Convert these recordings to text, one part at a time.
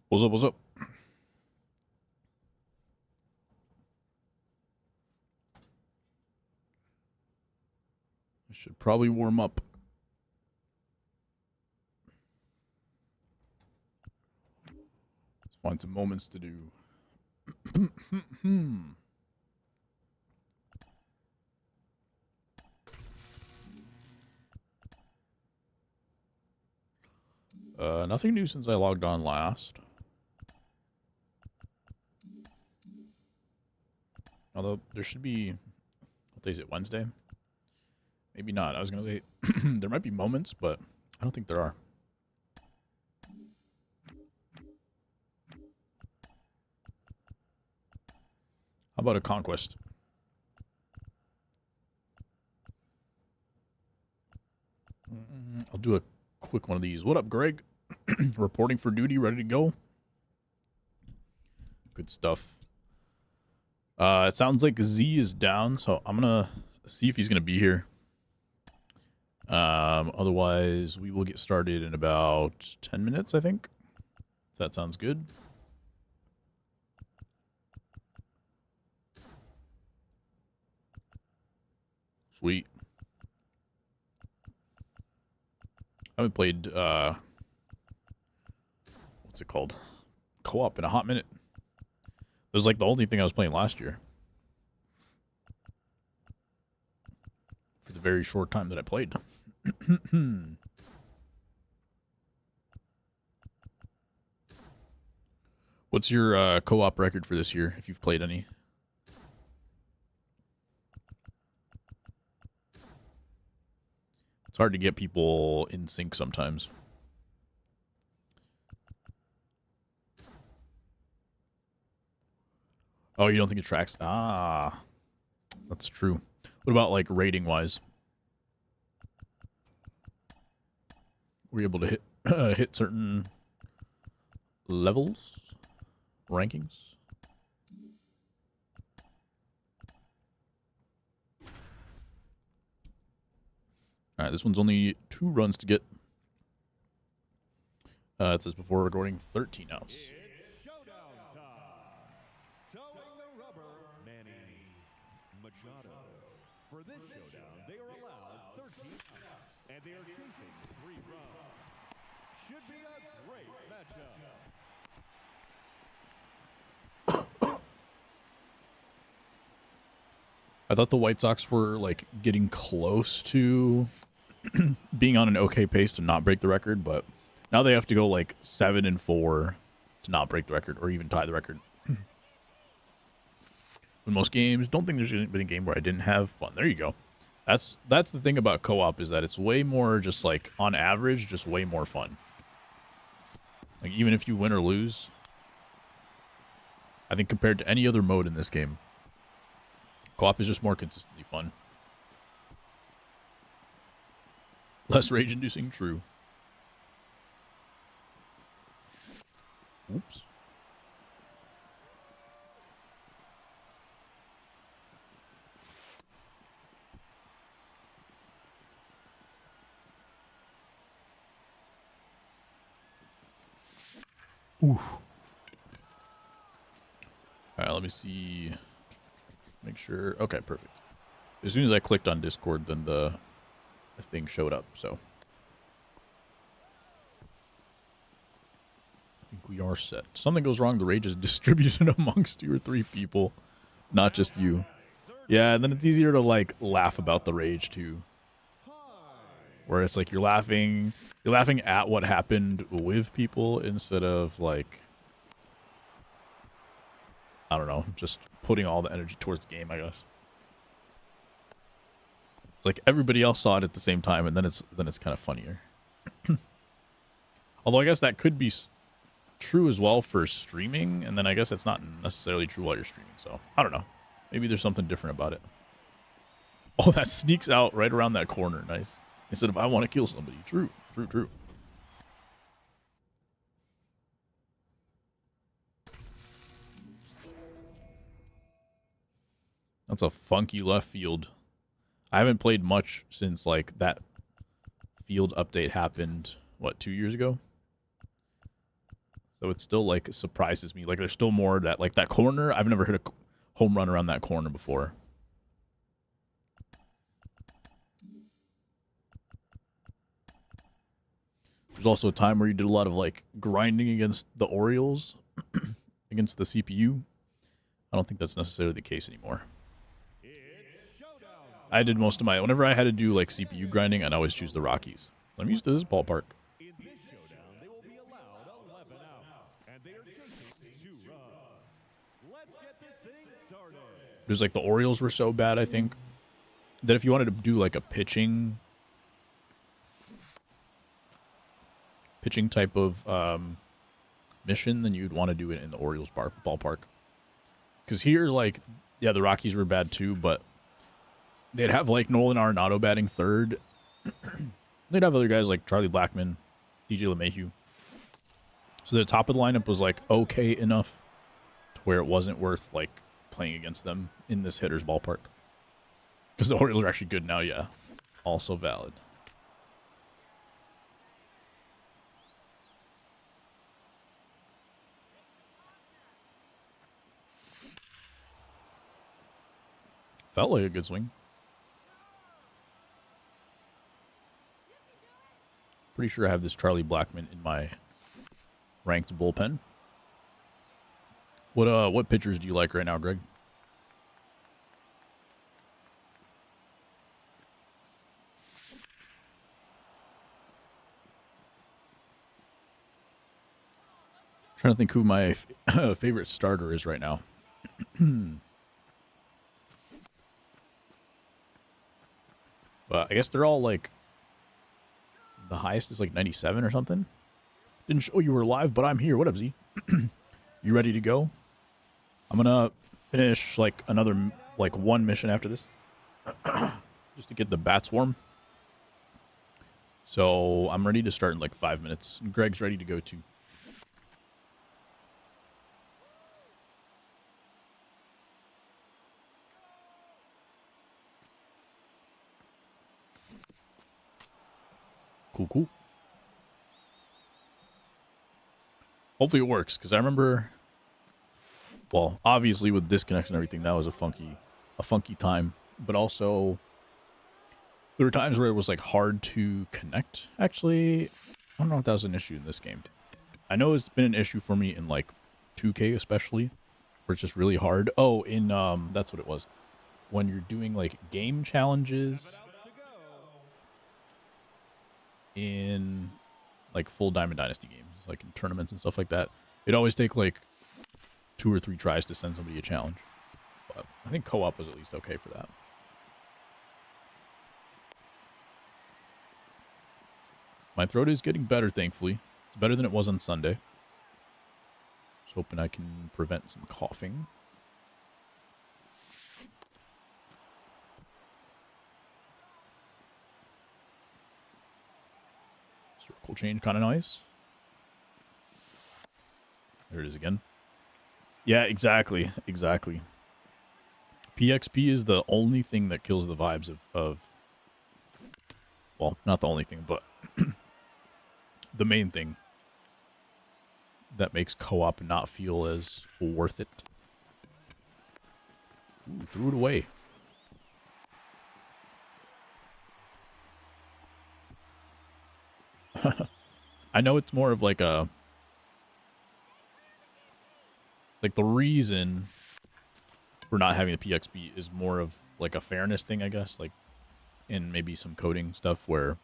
What's up? What's up? I should probably warm up. Let's find some moments to do. Nothing new since I logged on last. Although there should be, what day is it? Wednesday? Maybe not. I was gonna say there might be moments, but I don't think there are. How about a conquest? I'll do a quick one of these. What up, Greg? Reporting for duty, ready to go. Good stuff. It sounds like Z is down, so I'm gonna see if he's gonna be here. Otherwise, we will get started in about 10 minutes, I think. If that sounds good. Sweet. I haven't played, what's it called? Co-op in a hot minute. It was like the only thing I was playing last year. For the very short time that I played. What's your co-op record for this year, if you've played any? It's hard to get people in sync sometimes. Oh, you don't think it tracks? Ah, that's true. What about, like, rating-wise? Were you able to hit certain levels? Rankings? Alright, this one's only 2 runs to get. It says before recording 13 outs. It's showdown time. Towing the rubber, Manny Machado. For this showdown, they are allowed 13 outs, and they are chasing 3 runs. Should be a great matchup. I thought the White Sox were, like, getting close to being on an okay pace to not break the record, but now they have to go, like, 7-4 to not break the record or even tie the record. In most games, don't think there's been a game where I didn't have fun. There you go. That's the thing about co-op, is that it's way more just, like, on average, just way more fun. Like, even if you win or lose, I think compared to any other mode in this game, co-op is just more consistently fun. Less rage-inducing, true. Oops. Oof. Alright, let me see. Make sure. Okay, perfect. As soon as I clicked on Discord, then the thing showed up, so. I think we are set. Something goes wrong, the rage is distributed amongst 2 or 3 people, not just you. Yeah, and then it's easier to, like, laugh about the rage, too. Where it's like you're laughing at what happened with people instead of, like, I don't know, just putting all the energy towards the game, I guess. It's like everybody else saw it at the same time, and then it's kind of funnier. Although I guess that could be true as well for streaming, and then I guess it's not necessarily true while you're streaming. So I don't know. Maybe there's something different about it. Oh, that sneaks out right around that corner. Nice. Instead of I want to kill somebody. True. True. True. That's a funky left field. I haven't played much since, like, that field update happened, what, 2 years ago? So So it still like surprises me. Like there's still more that like that corner. I've never hit a home run around that corner before. There's also a time where you did a lot of like grinding against the Orioles, against the CPU. I don't think that's necessarily the case anymore. I did most of my, whenever I had to do like CPU grinding, I'd always choose the Rockies. I'm used to this ballpark. In this showdown, they will be allowed 11 outs, and they are chasing 2 runs. Let's get this thing started. It was like the Orioles were so bad, I think, that if you wanted to do like a pitching type of mission, then you'd want to do it in the Orioles ballpark. Because here, like, yeah, the Rockies were bad too, but they'd have like Nolan Arenado batting third. They'd have other guys like Charlie Blackmon, DJ LeMahieu. So the top of the lineup was like okay enough to where it wasn't worth like playing against them in this hitter's ballpark. Because the Orioles are actually good now, yeah. Also valid. Felt like a good swing. Pretty sure I have this Charlie Blackmon in my ranked bullpen. What pitchers do you like right now, Greg? Trying to think who my favorite starter is right now. But I guess they're all like, the highest is like 97 or something. Didn't show you were live, but I'm here. What up, Z? You ready to go? I'm gonna finish like another like one mission after this, just to get the bats warm. So I'm ready to start in like 5 minutes. And Greg's ready to go too. Cool. Hopefully it works, because I remember, well, obviously with disconnects and everything, that was a funky time. But also, there were times where it was like hard to connect. Actually, I don't know if that was an issue in this game. I know it's been an issue for me in like 2K especially, where it's just really hard. Oh, in that's what it was. When you're doing like game challenges in like full Diamond Dynasty games, like in tournaments and stuff like that, it'd always take like 2 or 3 tries to send somebody a challenge. But I think co-op was at least okay for that. My throat is getting better, thankfully. It's better than it was on Sunday. Just hoping I can prevent some coughing. Circle change, kind of nice. There it is again. Yeah, exactly. PXP is the only thing that kills the vibes of well, not the only thing, but the main thing that makes co-op not feel as worth it. Ooh, threw it away. I know it's more of like a, like the reason for not having the PXP is more of like a fairness thing, I guess, like in maybe some coding stuff where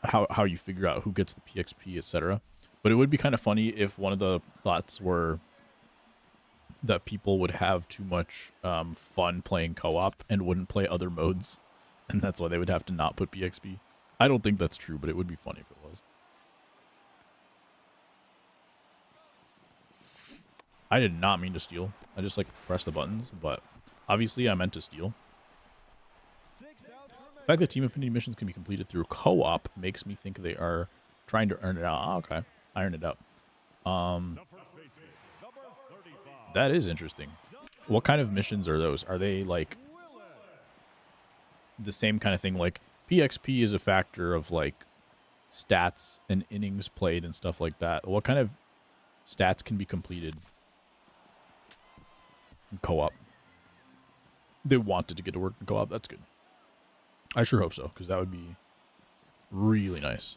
how you figure out who gets the PXP, etc. But it would be kind of funny if one of the thoughts were that people would have too much fun playing co-op and wouldn't play other modes, and that's why they would have to not put PXP. I don't think that's true, but it would be funny if it was. I did not mean to steal. I just like press the buttons, but obviously I meant to steal. The fact that Team Infinity missions can be completed through co-op makes me think they are trying to earn it out. Oh, okay, I earned it out. That is interesting. What kind of missions are those? Are they like the same kind of thing? Like PXP is a factor of like stats and innings played and stuff like that. What kind of stats can be completed in co-op? They wanted to get to work in co-op. That's good. I sure hope so, because that would be really nice.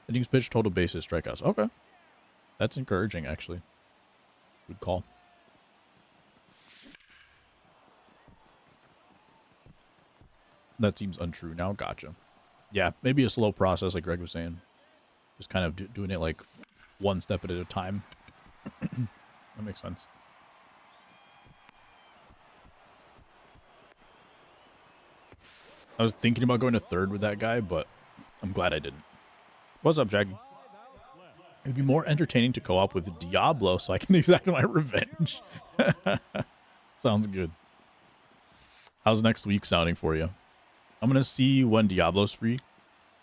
Innings pitched, total bases, strikeouts. Okay. That's encouraging, actually. Good call. That seems untrue now. Gotcha. Yeah, maybe a slow process, like Greg was saying. Just kind of doing it like one step at a time. That makes sense. I was thinking about going to third with that guy, but I'm glad I didn't. What's up, Jackie? It'd be more entertaining to co-op with Diablo so I can exact my revenge. Sounds good. How's next week sounding for you? I'm going to see when Diablo's free.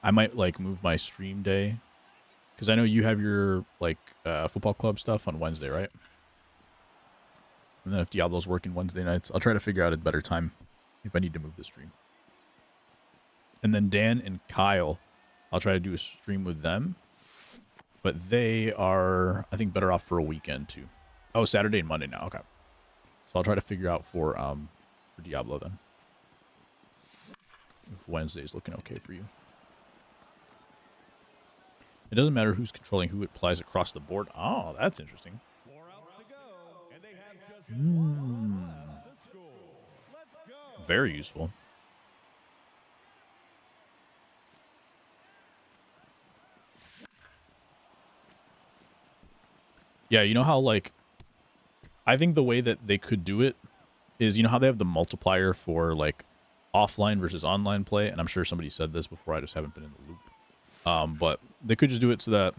I might like move my stream day, because I know you have your like football club stuff on Wednesday, right? And then if Diablo's working Wednesday nights, I'll try to figure out a better time if I need to move the stream. And then Dan and Kyle, I'll try to do a stream with them. But they are, I think, better off for a weekend too. Oh, Saturday and Monday now. Okay. So I'll try to figure out for Diablo then. If Wednesday's looking okay for you. It doesn't matter who's controlling who, it applies across the board. Oh, that's interesting. 4 outs to go, and they have just one left to score. Let's go. Very useful. Yeah, you know how, like, I think the way that they could do it is, you know how they have the multiplier for, like, offline versus online play? And I'm sure somebody said this before, I just haven't been in the loop. But they could just do it so that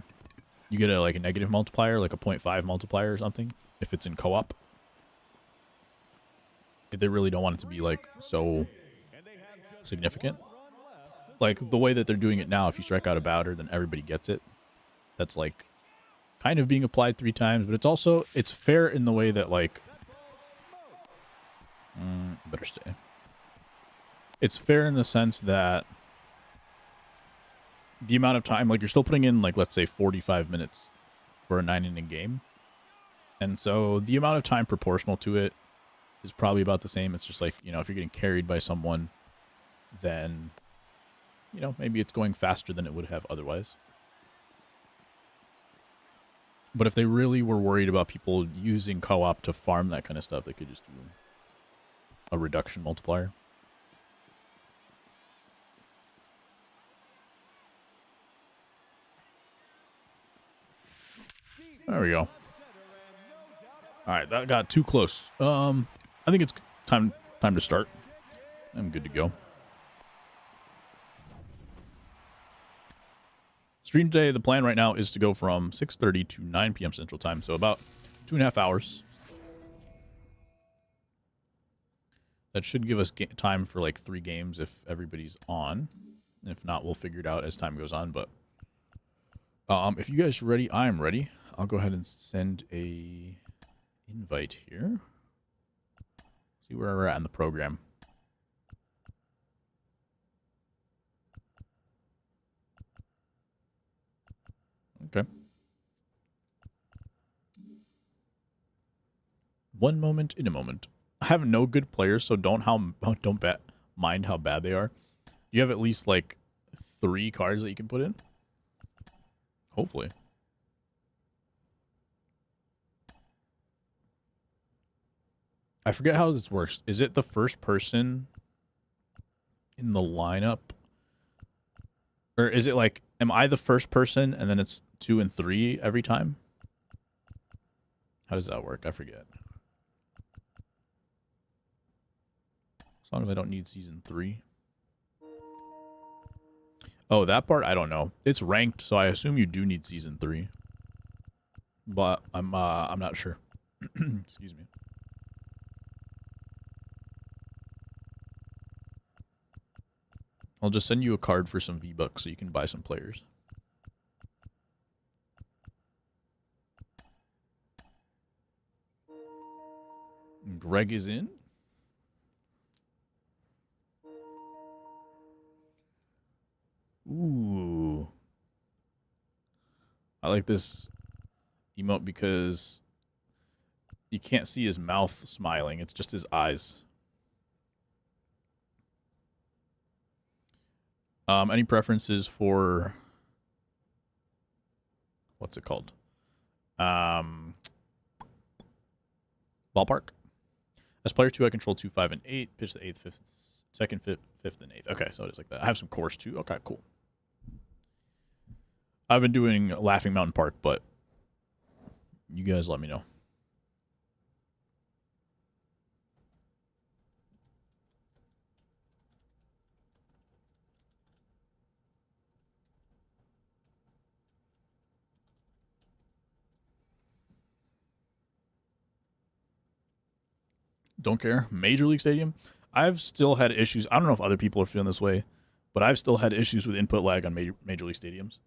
you get a negative multiplier, like a 0.5 multiplier or something, if it's in co-op. If they really don't want it to be, like, so significant. Like, the way that they're doing it now, if you strike out a batter, then everybody gets it. That's, like, kind of being applied 3 times, but it's fair in the way that, like, better stay. It's fair in the sense that the amount of time, like, you're still putting in, like, let's say 45 minutes for a 9-inning game. And so the amount of time proportional to it is probably about the same. It's just like, you know, if you're getting carried by someone, then, you know, maybe it's going faster than it would have otherwise. But if they really were worried about people using co-op to farm that kind of stuff, they could just do a reduction multiplier. There we go. All right, that got too close. I think it's time to start. I'm good to go. Stream today, the plan right now is to go from 6:30 to 9 p.m. Central Time, so about 2.5 hours. That should give us time for like 3 games if everybody's on. If not, we'll figure it out as time goes on. But if you guys are ready, I'm ready. I'll go ahead and send a invite here. See where we're at in the program. Okay. One moment in a moment. I have no good players, so don't mind how bad they are. You have at least like 3 cards that you can put in. Hopefully. I forget how this works. Is it the first person in the lineup? Or is it like, am I the first person and then it's 2 and 3 every time? How does that work? I forget. As long as I don't need season 3. Oh, that part I don't know. It's ranked, so I assume you do need season 3. But I'm not sure. Excuse me. I'll just send you a card for some V-Bucks so you can buy some players. Greg is in. like this emote because you can't see his mouth smiling. It's just his eyes. Any preferences for what's it called? Ballpark. As player 2, I control 2, 5, and 8. Pitch the 8th, 5th, 2nd, 5th, and 8th. Okay, so it is like that. I have some course too. Okay, cool. I've been doing Laughing Mountain Park, but you guys let me know. Don't care. Major League Stadium. I've still had issues. I don't know if other people are feeling this way, but I've still had issues with input lag on Major League Stadiums.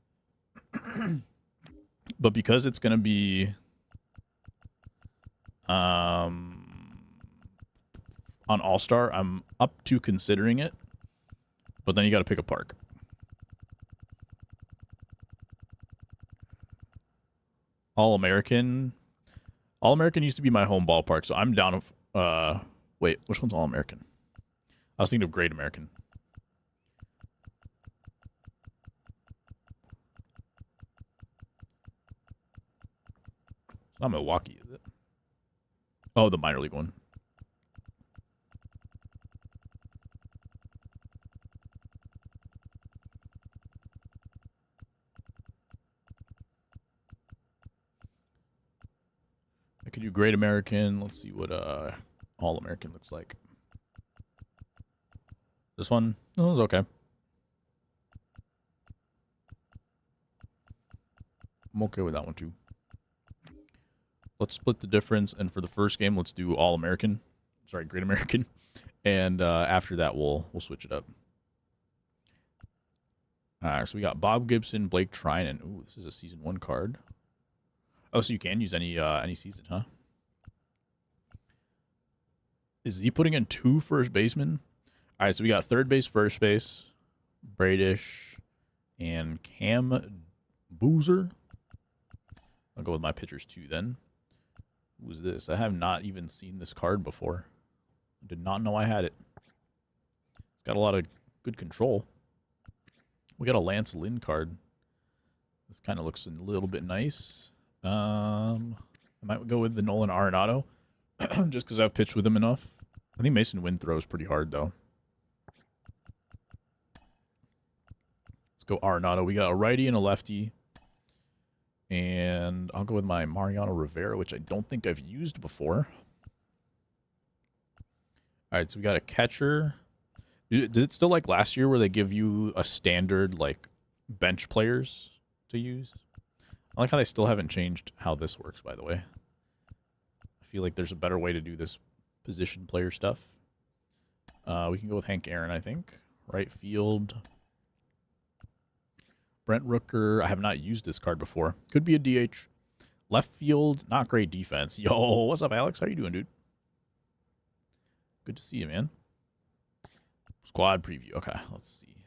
But because it's going to be on All-Star, I'm up to considering it. But then you got to pick a park. All-American. All-American used to be my home ballpark, so I'm down. Wait, which one's All-American? I was thinking of Great American. It's not Milwaukee, is it? Oh, the minor league one. I could do Great American. Let's see what All-American looks like. This one? Oh, it's okay. I'm okay with that one too. Let's split the difference, and for the first game, let's do All-American. Sorry, Great American. And after that, we'll switch it up. All right, so we got Bob Gibson, Blake Trinan. Ooh, this is a season 1 card. Oh, so you can use any season, huh? Is he putting in 2 first basemen? All right, so we got third base, first base, Bradish, and Cam Boozer. I'll go with my pitchers too then. Who's this? I have not even seen this card before. I did not know I had it. It's got a lot of good control. We got a Lance Lynn card. This kind of looks a little bit nice. I might go with the Nolan Arenado just because I've pitched with him enough. I think Mason Wynn throws pretty hard though. Let's go Arenado. We got a righty and a lefty. And I'll go with my Mariano Rivera, which I don't think I've used before. All right, so we got a catcher. Does it still like last year where they give you a standard like bench players to use? I like how they still haven't changed how this works, by the way. I feel like there's a better way to do this position player stuff. We can go with Hank Aaron, I think. Right field. Brent Rooker. I have not used this card before. Could be a DH. Left field, not great defense. Yo, what's up, Alex? How you doing, dude? Good to see you, man. Squad preview. Okay, let's see.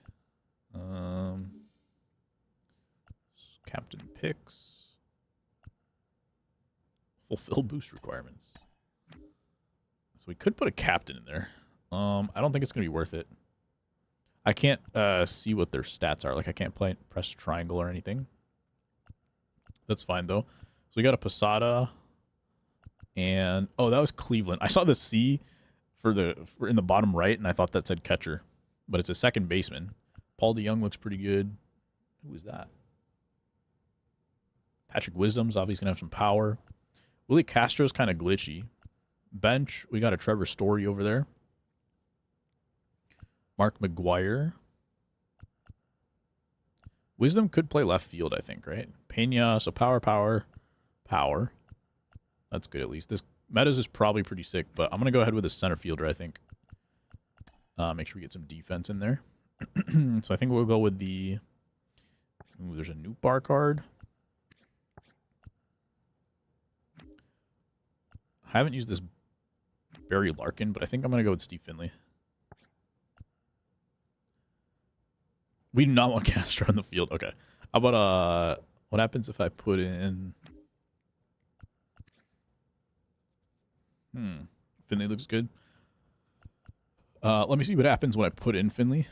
Captain picks. Fulfill boost requirements. So we could put a captain in there. I don't think it's going to be worth it. I can't see what their stats are. Like, I can't press triangle or anything. That's fine, though. So we got a Posada. And, oh, that was Cleveland. I saw the C for in the bottom right, and I thought that said catcher. But it's a second baseman. Paul DeYoung looks pretty good. Who is that? Patrick Wisdom's obviously going to have some power. Willie Castro's kind of glitchy. Bench, we got a Trevor Story over there. Mark McGuire. Wisdom could play left field, I think, right? Pena, so power. That's good at least. This Meadows is probably pretty sick, but I'm going to go ahead with a center fielder, I think. Make sure we get some defense in there. So I think we'll go with the... Ooh, there's a Noot Bar card. I haven't used this Barry Larkin, but I think I'm going to go with Steve Finley. We do not want Castro on the field. Okay. How about What happens if I put in... Finley looks good. Let me see what happens when I put in Finley.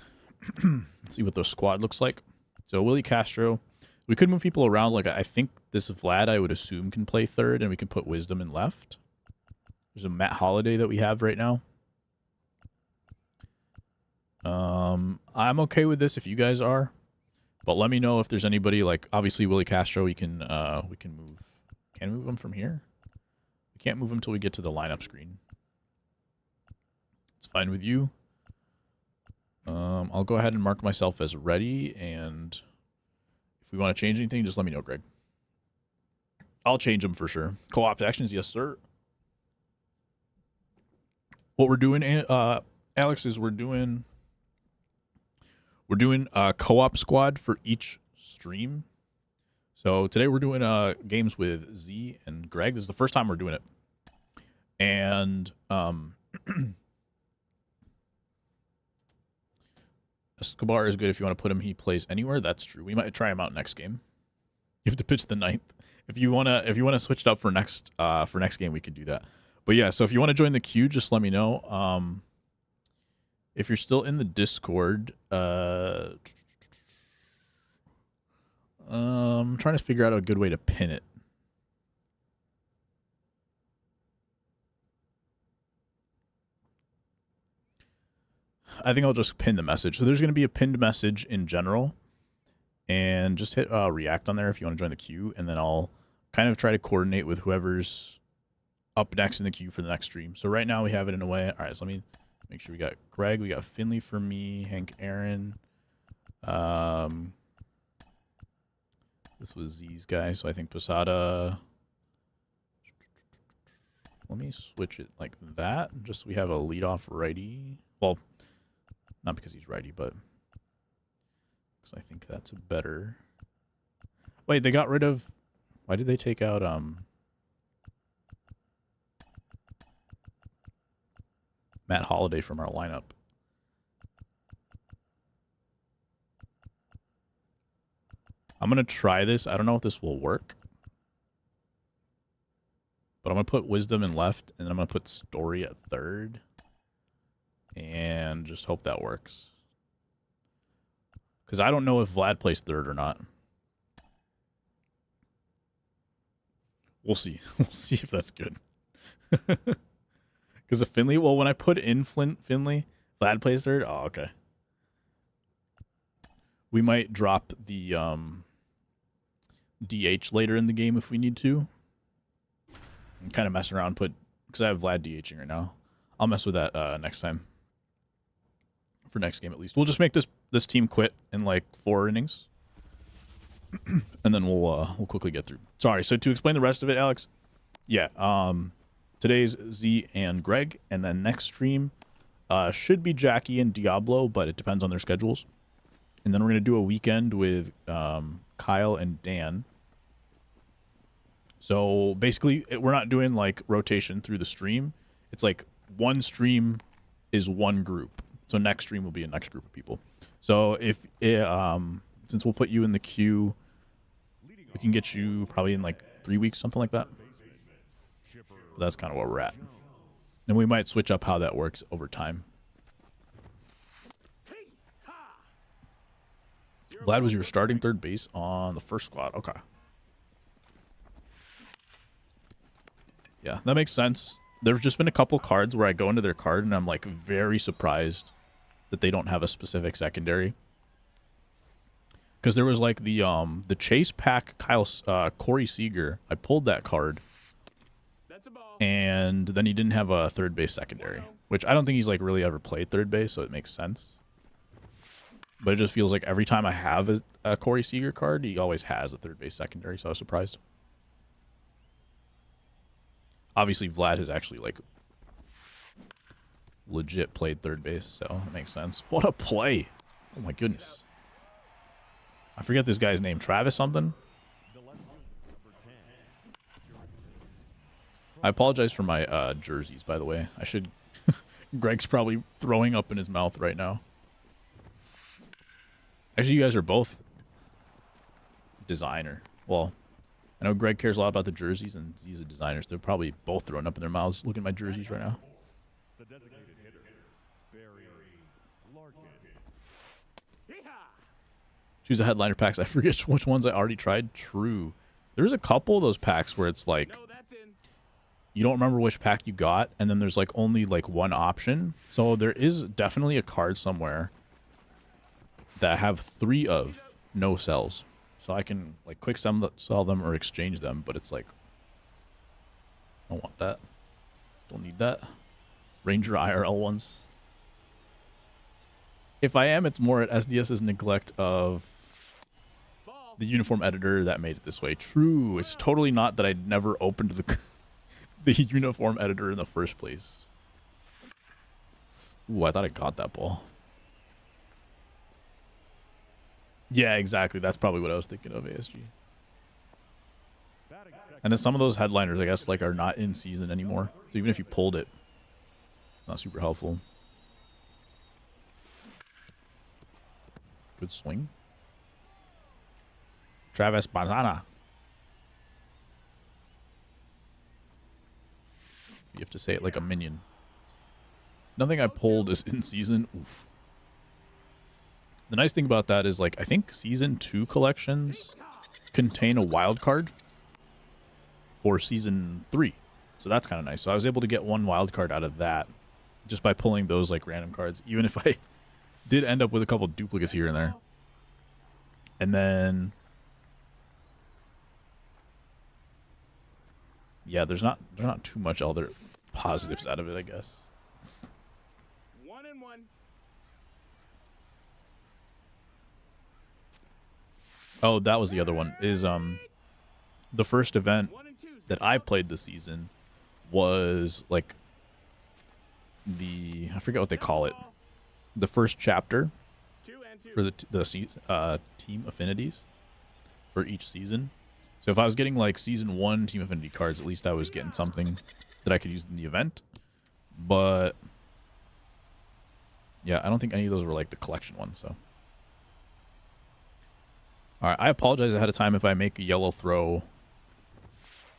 Let's see what the squad looks like. So Willie Castro. We could move people around. Like, I think this Vlad, I would assume, can play third, and we can put Wisdom in left. There's a Matt Holiday that we have right now. I'm okay with this if you guys are. But let me know if there's anybody, like, obviously Willie Castro, we can move. Can we move him from here? We can't move him until we get to the lineup screen. It's fine with you. I'll go ahead and mark myself as ready, and if we want to change anything, just let me know, Greg. I'll change them for sure. Co-op actions, yes, sir. What we're doing, Alex, is we're doing a co-op squad for each stream. So today we're doing games with Z and Greg. This is the first time we're doing it. And Escobar is good if you want to put him. He plays anywhere. That's true. We might try him out next game. You have to pitch the 9th. If you wanna switch it up for next game, we could do that. But yeah, so if you want to join the queue, just let me know. If you're still in the Discord, I'm trying to figure out a good way to pin it. I think I'll just pin the message. So there's going to be a pinned message in general, and just hit react on there if you want to join the queue, and then I'll kind of try to coordinate with whoever's up next in the queue for the next stream. So right now we have it in a way. All right, so let me make sure we got Greg, we got Finley for me, Hank, Aaron. This was Z's guy, so I think Posada. Let me switch it like that. Just so we have a leadoff righty. Well, not because he's righty, but because I think that's better. Wait, they got rid of... Why did they take out... Matt Holiday from our lineup? I'm going to try this. I don't know if this will work. But I'm going to put Wisdom in left, and then I'm going to put Story at third. And just hope that works. Because I don't know if Vlad plays third or not. We'll see. We'll see if that's good. Because of Finley, well, when I put in Finley, Vlad plays third. Oh, okay. We might drop the DH later in the game if we need to. And kind of mess around, because I have Vlad DHing right now. I'll mess with that next time. For next game at least. We'll just make this team quit in like 4 innings. And then we'll quickly get through. Sorry, so to explain the rest of it, Alex, yeah, today's Z and Greg, and then next stream should be Jackie and Diablo, but it depends on their schedules. And then we're going to do a weekend with Kyle and Dan. So basically, we're not doing like rotation through the stream. It's like one stream is one group. So next stream will be a next group of people. So if since we'll put you in the queue, we can get you probably in like 3 weeks, something like that. That's kind of where we're at. And we might switch up how that works over time. Vlad was your starting third base on the first squad. Okay. Yeah, that makes sense. There's just been a couple cards where I go into their card and I'm like very surprised that they don't have a specific secondary. Because there was like the Chase Pack Corey Seager. I pulled that card. And then he didn't have a third base secondary, which I don't think he's like really ever played third base, so it makes sense. But it just feels like every time I have a Corey Seager card, he always has a third base secondary, so I was surprised. Obviously, Vlad has actually like legit played third base, so it makes sense. What a play. Oh my goodness. I forget this guy's name. Travis something? I apologize for my jerseys, by the way. I should... Greg's probably throwing up in his mouth right now. Actually, you guys are both designer. Well, I know Greg cares a lot about the jerseys, and he's a designer, so they're probably both throwing up in their mouths looking at my jerseys right now. The designated hitter, Barry Larkin. Choose the headliner packs. I forget which ones I already tried. True. There's a couple of those packs where it's like you don't remember which pack you got, and then there's like only like one option. So there is definitely a card somewhere that I have 3 of no sells. So I can like quick sell them or exchange them, but it's like I don't want that. Don't need that. Ranger IRL ones. If I am, it's more at SDS's neglect of the uniform editor that made it this way. True. It's totally not that I'd never opened the uniform editor in the first place. Ooh, I thought I got that ball. Yeah, exactly. That's probably what I was thinking of, ASG. And then some of those headliners, I guess, like are not in season anymore. So even if you pulled it, it's not super helpful. Good swing. Travis Banana. You have to say it like a minion. Nothing I pulled is in season. Oof. The nice thing about that is, like, I think season 2 collections contain a wild card for season 3. So that's kind of nice. So I was able to get 1 wild card out of that just by pulling those like random cards, even if I did end up with a couple duplicates here and there. And then yeah, there's not too much other positives out of it, I guess. 1-1. Oh, that was the other one. Is the first event that I played this season was like I forget what they call it. The first chapter for the team affinities for each season. So if I was getting like season 1 team affinity cards, at least I was getting something that I could use in the event. But yeah, I don't think any of those were like the collection ones. So all right, I apologize ahead of time if I make a yellow throw,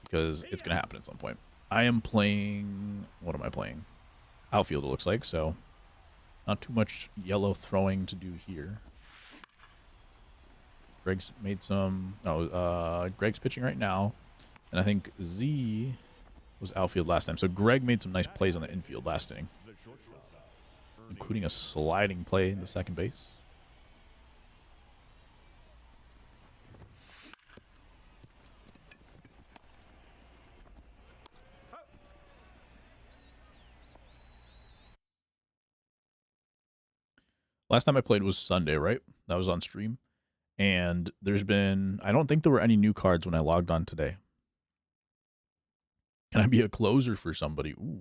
because it's gonna happen at some point. I am playing. What am I playing? Outfield, it looks like. So not too much yellow throwing to do here. Greg's made some. No, Greg's pitching right now, and I think Z was outfield last time. So Greg made some nice plays on the infield last inning, including a sliding play in the second base. Last time I played was Sunday, right? That was on stream. And there's been, I don't think there were any new cards when I logged on today. Can I be a closer for somebody? Ooh,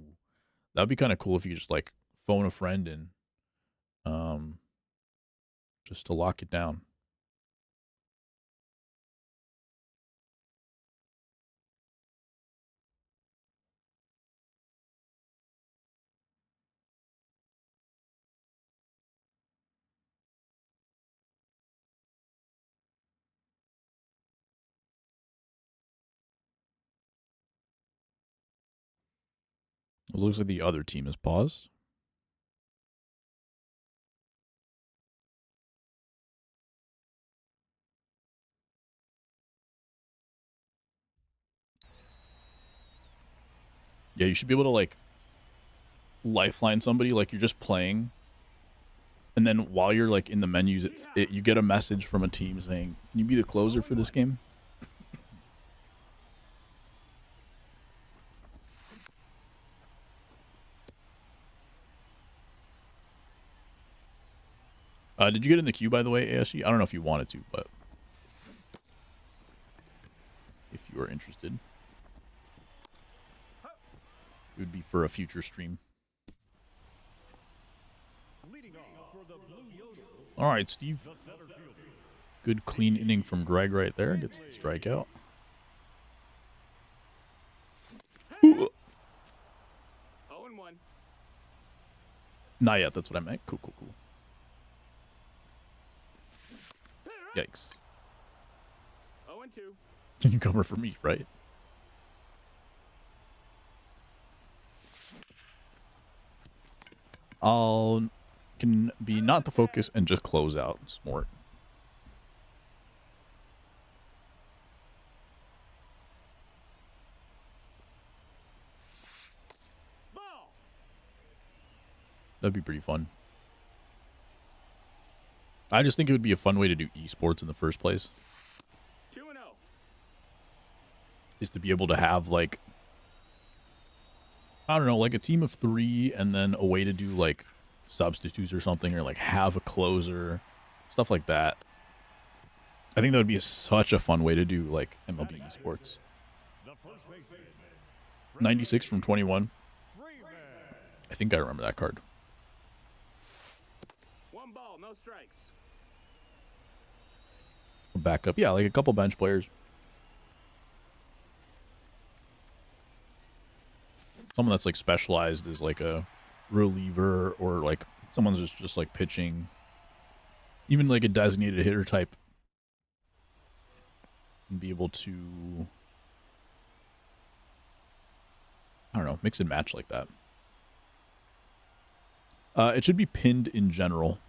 that'd be kind of cool if you just like phone a friend and just to lock it down. It looks like the other team is paused. Yeah, you should be able to like lifeline somebody like you're just playing, and then while you're like in the menus, you get a message from a team saying, "Can you be the closer for this game?" Did you get in the queue, by the way, ASG? I don't know if you wanted to, but if you are interested, it would be for a future stream. All right, Steve. Good clean inning from Greg right there. Gets the strikeout. 0-1. Not yet. That's what I meant. Cool. Yikes. 0-2. Can you cover for me, right? I'll can be not the focus and just close out. Smart. Ball. That'd be pretty fun. I just think it would be a fun way to do esports in the first place. 2-0. Is to be able to have, like, I don't know, like a team of 3 and then a way to do like substitutes or something, or like have a closer, stuff like that. I think that would be such a fun way to do like MLB esports. The first baseman. 96 from 21. Freeman. I think I remember that card. 1 ball, no strikes. Backup, yeah, like a couple bench players. Someone that's like specialized as like a reliever, or like someone's just like pitching. Even like a designated hitter type. And be able to, I don't know, mix and match like that. It should be pinned in general.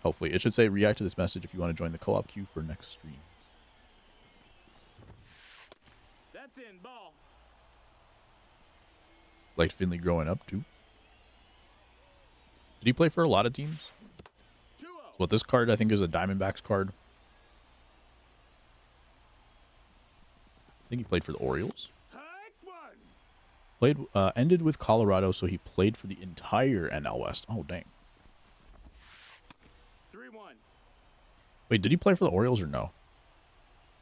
Hopefully. It should say react to this message if you want to join the co-op queue for next stream. That's in, ball. Like Finley growing up too. Did he play for a lot of teams? 2-0. What this card I think is a Diamondbacks card. I think he played for the Orioles. Hike 1. Played ended with Colorado, so he played for the entire NL West. Oh dang. 3-1. Wait, did he play for the Orioles or no?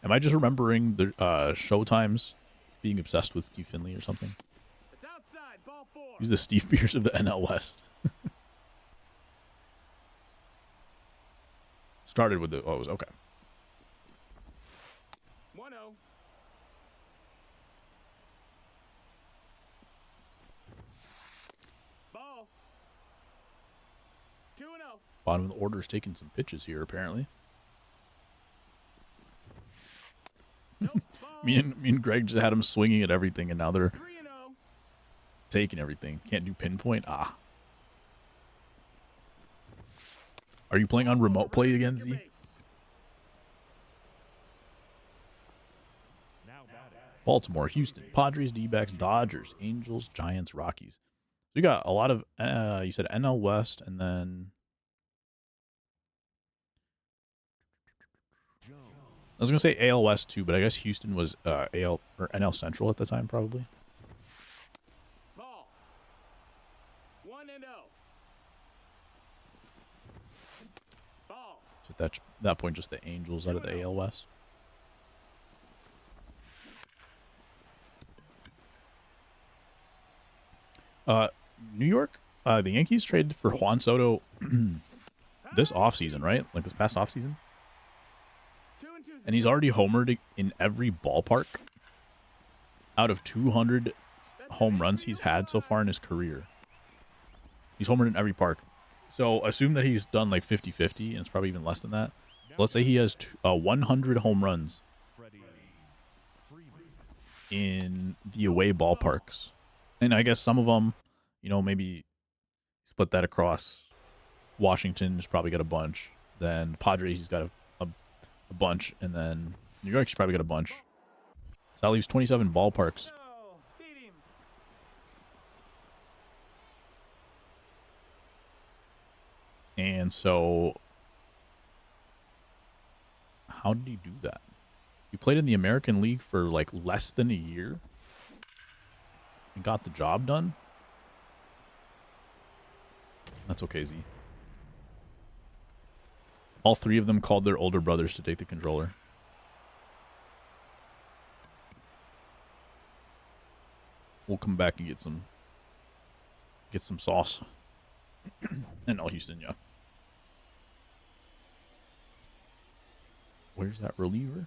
Am I just remembering the Showtimes being obsessed with Steve Finley or something? It's outside, ball 4. He's the Steve Pierce of the NL West. Started with the, oh, it was okay. 1-0. Ball. 2-0. Bottom of the order is taking some pitches here, apparently. Nope. Ball. Me and Greg just had him swinging at everything, and now they're 3-0. taking everything. Can't do pinpoint. Ah. Are you playing on remote play again, Z? Now batting. Baltimore, Houston, Padres, D-backs, Dodgers, Angels, Giants, Rockies. So you got a lot of, you said NL West, and then I was going to say AL West too, but I guess Houston was AL or NL Central at the time, probably. Ball. 1-0. Ball. So at that point, just the Angels out of the AL West. New York, the Yankees traded for Juan Soto this offseason, right? Like this past offseason? 2-2. And he's already homered in every ballpark out of 200 home runs he's had so far in his career. He's homered in every park. So assume that he's done like 50-50, and it's probably even less than that. Let's say he has 100 home runs Freddie Freeman. in the away ballparks. And I guess some of them, you know, maybe split that across. Washington's probably got a bunch. Then Padres, he's got a bunch. And then New York's probably got a bunch. So that leaves 27 ballparks. No. Beat him. And so, how did he do that? He played in the American League for like less than a year and got the job done. That's okay, Z. All 3 of them called their older brothers to take the controller. We'll come back and get some sauce. And all Houston, yeah. Where's that reliever?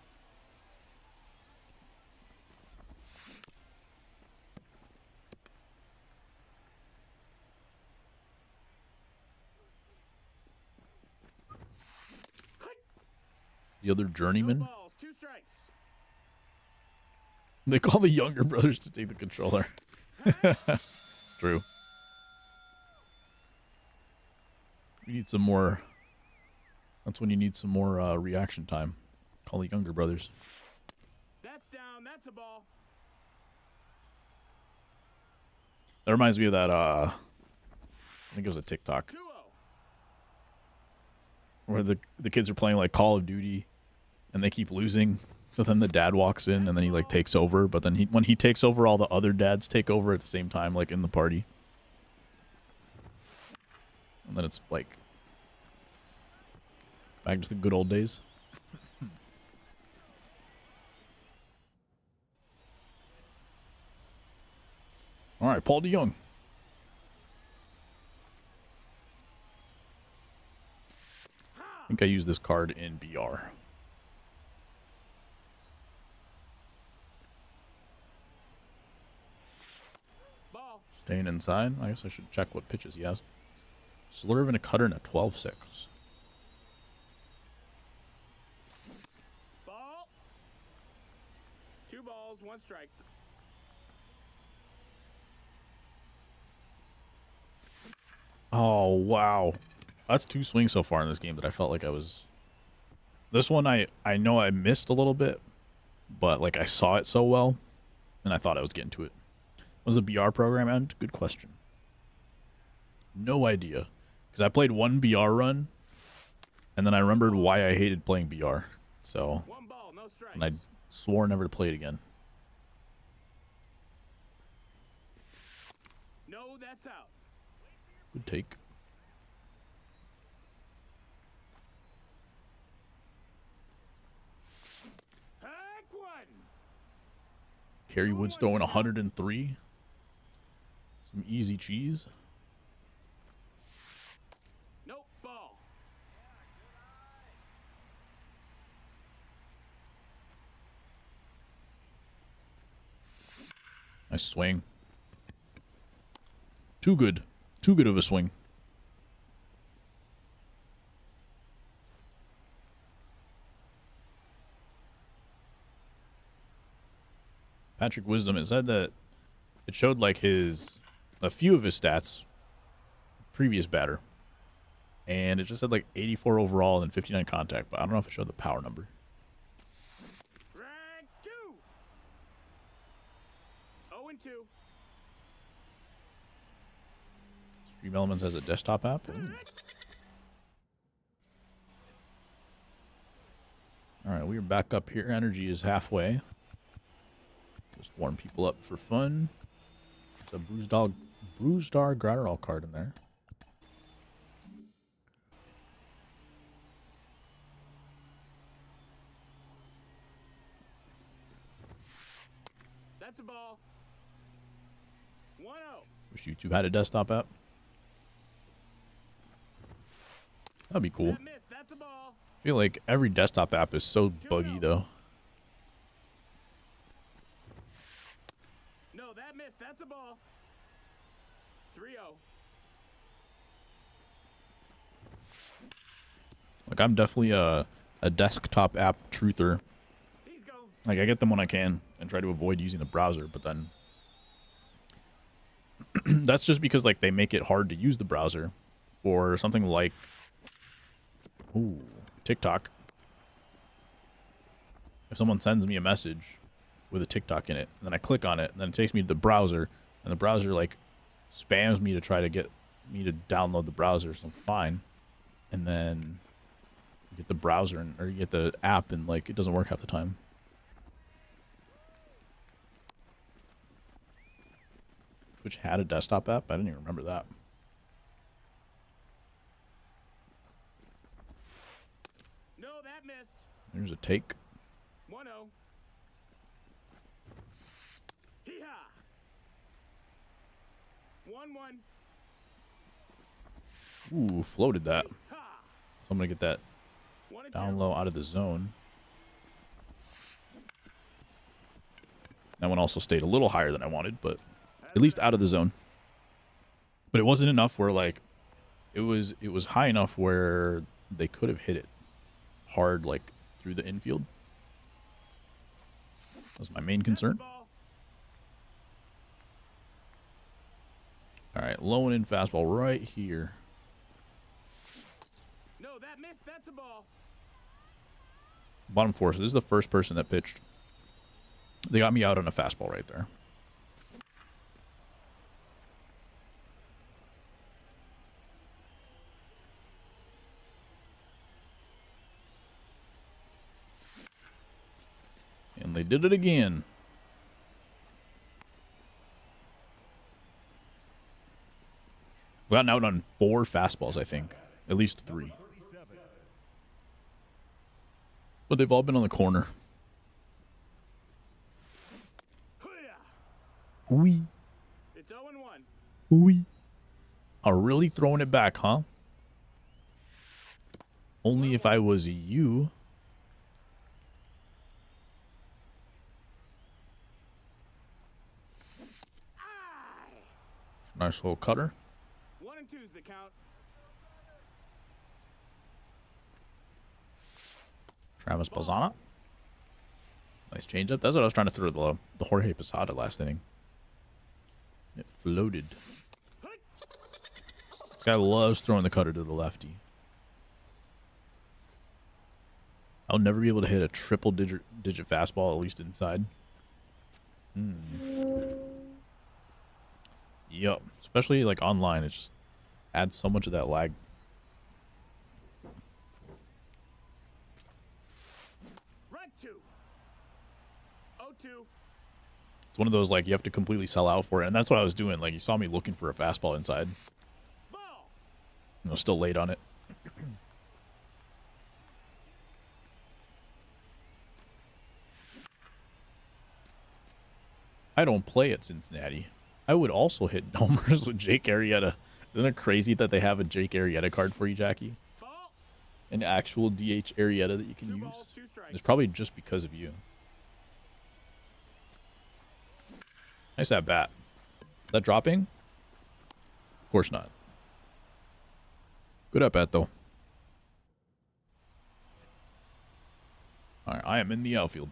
The other No journeyman? balls. 2 strikes. They call the younger brothers to take the controller. True. We need some more. That's when you need some more reaction time. Call the younger brothers. That's down. That's a ball. That reminds me of that. I think it was a TikTok 2-0. where the kids are playing like Call of Duty, and they keep losing. So then the dad walks in, and then he like takes over. But then when he takes over, all the other dads take over at the same time, like in the party. And then it's like back to the good old days. All right, Paul DeYoung. I think I used this card in BR. Ball. Staying inside. I guess I should check what pitches he has. Slurve and a cutter and a 12-6. Ball. 2 balls, 1 strike. Oh, wow. That's 2 swings so far in this game that I felt like I was... This one, I know I missed a little bit, but like I saw it so well, and I thought I was getting to it. Was the BR program end? Good question. No idea. Because I played 1 BR run, and then I remembered why I hated playing BR. So, 1 ball, no strikes. and I swore never to play it again. No, that's out. Good take. Heck one. Kerry Woods throwing 103. Some easy cheese. Nope, ball. Nice swing. Too good. Too good of a swing. Patrick Wisdom, it said that it showed like a few of his stats, previous batter. And it just said like 84 overall and 59 contact, but I don't know if it showed the power number. Rank 2. 0-2. Stream Elements has a desktop app. Ooh. Alright, we are back up here. Energy is halfway. Just warm people up for fun. There's a Bruised Dog Gratterall card in there. That's a ball. 1-0. Wish YouTube had a desktop app. That'd be cool. That missed. That's a ball. I feel like every desktop app is so buggy though. No, that missed. That's a ball. 3-0. Like I'm definitely a desktop app truther. These go. Like I get them when I can and try to avoid using the browser, but then that's just because like they make it hard to use the browser for something like TikTok. If someone sends me a message with a TikTok in it, and then I click on it, and then it takes me to the browser, and the browser like spams me to try to get me to download the browser, so fine. And then you get the browser or you get the app and like it doesn't work half the time. Which had a desktop app? I didn't even remember that. No, that missed. There's a take. 1-0. Hee-haw. 1-1. Ooh, floated that. Ha. So I'm going to get that 1-2. down low out of the zone. That one also stayed a little higher than I wanted, but at least out of the zone. But it wasn't enough where like it was high enough where they could have hit it hard like through the infield. That was my main concern. Ball. right, low and in fastball right here. No, that missed. That's a ball. Bottom four. So this is the first person that pitched. They got me out on a fastball right there. And they did it again. We've gotten out on 4 fastballs, I think. At least 3. But they've all been on the corner. Hoo-yah. Wee. It's 0-1. Wee. Are really throwing it back, huh? Only if I was you. Aye. Nice little cutter. 1 and 2's the count. Travis Balzana. Nice changeup. That's what I was trying to throw the Jorge Posada last inning. It floated. This guy loves throwing the cutter to the lefty. I'll never be able to hit a triple digit fastball, at least inside. Yup. Especially like online, it just adds so much of that lag. Right 2. 0-2. It's one of those like you have to completely sell out for it, and that's what I was doing. Like you saw me looking for a fastball inside. Ball. Still late on it. I don't play at Cincinnati. I would also hit homers with Jake Arrieta. Isn't it crazy that they have a Jake Arrieta card for you, Jackie? Ball. An actual DH Arrieta that you can 2 use? balls, 2 strikes. It's probably just because of you. Nice at bat. Is that dropping? Of course not. Good at bat, though. Alright, I am in the outfield.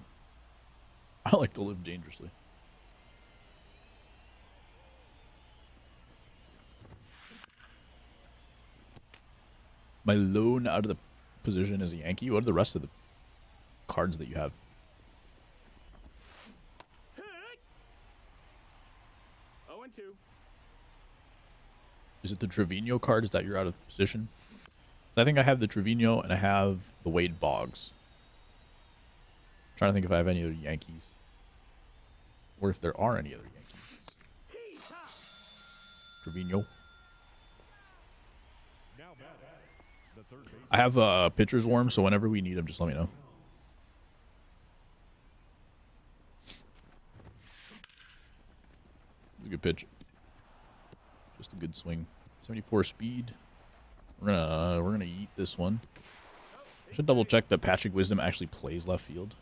I like to live dangerously. My lone out of the position is a Yankee. What are the rest of the cards that you have? 0-2. Is it the Trevino card? Is that you're out of position? I think I have the Trevino and I have the Wade Boggs. Trying to think if I have any other Yankees. Or if there are any other Yankees. Trevino. Now batting, the third base. I have pitcher's worm, so whenever we need them, just let me know. It's a good pitch. Just a good swing. 74 speed. We're gonna eat this one. I should double check that Patrick Wisdom actually plays left field.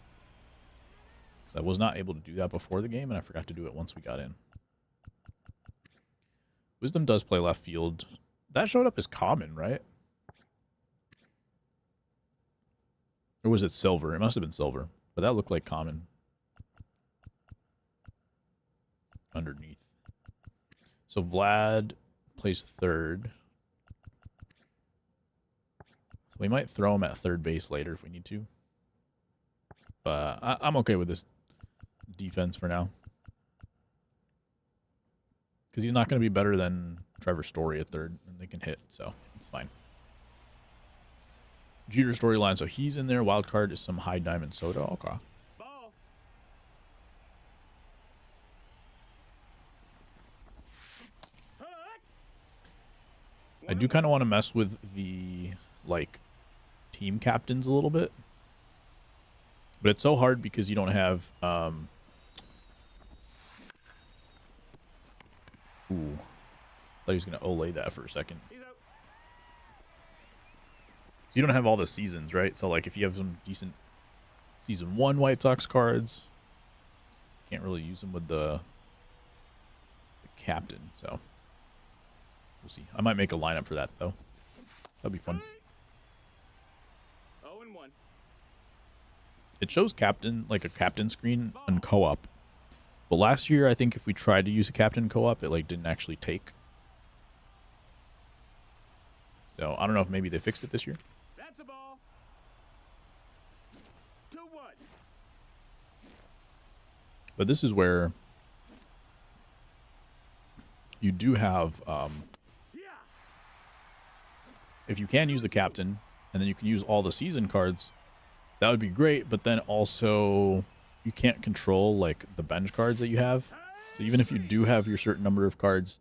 Because I was not able to do that before the game, and I forgot to do it once we got in. Wisdom does play left field. That showed up as common, right? Or was it silver? It must have been silver. But that looked like common. Underneath. So Vlad plays third. So we might throw him at third base later if we need to. But I'm okay with this defense for now. Because he's not going to be better than Trevor Story at third, and they can hit, so it's fine. Jeter storyline, so he's in there. Wild card is some high diamond soda. Okay. Ball. I do kind of want to mess with the, like, team captains a little bit. But it's so hard because you don't have, Ooh. Thought he was going to Olay that for a second. He's out. So you don't have all the seasons, right? So, like, if you have some decent Season 1 White Sox cards, can't really use them with the captain, so we'll see. I might make a lineup for that, though. That'd be fun. 0-1. It shows captain, like a captain screen on co-op. But last year, I think if we tried to use a captain co-op, it, like, didn't actually take. So I don't know if maybe they fixed it this year. That's a ball. 2-1. But this is where you do have, Yeah. if you can use the captain, and then you can use all the season cards, that would be great. But then also, you can't control like the bench cards that you have. So even if you do have your certain number of cards,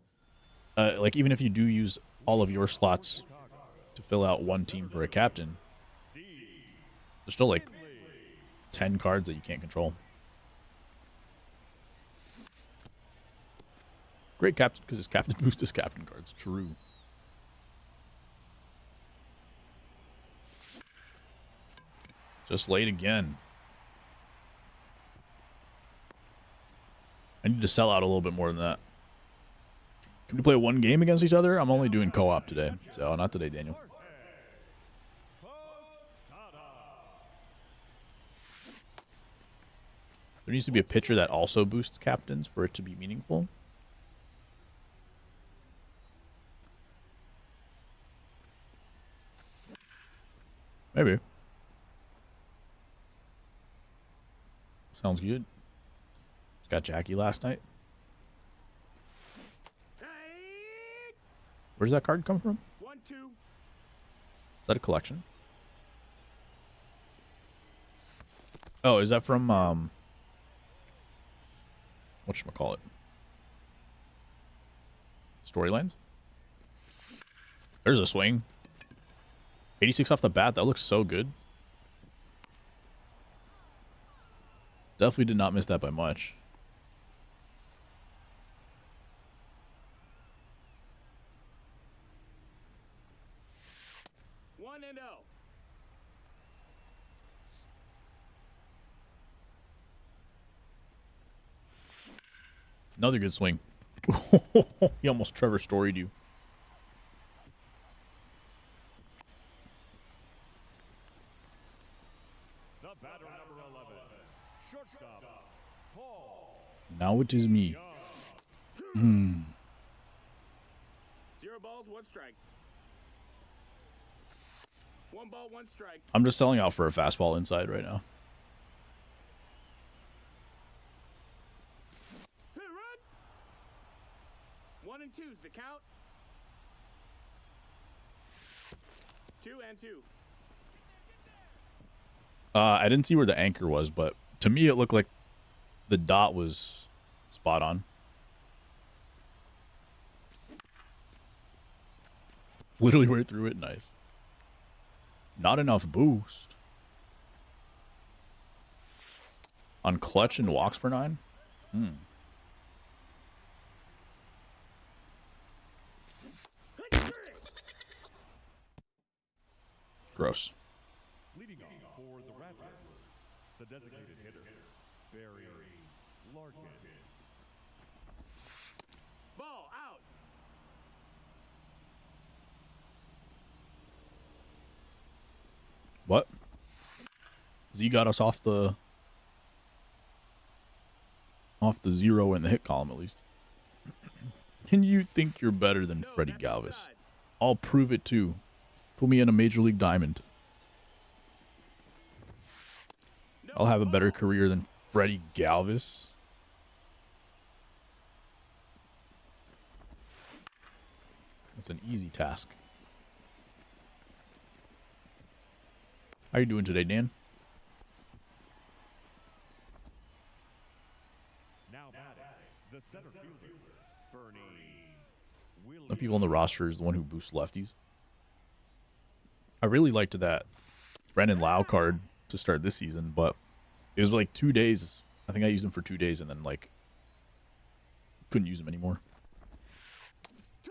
like even if you do use all of your slots to fill out one team for a captain, there's still like 10 cards that you can't control. Great captain, because his captain boosts his captain cards. True. Just late again. I need to sell out a little bit more than that. Can we play one game against each other? I'm only doing co-op today. So, not today, Daniel. There needs to be a pitcher that also boosts captains for it to be meaningful. Maybe. Sounds good. Just got Jackie last night. Where does that card come from? 1-2. Is that a collection? Oh, is that from whatchamacallit? Storylines? There's a swing. 86 off the bat. That looks so good. Definitely did not miss that by much. One and oh. Another good swing. He almost Trevor Storied you. The batter number 11, shortstop, Paul. Now it is me. 0 balls, 1 strike. 1 ball, 1 strike. I'm just selling out for a fastball inside right now. Hit run. 1 and 2's the count. 2 and 2. I didn't see where the anchor was, but to me it looked like the dot was spot on. Literally right through it. Nice. Not enough boost. On clutch and walks per 9? Gross. Leading off for the Rattlers, the designated hitter, Barry Larkin. Ball out. What? Z got us off the 0 in the hit column at least. And you think you're better than No, Freddie that's Galvis? inside. I'll prove it too. Put me in a major league diamond. No I'll have a better ball. career than Freddie Galvis. That's an easy task. How you doing today, Dan? Now batting, the center fielder, Bernie Williams. The people on the roster is the one who boosts lefties. I really liked that Brandon Lau card to start this season, but it was like 2 days. I think I used him for 2 days and then like couldn't use him anymore. 2.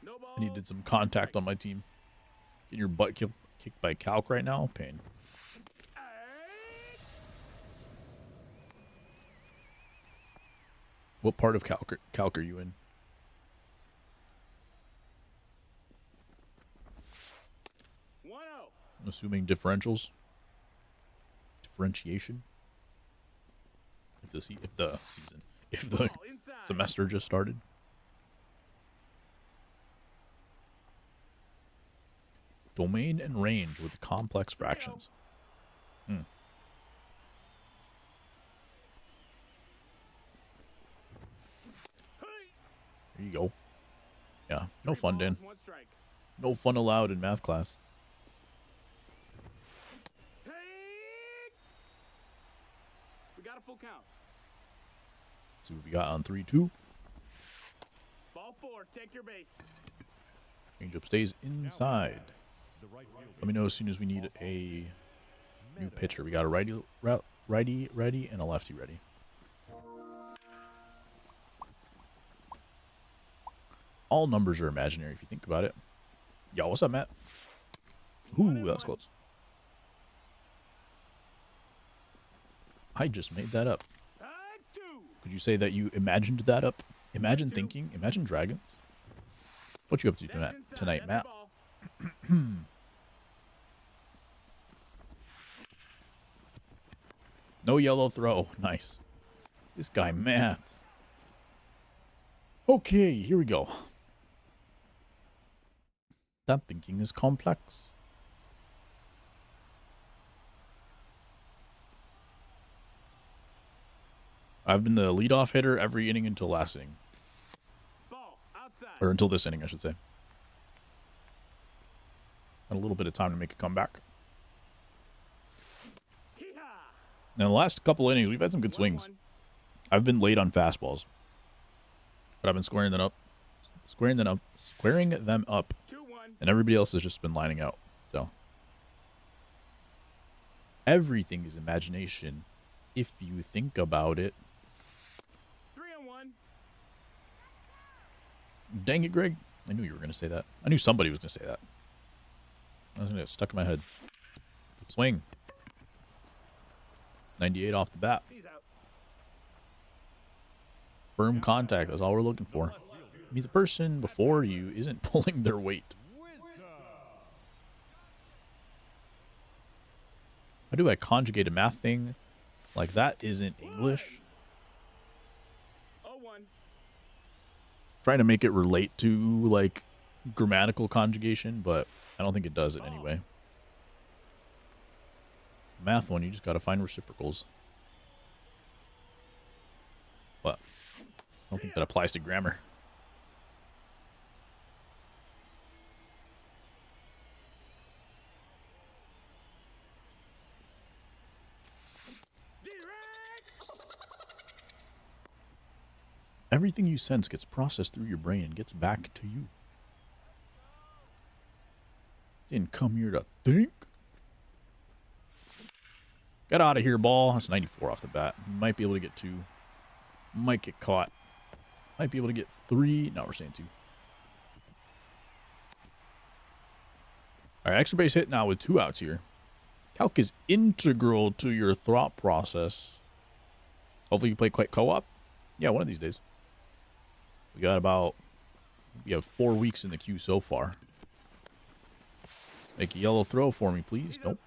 No ball. I needed some contact on my team. Getting your butt kicked by Calc right now? Pain. What part of Calc are you in? I'm assuming differentials. Differentiation. If the Ball inside. semester just started. Domain and range with complex fractions. Hmm. There you go. Yeah, no Three fun, balls, Dan. 1 strike. No fun allowed in math class. Hey! We got a full count. Let's see what we got on 3-2. Ball 4, take your base. Changeup stays inside. The right fielder. Let me know as soon as we need a new pitcher. We got a righty ready and a lefty ready. All numbers are imaginary if you think about it. Yo, what's up, Matt? Ooh, that's close. I just made that up. 2. Could you say that you imagined that up? Imagine thinking. Imagine dragons. What you up to That's inside. tonight, Another Matt? ball. No yellow throw. Nice. This guy, Matt. Okay, here we go. That thinking is complex. I've been the leadoff hitter every inning until last inning. Ball outside. Or until this inning, I should say. Had a little bit of time to make a comeback. Hee-haw. Now, the last couple innings, we've had some good swings. 1-1. I've been late on fastballs. But I've been squaring them up. Squaring them up. 2-1. And everybody else has just been lining out. So everything is imagination if you think about it. 3-1. Dang it, Greg. I knew you were going to say that. I knew somebody was going to say that. I was going to get stuck in my head. Swing. 98 off the bat. He's out. Firm contact. That's all we're looking for. It means the person before you isn't pulling their weight. How do I conjugate a math thing like that isn't English? 0-1. Trying to make it relate to like grammatical conjugation, but I don't think it does it anyway. Math one, you just got to find reciprocals. But I don't think that applies to grammar. Everything you sense gets processed through your brain and gets back to you. Didn't come here to think. Get out of here, ball. That's 94 off the bat. Might be able to get 2. Might get caught. Might be able to get 3. No, we're saying 2. All right, extra base hit now with 2 outs here. Calc is integral to your thought process. Hopefully you play quite co-op. Yeah, one of these days. We have 4 weeks in the queue so far. Make a yellow throw for me, please. Nope.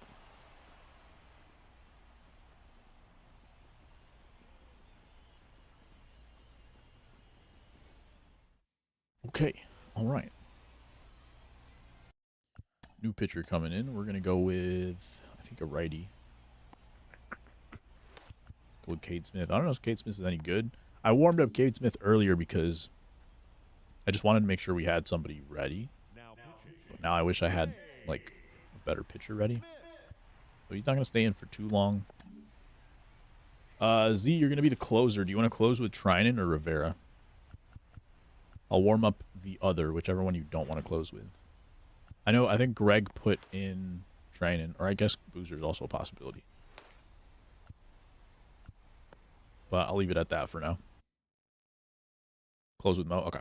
Okay. All right. New pitcher coming in. We're going to go with, I think, a righty. Go with Cade Smith. I don't know if Cade Smith is any good. I warmed up Cade Smith earlier because I just wanted to make sure we had somebody ready. But now I wish I had, like, a better pitcher ready. So he's not going to stay in for too long. Z, you're going to be the closer. Do you want to close with Trinan or Rivera? I'll warm up the other, whichever one you don't want to close with. I think Greg put in Trinan, or I guess Boozer's also a possibility. But I'll leave it at that for now. Close with Mo? Okay.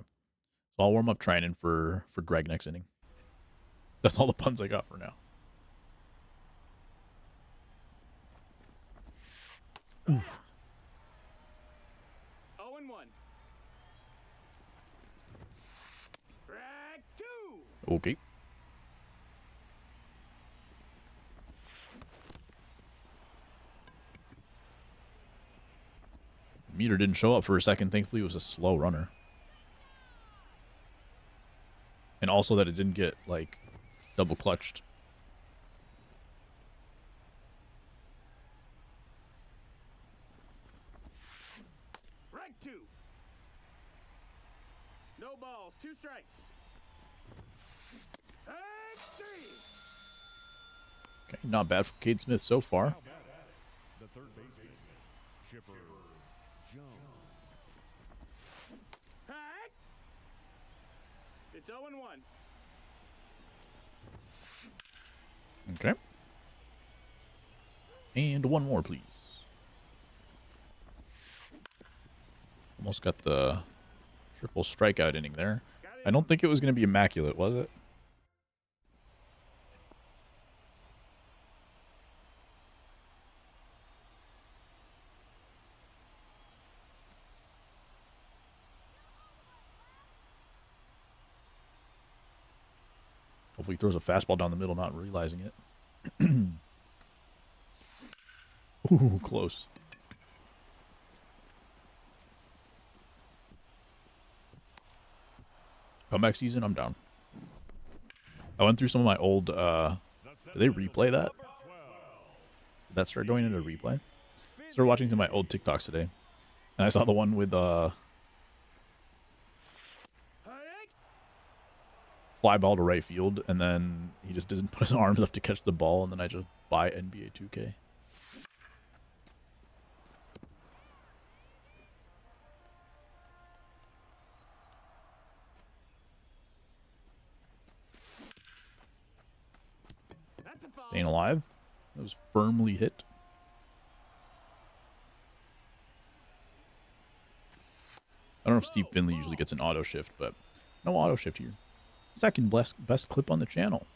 So I'll warm up Trinan for Greg next inning. That's all the puns I got for now. Oof. 0-1. Track 2. Okay. Meter didn't show up for a second. Thankfully, it was a slow runner. And also that it didn't get, like, double clutched. Right 2. No balls. 2 strikes. And 3. Okay, not bad for Cade Smith so far. The third baseman, Chipper Jones. Hack. It's 0-1. Okay. And one more, please. Almost got the triple strikeout inning there. I don't think it was going to be immaculate, was it? Hopefully he throws a fastball down the middle, not realizing it. Ooh, close. Comeback season, I'm down. I went through some of my old, did they replay that? Did that start going into replay? Started watching some of my old TikToks today. And I saw the one with, Hack. fly ball to right field, and then he just didn't put his arms up to catch the ball, and then I just buy NBA 2K. That's a foul. Staying alive. That was firmly hit. I don't know if Steve Finley usually gets an auto shift, but no auto shift here. Second best clip on the channel.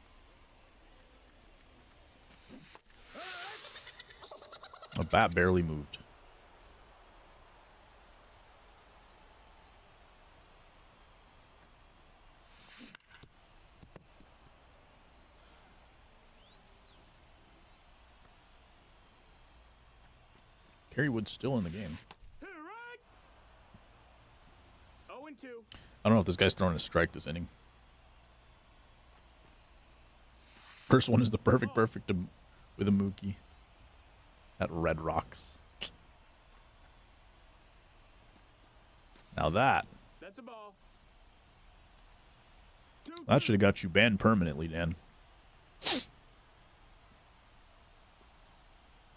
A bat barely moved. Kerry Wood's still in the game. Right. 0-2. I don't know if this guy's throwing a strike this inning. First one is the perfect with a Mookie at Red Rocks. Now that That's a ball. that should have got you banned permanently, Dan.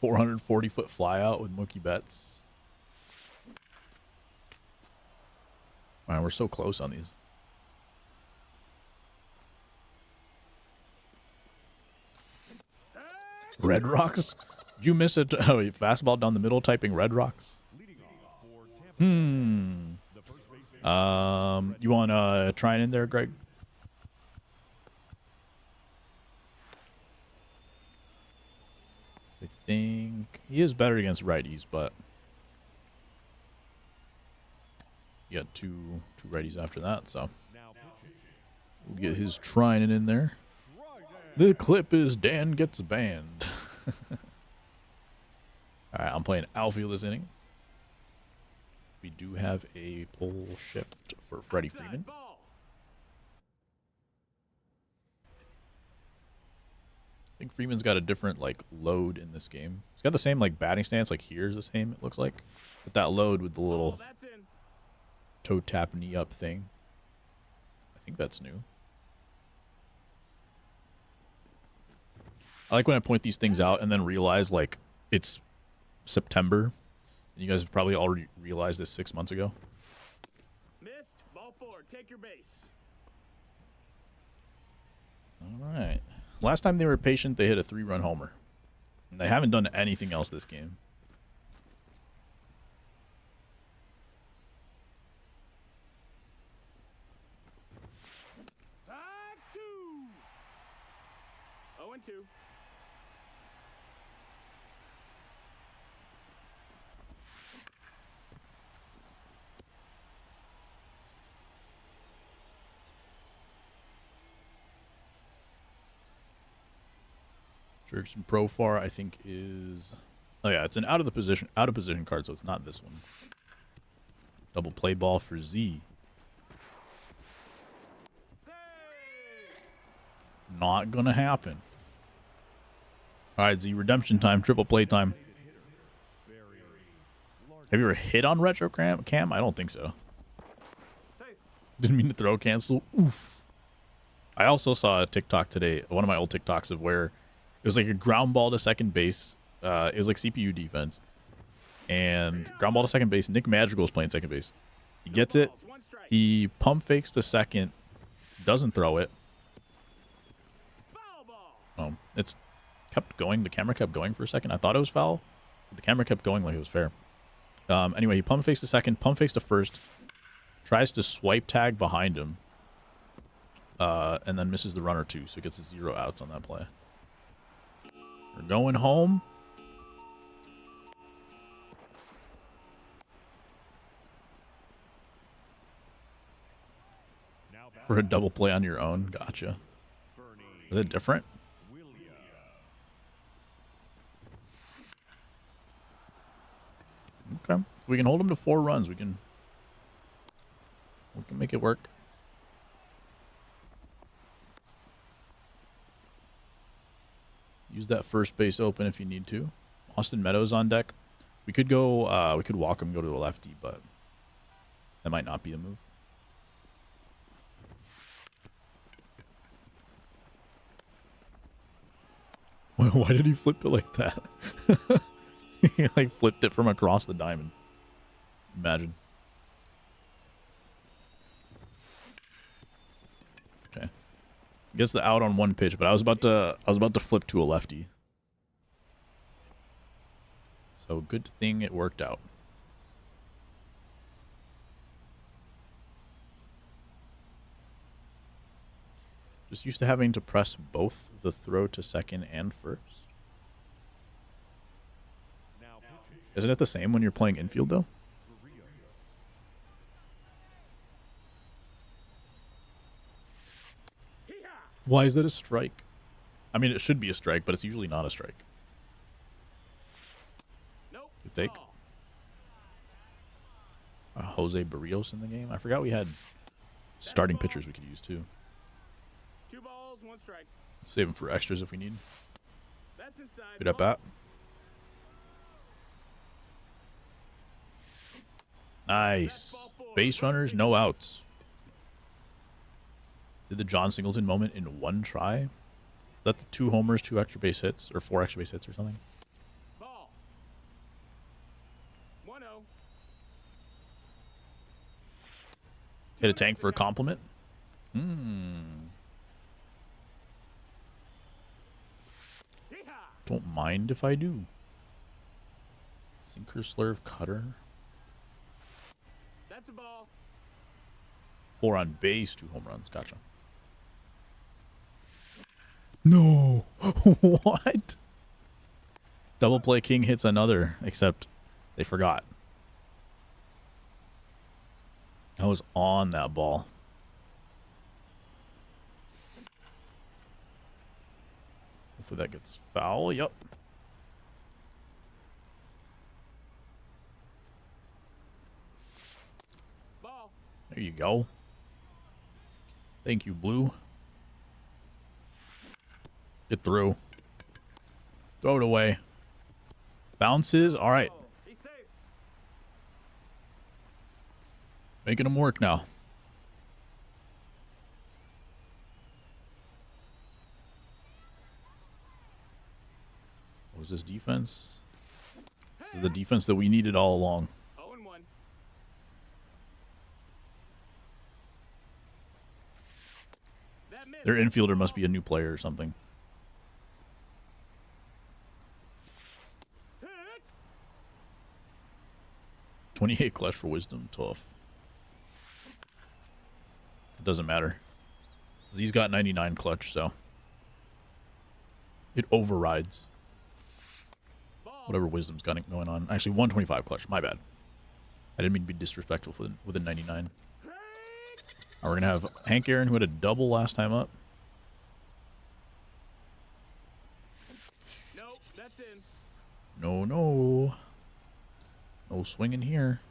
440-foot flyout with Mookie Betts. Wow, we're so close on these. Red Rocks? Did you miss it? Oh, fastball down the middle typing Red Rocks? Leading off for Tampa, Hmm. the first baseman. You want to try it in there, Greg? I think he is better against righties, but you got two righties after that, so Now pitching. we'll get his trying it in there. The clip is Dan gets banned. All right, I'm playing outfield this inning. We do have a pull shift for Freddie Outside Freeman. ball. I think Freeman's got a different like load in this game. He's got the same like batting stance, like here's the same, it looks like. But that load with the Oh, little that's in. toe tap knee up thing. I think that's new. I like when I point these things out and then realize like it's September. And you guys have probably already realized this 6 months ago. Missed. Ball 4. Take your base. All right. Last time they were patient, they hit a 3-run homer. And they haven't done anything else this game. Back 2. 0-2. Jurickson Profar, I think, is... Oh, yeah, it's an out of position card, so it's not this one. Double play ball for Z. Save. Not gonna happen. All right, Z, redemption time, triple play time. Have you ever hit on retro cam? I don't think so. Safe. Didn't mean to throw cancel. Oof. I also saw a TikTok today, one of my old TikToks of where it was like a ground ball to second base. It was like CPU defense. And ground ball to second base. Nick Madrigal is playing second base. He gets it. Balls, 1 strike. He pump fakes to second. Doesn't throw it. Foul ball. It's kept going. The camera kept going for a second. I thought it was foul. But the camera kept going like it was fair. Anyway, he pump fakes to second. Pump fakes to first. Tries to swipe tag behind him. And then misses the runner too. So gets 0 outs on that play. We're going home. Now back For a double play on your own. Gotcha. Bernie Is it different? Williams. Okay. If we can hold him to 4 runs, we can make it work. Use that first base open if you need to. Austin Meadows on deck. We could go we could walk him, go to a lefty, but that might not be the move. Why did he flip it like that? He like flipped it from across the diamond. Imagine. Okay. Gets the out on 1 pitch, but I was about to flip to a lefty. So good thing it worked out. Just used to having to press both the throw to second and first. Now pitching. Isn't it the same when you're playing infield though? Barrios. Hee-haw. Why is that a strike? I mean, it should be a strike, but it's usually not a strike. Nope. Good take. Ball. Jose Barrios in the game. I forgot we had starting pitchers we could use too. 2 balls, 1 strike. Save them for extras if we need. That's inside. Good at Ball. bat. Nice. Base runners, no outs. Did the John Singleton moment in 1 try? Is that the 2 homers, 2 extra base hits, or 4 extra base hits or something? Ball. 1-0. Hit a tank for a compliment? Hee-haw. Don't mind if I do. Sinker, slurve, cutter. That's a ball. 4 on base, 2 home runs. Gotcha. No. What? Double play king hits another, except they forgot. I was on that ball. Hopefully that gets foul. Yep. Ball. There you go. Thank you, Blue. Get through. Throw it away. Bounces. All right. Oh, he's safe. Making them work now. What was this defense? This is the defense that we needed all along. 0-1. That missed. Their infielder must be a new player or something. Hit. 28 clutch for wisdom. Tough. It doesn't matter. He's got 99 clutch, so it overrides Ball. whatever wisdom's got going on. Actually, 125 clutch. My bad. I didn't mean to be disrespectful with a 99. Hit. We're going to have Hank Aaron, who had a double last time up. Nope, that's in. No, no. No swinging here.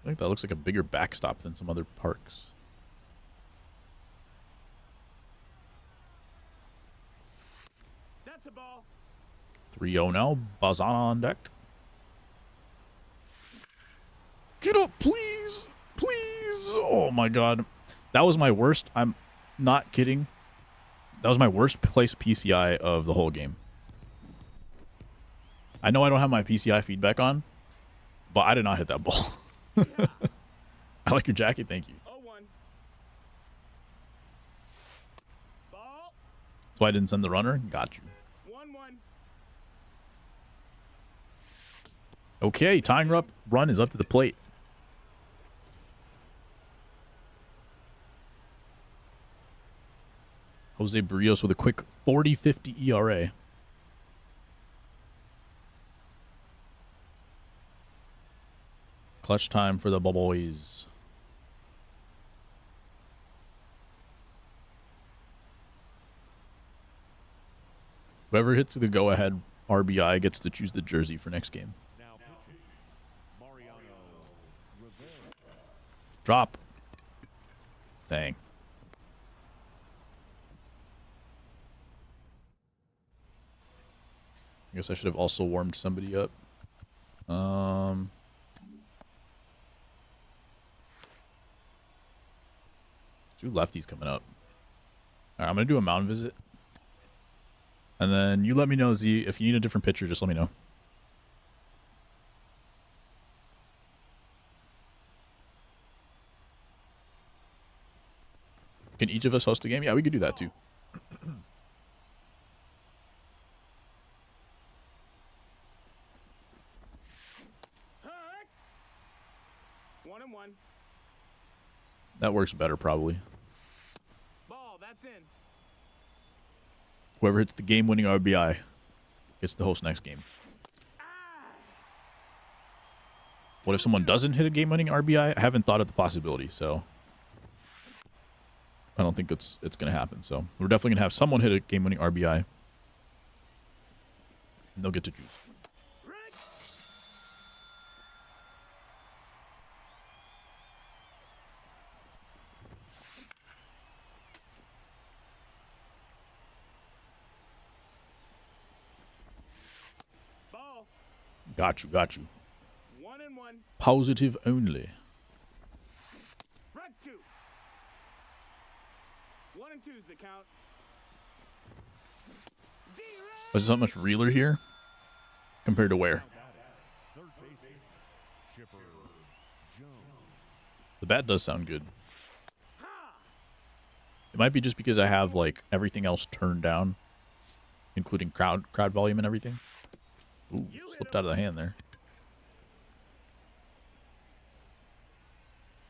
2-0. think that looks like a bigger backstop than some other parks. That's a ball. 3-0 now. Bazana on deck. Get up, please. Please. Oh, my God. That was my worst. I'm not kidding. That was my worst place PCI of the whole game. I know I don't have my PCI feedback on, but I did not hit that ball. I like your jacket. Thank you. 0-1. Ball. That's why I didn't send the runner. Got you. 1-1. Okay, tying up run is up to the plate. Jose Barrios with a quick 40-50 ERA. Clutch time for the boys. Whoever hits the go-ahead RBI gets to choose the jersey for next game. Now pitching, Mariano Rivera. Drop. Dang. I guess I should have also warmed somebody up. Two lefties coming up. All right, I'm going to do a mound visit. And then you let me know, Z, if you need a different pitcher, just let me know. Can each of us host a game? Yeah, we could do that too. Hut. 1-1. That works better, probably. Ball. That's in. Whoever hits the game-winning RBI gets to host next game. What if someone doesn't hit a game-winning RBI? I haven't thought of the possibility, so I don't think it's going to happen. So we're definitely going to have someone hit a game-winning RBI, and they'll get to choose. Right. Ball. Got you, got you. 1-1. Positive only. Right 2. 1 and 2's the count. D-Ray. Was there so much reeler here compared to where? Third baseman, Chipper Jones. The bat does sound good. It might be just because I have like everything else turned down, including crowd volume and everything. Ooh, slipped out of the hand there.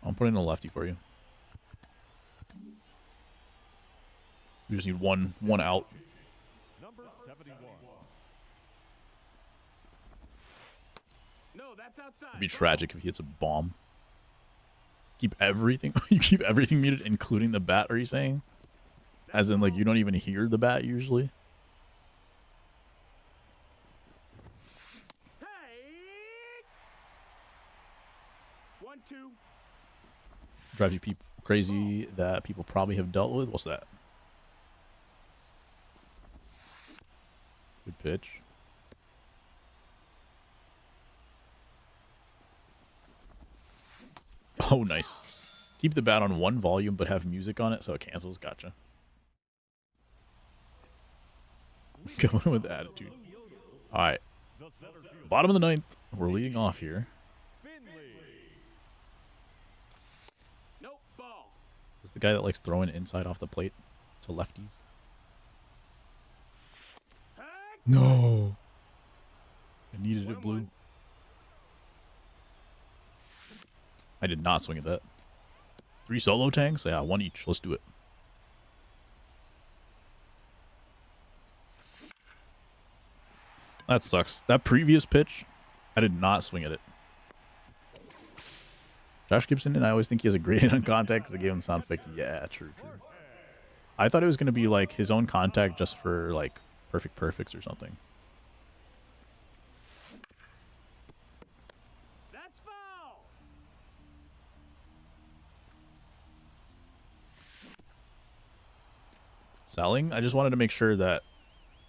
I'm putting a lefty for you. We just need one out. Number 71. No, that's outside. It'd be tragic if he hits a bomb. Keep everything. You keep everything muted, including the bat. Are you saying? As in, like, you don't even hear the bat usually. Hey. 1-2. Drives you people crazy that people probably have dealt with. What's that? Good pitch. Oh, nice. Keep the bat on one volume, but have music on it so it cancels. Gotcha. Going with attitude. All right. The center field, Bottom of the ninth. We're leading off here. Finley. Nope. Ball. Is this the guy that likes throwing inside off the plate to lefties? Hey. No. I needed it blue. 1-1. I did not swing at that. 3 solo tanks? Yeah, 1 each. Let's do it. That sucks. That previous pitch, I did not swing at it. Josh Gibson, and I always think he has a great hit on contact because I gave him the sound effect. Yeah, true. I thought it was going to be like his own contact just for like perfects or something. That's foul. selling. I just wanted to make sure that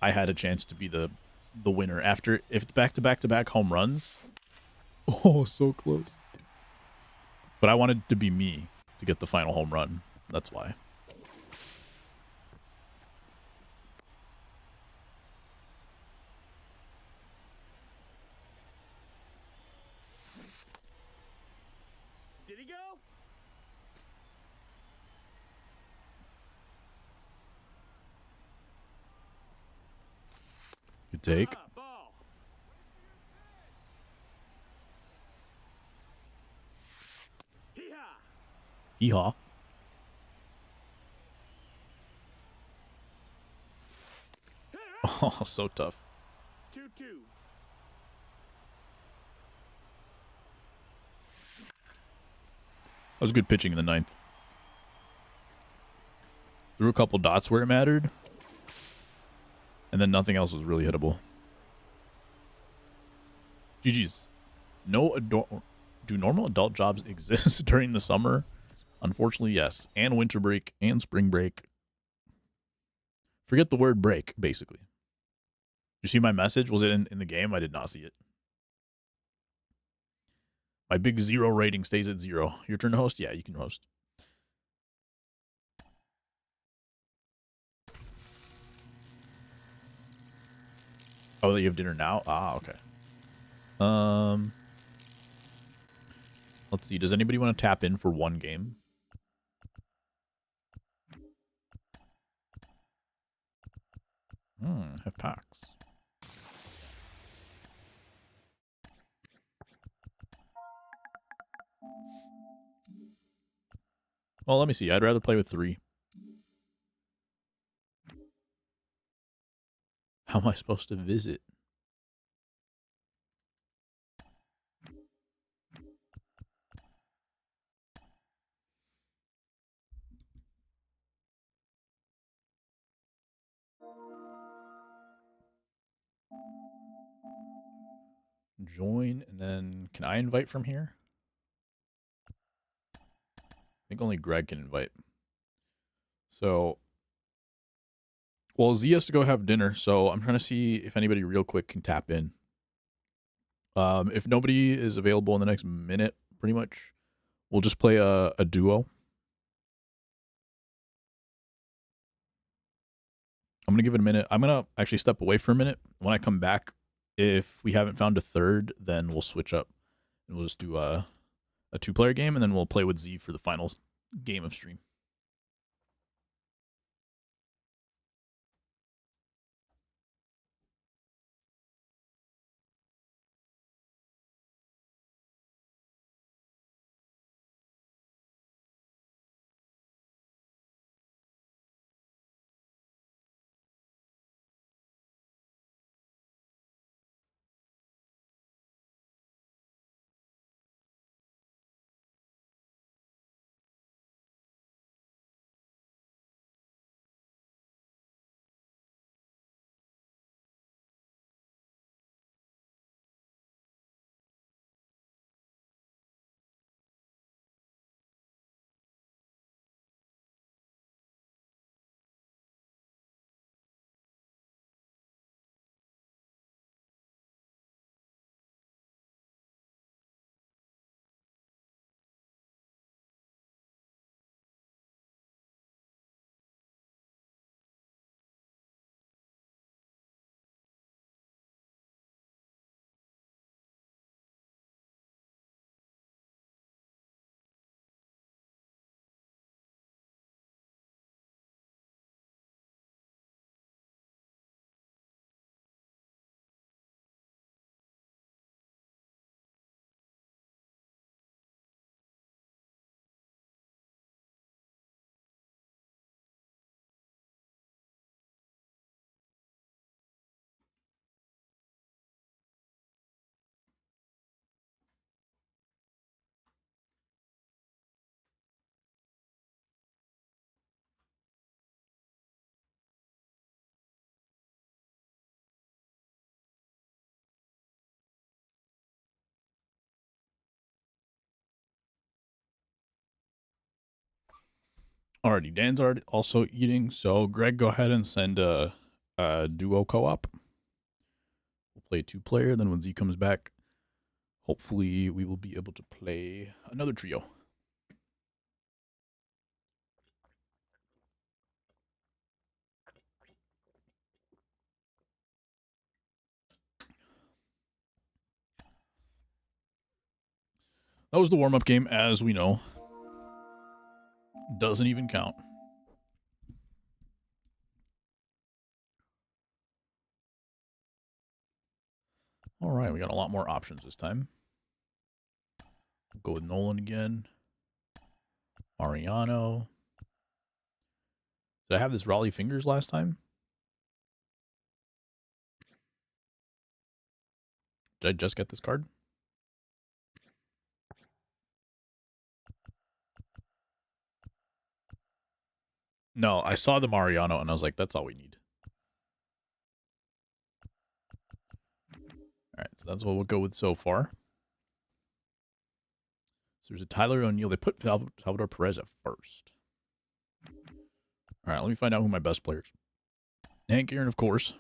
I had a chance to be the winner after if it's back-to-back home runs. Oh, so close. But I wanted to be me to get the final home run. That's why. Did he go? Good take. Ball. Hee-haw. Yeehaw. Oh, so tough. 2-2. That was good pitching in the ninth. Threw a couple dots where it mattered. And then nothing else was really hittable. GG's. Do normal adult jobs exist during the summer? Unfortunately, yes. And winter break and spring break. Forget the word break, basically. You see my message? Was it in the game? I did not see it. My big 0 rating stays at 0. Your turn to host? Yeah, you can host. Oh, that you have dinner now? Ah, okay. Let's see. Does anybody want to tap in for one game? Have packs. Well, let me see. I'd rather play with 3. How am I supposed to visit? Join, and then can I invite from here? I think only Greg can invite. So, well, Z has to go have dinner, so I'm trying to see if anybody real quick can tap in. If nobody is available in the next minute, pretty much, we'll just play a duo. I'm going to give it a minute. I'm going to actually step away for a minute. When I come back, if we haven't found a third, then we'll switch up and we'll just do a 2-player game, and then we'll play with Z for the final game of stream. Alrighty, Dan's already also eating, so Greg, go ahead and send a duo co-op. We'll play 2-player, then when Z comes back, hopefully we will be able to play another trio. That was the warm-up game, as we know. Doesn't even count. All right, we got a lot more options this time. We'll go with Nolan again. Mariano. Did I have this Raleigh Fingers last time? Did I just get this card? No, I saw the Mariano and I was like, that's all we need. All right, so that's what we'll go with so far. So there's a Tyler O'Neill. They put Salvador Perez at first. All right, let me find out who my best players. Hank Aaron, of course.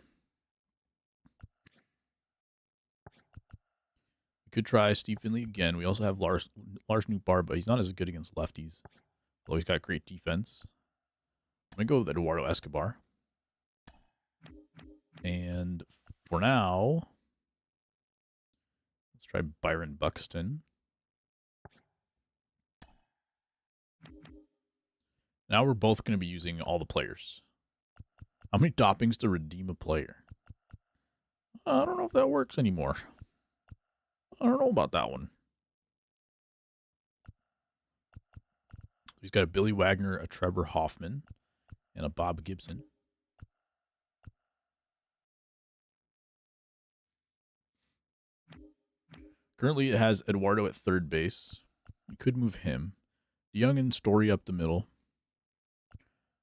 We could try Steve Finley again. We also have Lars Nootbaar, but he's not as good against lefties. Although he's got great defense. I'm going to go with Eduardo Escobar. And for now, let's try Byron Buxton. Now we're both going to be using all the players. How many toppings to redeem a player? I don't know if that works anymore. I don't know about that one. He's got a Billy Wagner, a Trevor Hoffman, and a Bob Gibson. Currently, it has Eduardo at third base. We could move him. Young and Story up the middle.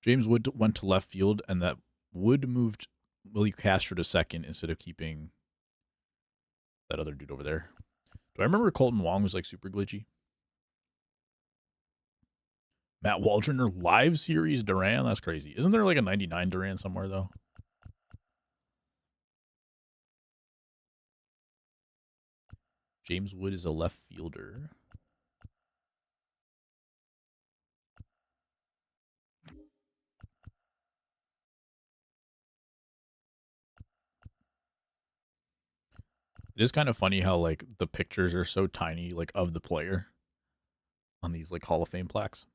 James Wood went to left field, and that Wood moved Willie Castro to second instead of keeping that other dude over there. Do I remember Colton Wong was like super glitchy? Matt Waldron live series Duran? That's crazy. Isn't there like a 99 Duran somewhere, though? James Wood is a left fielder. It is kind of funny how like the pictures are so tiny, like of the player on these like Hall of Fame plaques.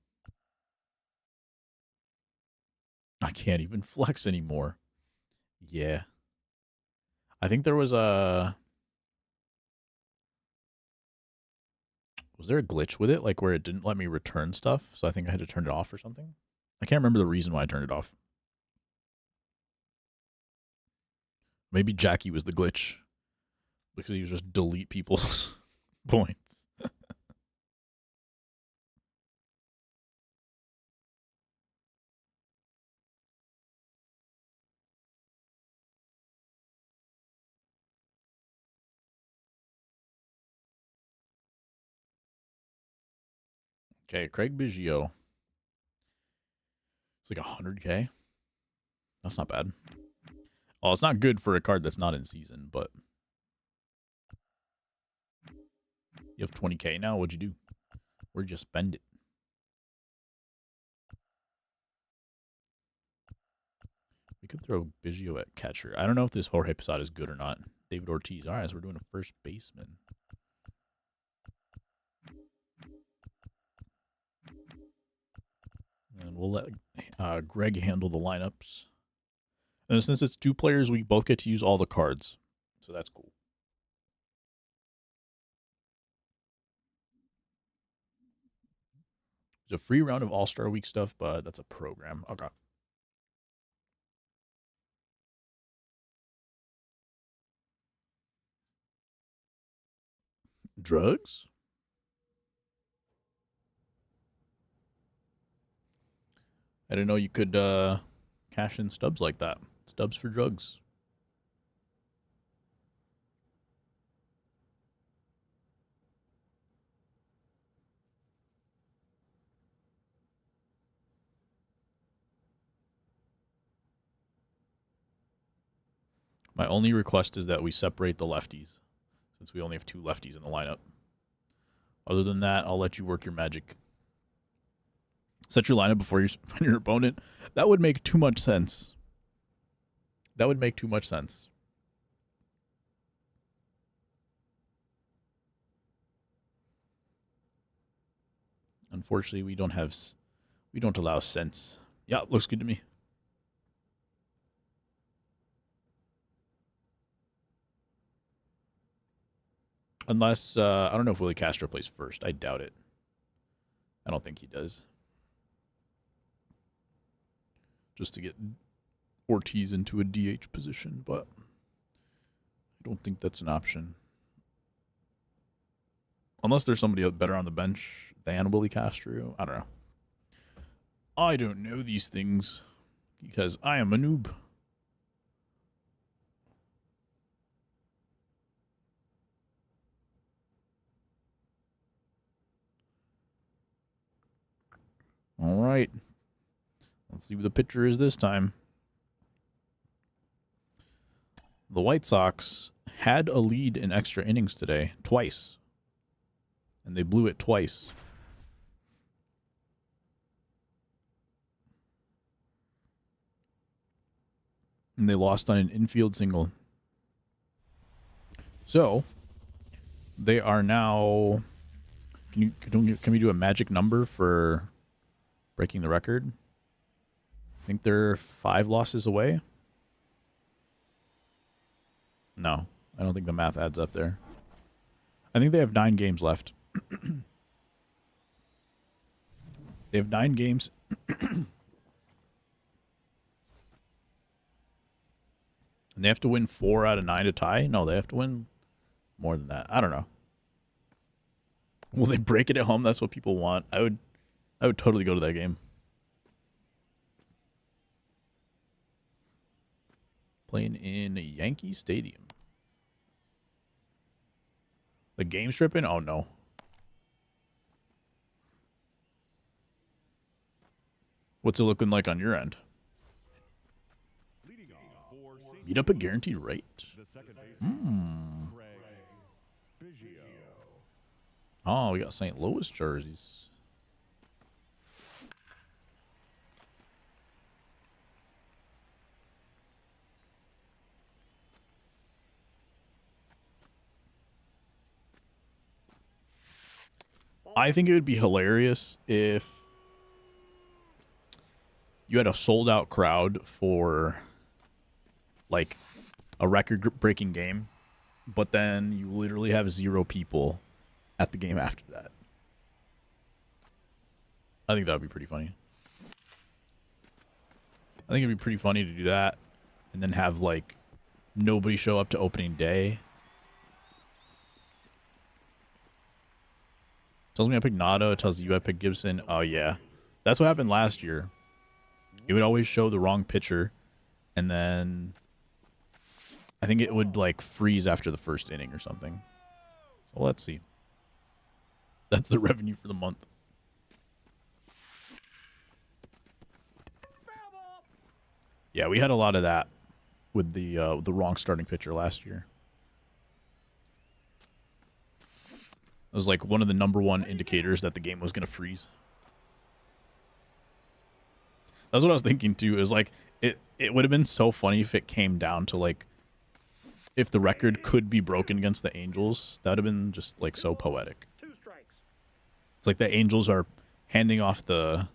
I can't even flex anymore. Yeah. I think there was a... Was there a glitch with it? Like where it didn't let me return stuff? So I think I had to turn it off or something? I can't remember the reason why I turned it off. Maybe Jackie was the glitch. Because he was just delete people's points. Okay, Craig Biggio. It's like 100K. That's not bad. Well, it's not good for a card that's not in season, but you have 20K now. What'd you do? Where'd you spend it? We could throw Biggio at catcher. I don't know if this Jorge Posada is good or not. David Ortiz. All right, so we're doing a first baseman. And we'll let Greg handle the lineups. And since it's 2 players, we both get to use all the cards. So that's cool. It's a free round of All-Star Week stuff, but that's a program. Okay. Drugs? I didn't know you could cash in stubs like that. Stubs for drugs. My only request is that we separate the lefties, since we only have 2 lefties in the lineup. Other than that, I'll let you work your magic. Set your lineup before you find your opponent. That would make too much sense. That would make too much sense. Unfortunately, we don't allow sense. Yeah, looks good to me. Unless, I don't know if Willie Castro plays first. I doubt it. I don't think he does. Just to get Ortiz into a DH position, but I don't think that's an option. Unless there's somebody better on the bench than Willie Castro. I don't know. I don't know these things because I am a noob. All right. Let's see what the pitcher is this time. The White Sox had a lead in extra innings today, twice. And they blew it twice. And they lost on an infield single. So, they are now... Can we do a magic number for breaking the record? I think they're 5 losses away. No, I don't think the math adds up there. I think they have 9 games left. They have 9 games. And they have to win 4 out of 9 to tie? No, they have to win more than that. I don't know. Will they break it at home? That's what people want. I would totally go to that game. Playing in Yankee Stadium. The game stripping? Oh, no. What's it looking like on your end? Beat up a guaranteed rate. Oh, we got St. Louis jerseys. I think it would be hilarious if you had a sold-out crowd for, like, a record-breaking game, but then you literally have 0 people at the game after that. I think that would be pretty funny. I think it'd be pretty funny to do that, and then have, like, nobody show up to opening day. Tells me I picked Nado. It tells you I picked Gibson. Oh, yeah. That's what happened last year. It would always show the wrong pitcher, and then I think it would, like, freeze after the first inning or something. So let's see. That's the revenue for the month. Yeah, we had a lot of that with the wrong starting pitcher last year. It was like one of the #1 indicators that the game was going to freeze. That's what I was thinking too. Is like it would have been so funny if it came down to like if the record could be broken against the Angels. That would have been just like so poetic. 2 strikes. It's like the Angels are handing off the.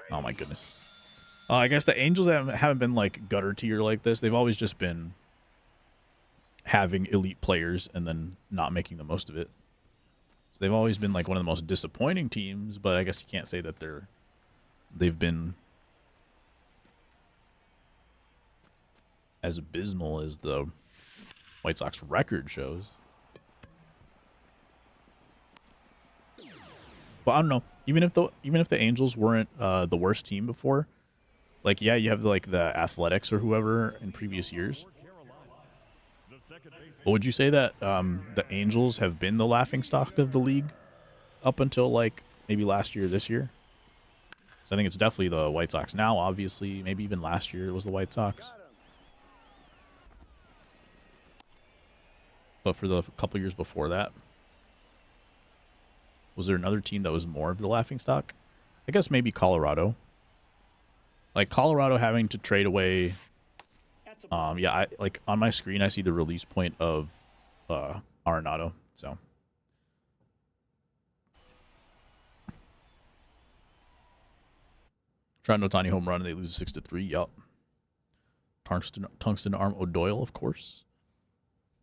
Oh my goodness. I guess the Angels haven't been like gutter tier like this. They've always just been having elite players and then not making the most of it. So they've always been like one of the most disappointing teams, but I guess you can't say that they've been as abysmal as the White Sox record shows. But I don't know. Even if the Angels weren't the worst team before, like yeah, you have like the Athletics or whoever in previous years. But would you say that the Angels have been the laughingstock of the league up until like maybe last year, this year? So I think it's definitely the White Sox now. Obviously, maybe even last year it was the White Sox. But for the couple years before that, was there another team that was more of the laughingstock? I guess maybe Colorado. Like Colorado having to trade away. Yeah, I like on my screen I see the release point of Arenado. So Trout Otani home run and they lose 6-3. Yup. Tungsten Arm O'Doyle, of course.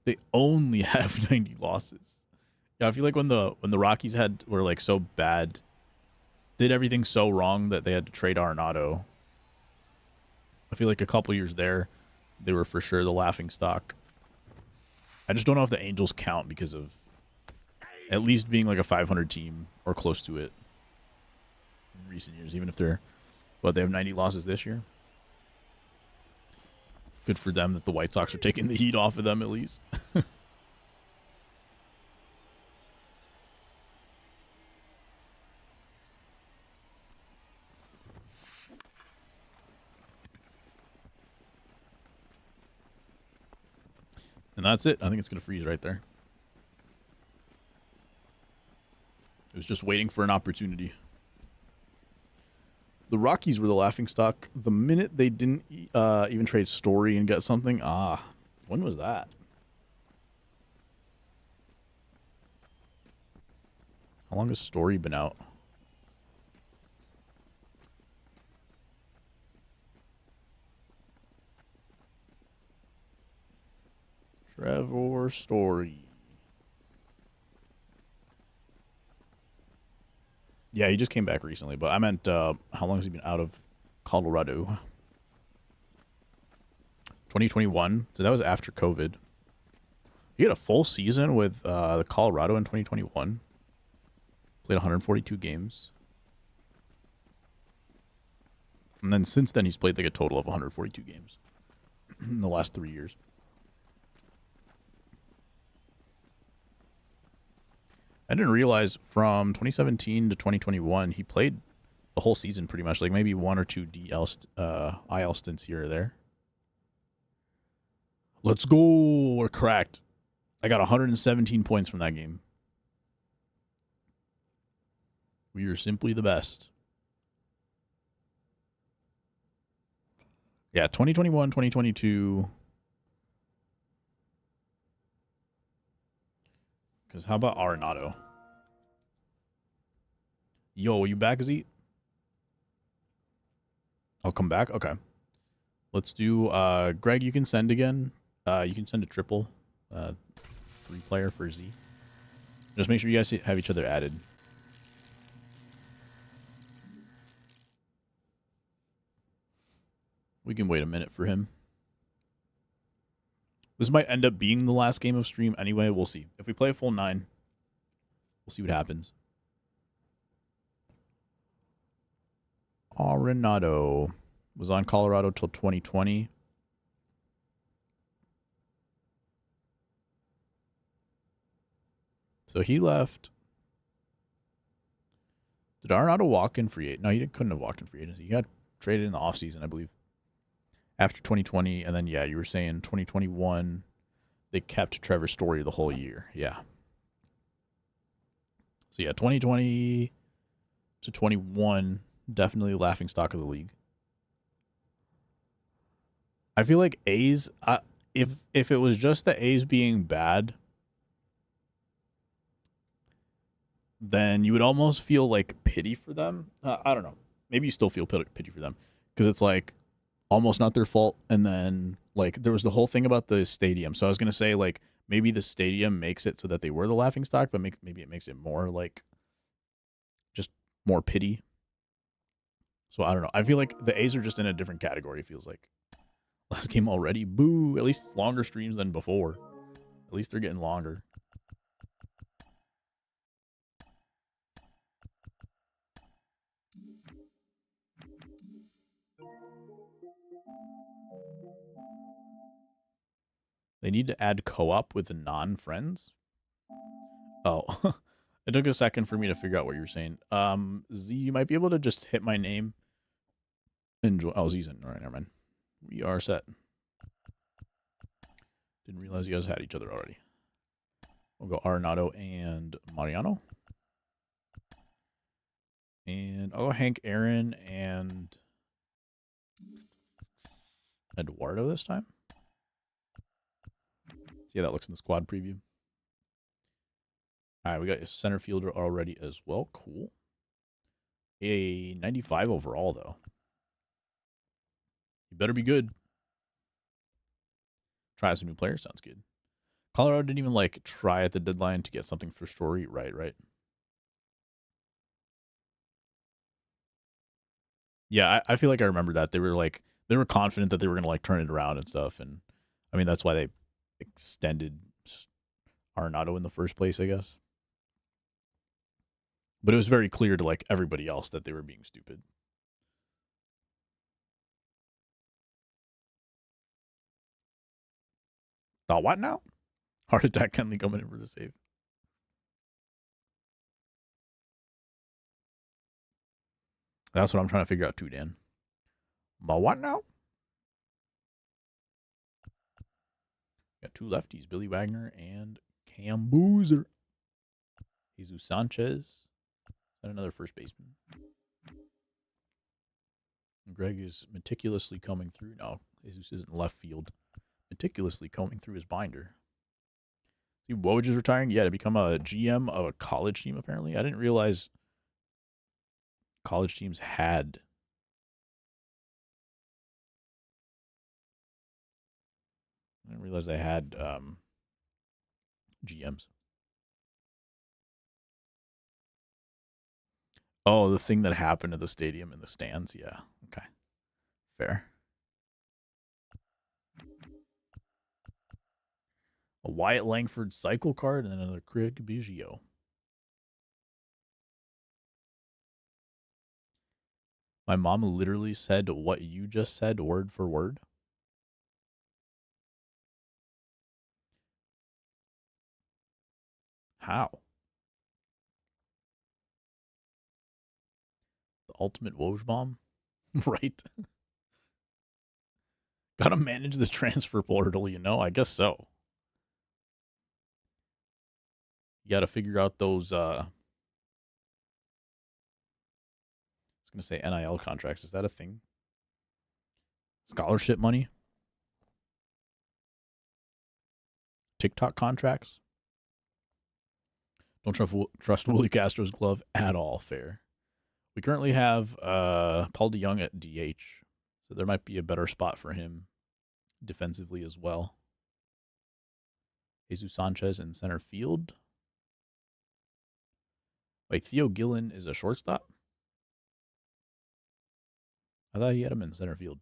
They only have 90 losses. Yeah, I feel like when the Rockies were like so bad, did everything so wrong that they had to trade Arenado. I feel like a couple years there, they were for sure the laughing stock. I just don't know if the Angels count because of at least being like a 500 team or close to it in recent years, even if they're, they have 90 losses this year. Good for them that the White Sox are taking the heat off of them at least. And that's it. I think it's going to freeze right there. It was just waiting for an opportunity. The Rockies were the laughingstock the minute they didn't even trade Story and get something. When was that? How long has Story been out? Trevor Story. Yeah, he just came back recently, but I meant how long has he been out of Colorado? 2021. So that was after COVID. He had a full season with the Colorado in 2021. Played 142 games. And then since then, he's played like a total of 142 games in the last 3 years. I didn't realize from 2017 to 2021, he played the whole season pretty much. Like maybe 1 or 2 IL stints here or there. Let's go. We're cracked. I got 117 points from that game. We are simply the best. Yeah, 2021, 2022. Because how about Arenado? Yo, are you back, Z? I'll come back. Okay. Let's do Greg, you can send again. You can send a triple 3-player for Z. Just make sure you guys have each other added. We can wait a minute for him. This might end up being the last game of stream anyway. We'll see. If we play a full 9, we'll see what happens. Arenado was on Colorado till 2020. So he left. Did Arenado walk in free agency? No, he couldn't have walked in free agency. He got traded in the offseason, I believe. After 2020, and then, yeah, you were saying 2021, they kept Trevor Story the whole year. Yeah. So, yeah, 2020 to 21, definitely laughing stock of the league. I feel like A's, if it was just the A's being bad, then you would almost feel like pity for them. I don't know. Maybe you still feel pity for them because it's like, almost not their fault. And then like there was the whole thing about the stadium. So I was going to say like maybe the stadium makes it so that they were the laughing stock, but maybe it makes it more like just more pity. So I don't know. I feel like the A's are just in a different category. It feels like last game already. Boo. At least longer streams than before. At least they're getting longer. They need to add co-op with the non-friends. Oh, it took a second for me to figure out what you were saying. Z, you might be able to just hit my name. Enjoy. Oh, Z's in. All right, never mind. We are set. Didn't realize you guys had each other already. We'll go Arenado and Mariano. And I'll go Hank Aaron and Eduardo this time. See how that looks in the squad preview. All right, we got a center fielder already as well. Cool. A 95 overall, though. You better be good. Try some new players. Sounds good. Colorado didn't even, like, try at the deadline to get something for Story. Right. Yeah, I feel like I remember that. They were confident that they were going to, like, turn it around and stuff. And, I mean, that's why they extended Arenado in the first place, I guess. But it was very clear to, like, everybody else that they were being stupid. Thought what now? Heart attack Kenley coming in for the save. That's what I'm trying to figure out too, Dan. But what now? Got two lefties, Billy Wagner and Cam Boozer. Jesus Sanchez. And another first baseman. Greg is meticulously combing through. No, Jesus isn't left field. Meticulously combing through his binder. See, Woj is retiring? Yeah, to become a GM of a college team, apparently. I didn't realize college teams had. I didn't realize they had GMs. Oh, the thing that happened at the stadium in the stands? Yeah. Okay. Fair. A Wyatt Langford cycle card and then another Craig Biggio. My mom literally said what you just said word for word. How? The ultimate Woj bomb? Right. Gotta manage the transfer portal, you know? I guess so. You gotta figure out those I was gonna say NIL contracts. Is that a thing? Scholarship money? TikTok contracts? Don't trust Willie Castro's glove at all. Fair. We currently have Paul DeYoung at DH, so there might be a better spot for him defensively as well. Jesus Sanchez in center field. Wait, Theo Gillen is a shortstop? I thought he had him in center field.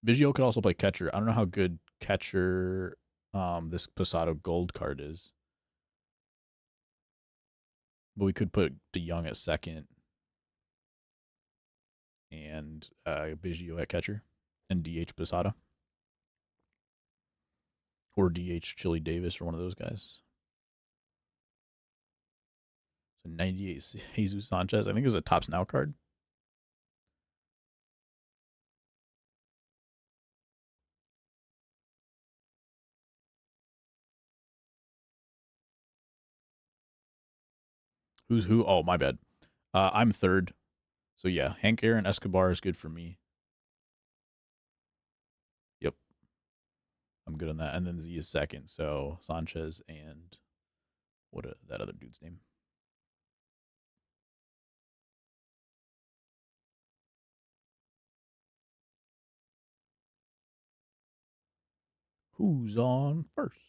Biggio could also play catcher. I don't know how good catcher this Posado Gold card is. But we could put DeYoung at second and Biggio at catcher and DH Posada. Or DH Chili Davis or one of those guys. So 98 Jesus Sanchez. I think it was a Tops Now card. Who's who? Oh, my bad. I'm third. So yeah, Hank Aaron Escobar is good for me. Yep. I'm good on that. And then Z is second. So Sanchez and that other dude's name? Who's on first?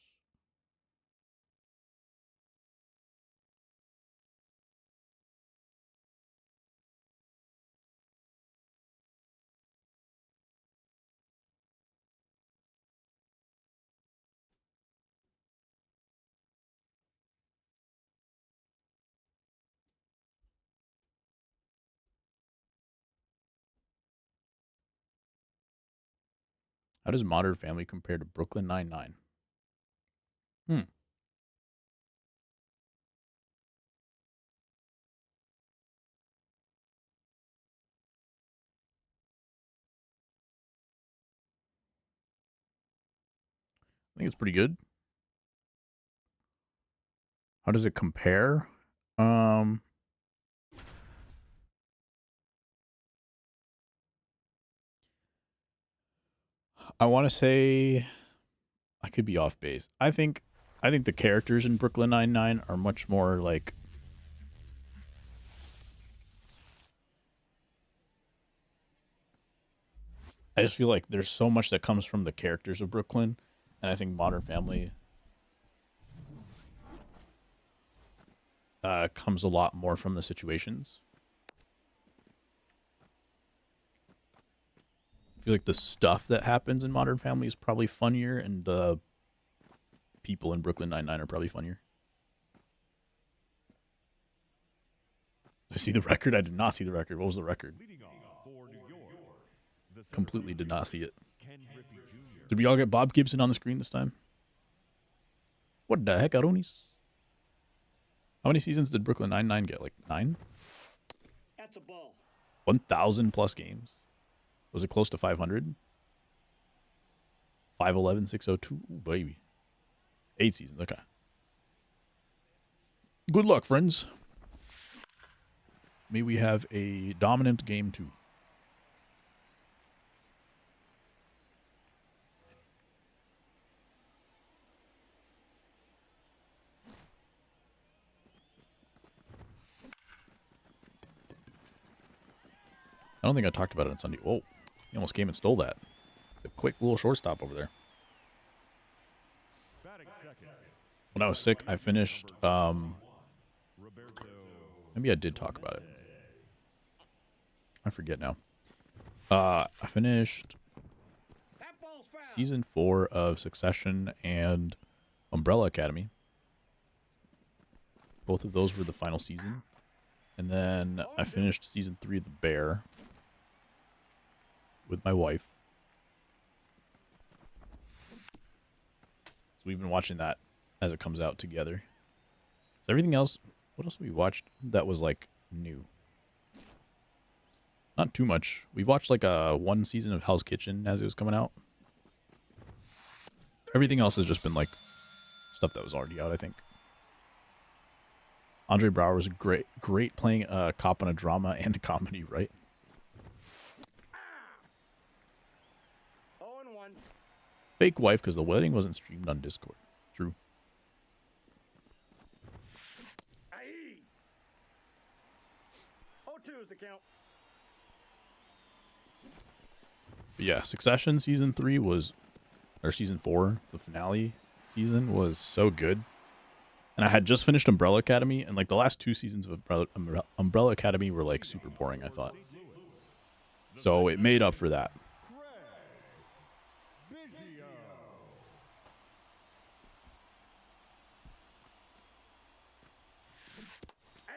How does Modern Family compare to Brooklyn Nine-Nine? Hmm. I think it's pretty good. How does it compare? I want to say I could be off base. I think the characters in Brooklyn Nine-Nine are much more like I just feel like there's so much that comes from the characters of Brooklyn, and I think Modern Family comes a lot more from the situations. I feel like the stuff that happens in Modern Family is probably funnier, and the people in Brooklyn Nine-Nine are probably funnier. I see the record. I did not see the record. What was the record? Leading off for New York, the Completely did not see it. Ken Griffey Jr. Did we all get Bob Gibson on the screen this time? What the heck, Aronis? How many seasons did Brooklyn Nine-Nine get? Like 9? That's a ball. 1,000 plus games. Was it close to 500? 511, 602. Ooh, baby. 8 seasons. Okay. Good luck, friends. May we have a dominant game 2. I don't think I talked about it on Sunday. Whoa. He almost came and stole that. It's a quick little shortstop over there. Batting second, When I was sick, I finished, Roberto maybe I did talk about it. I forget now. I finished That ball's foul. season 4 of Succession and Umbrella Academy. Both of those were the final season. And then I finished season 3 of The Bear with my wife. So we've been watching that as it comes out together. So everything else, what else have we watched that was like new? Not too much. We've watched like one season of Hell's Kitchen as it was coming out. Everything else has just been like stuff that was already out, I think. Andre Braugher was great playing a cop in a drama and a comedy, right? 0-1. Fake wife because the wedding wasn't streamed on Discord. True. Aye. 0-2 is the count. But yeah, Succession season 3 was, or season 4, the finale season was so good. And I had just finished Umbrella Academy, and like the last 2 seasons of Umbrella Academy were like super boring, I thought. So it made up for that. Biggio.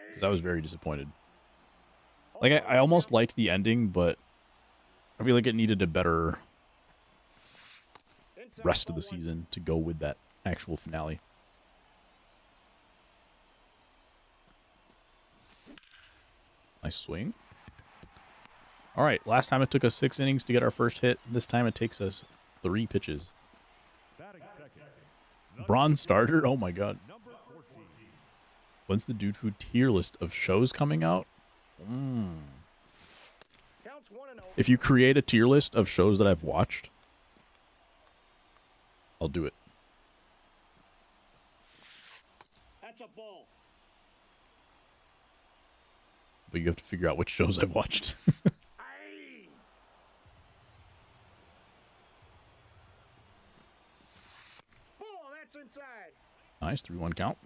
Because I was very disappointed. Like I almost liked the ending, but I feel like it needed a better Inside rest of the ball one. season to go with that actual finale. Nice swing. All right, last time it took us 6 innings to get our first hit. This time it takes us 3 pitches. Batting second, Bronze starter? Oh my god. number 14. When's the Dude Food tier list of shows coming out? Counts 1-0. If you create a tier list of shows that I've watched, I'll do it. That's a ball. But you have to figure out which shows I've watched. Aye. Ball, that's inside. Nice, 3-1 count.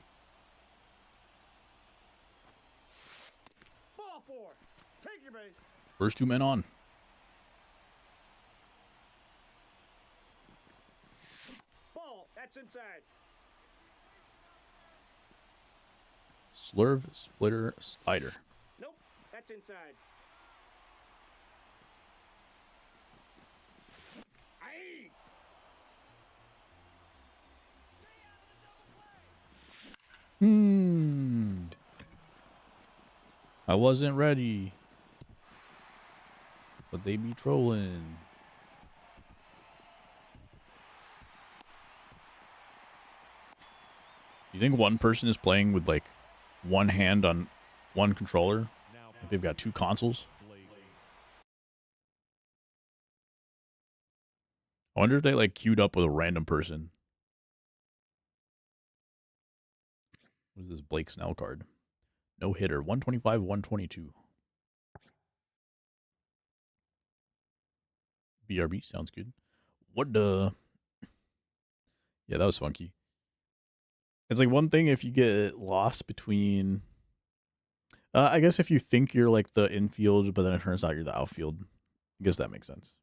Ball 4. Take your base. First 2 men on. Ball, that's inside. Slurve, splitter, slider. Nope, that's inside. Aye. I wasn't ready. But they be trolling. think one person is playing with like one hand on one controller? Now Like they've got two consoles? Blake. I wonder if they like queued up with a random person. What is this Blake Snell card? No hitter. 125, 122. BRB sounds good. What the? Yeah, that was funky. It's like one thing if you get lost between. I guess if you think you're like the infield, but then it turns out you're the outfield. I guess that makes sense.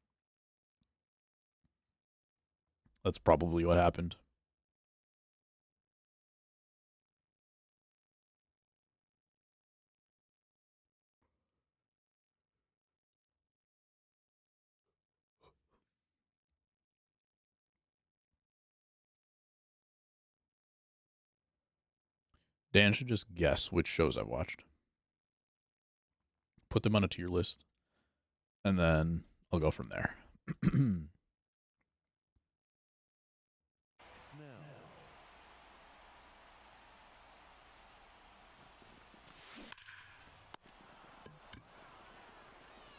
That's probably what happened. Dan should just guess which shows I've watched. Put them on a tier list, and then I'll go from there. Snell.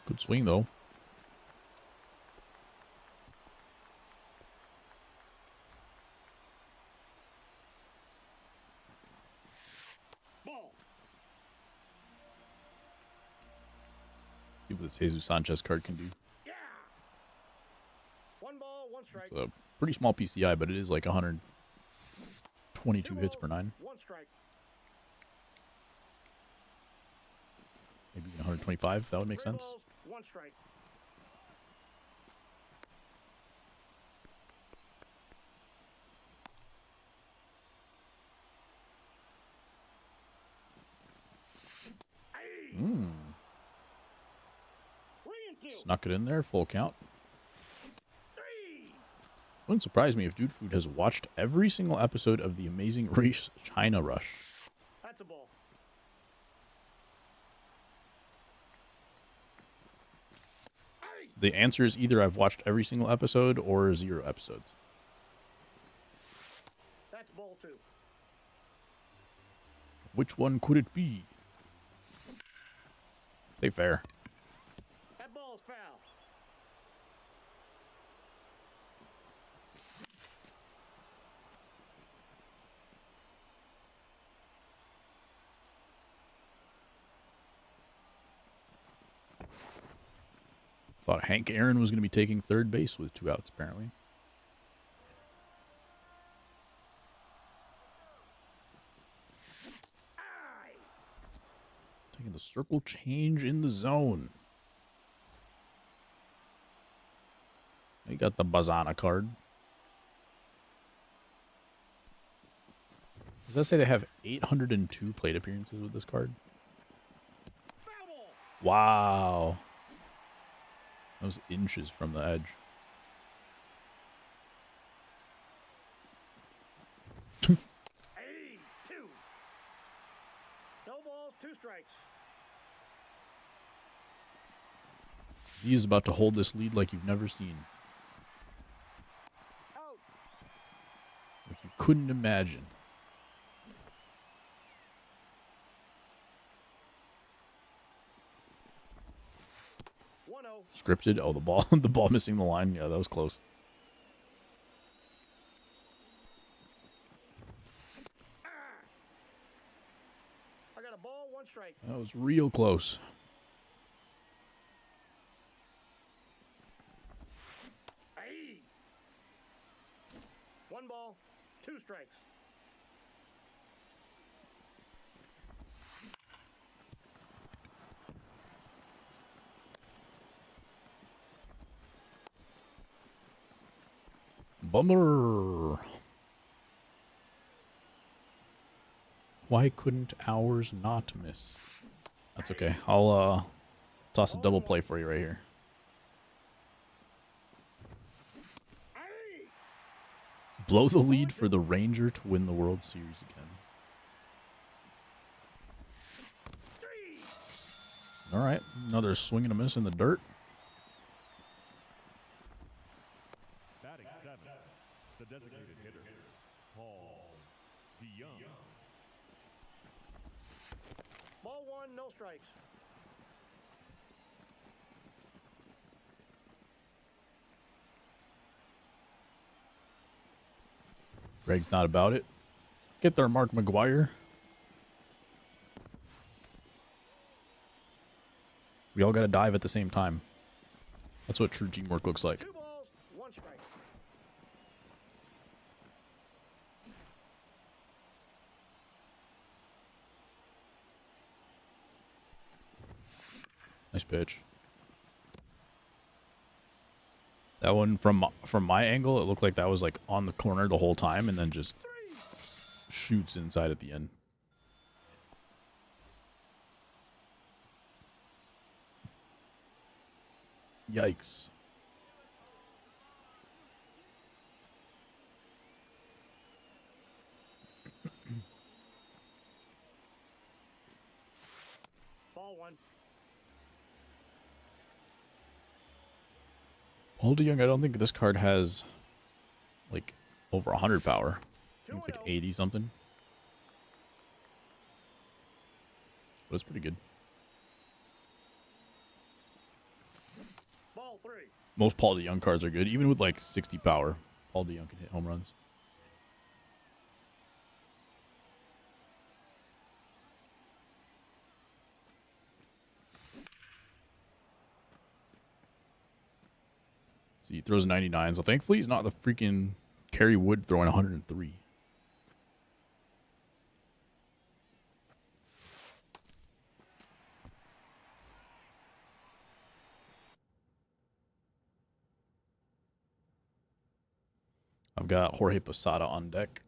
Good swing, though. Ball. See what this Jesus Sanchez card can do. Yeah. 1 ball, 1 strike. It's a pretty small PCI, but it is like 122 hits per 9. 1 strike. Maybe 125. That would make 3 sense. balls, 1 strike. Hey, Mm. 3 and 2. Snuck it in there. Full count. 3. Wouldn't surprise me if Dude Food has watched every single episode of The Amazing Race China Rush. That's a ball. Hey, The answer is either I've watched every single episode or 0 episodes. that's ball 2. Which one could it be? Stay fair. That ball is foul. Thought Hank Aaron was going to be taking third base with 2 outs, apparently. Aye. Taking the circle change in the zone. They got the Bazana card. Does that say they have 802 plate appearances with this card? Foul ball. Wow. That was inches from the edge. Hey, 2. No balls, 2 strikes. Z is about to hold this lead like you've never seen. Out. Like you couldn't imagine. One zero. Scripted. Oh, the ball, the ball missing the line. Yeah, that was close. I got a ball, 1 strike. That was real close. Hey. 1 ball, 2 strikes. Bummer. Why couldn't ours not miss? That's okay. I'll toss a double play for you right here. Hey. Blow the lead for the Ranger to win the World Series again. 3. All right, another swing and a miss in the dirt. Batting 7th, the designated hitter, Paul DeYoung. Ball one, no strikes. Greg's not about it. Get there, Mark McGuire. We all got to dive at the same time. That's what true teamwork looks like. 2 balls, 1 strike. Nice pitch. That one from my angle, it looked like that was like on the corner the whole time and then just shoots inside at the end. Yikes. Ball one. Paul DeYoung, I don't think this card has like over 100 power. I think it's like 80 something. But it's pretty good. Ball 3. Most Paul DeYoung cards are good. Even with like 60 power, Paul DeYoung can hit home runs. See, he throws 99, so thankfully he's not the freaking Kerry Wood throwing 103. I've got Jorge Posada on deck.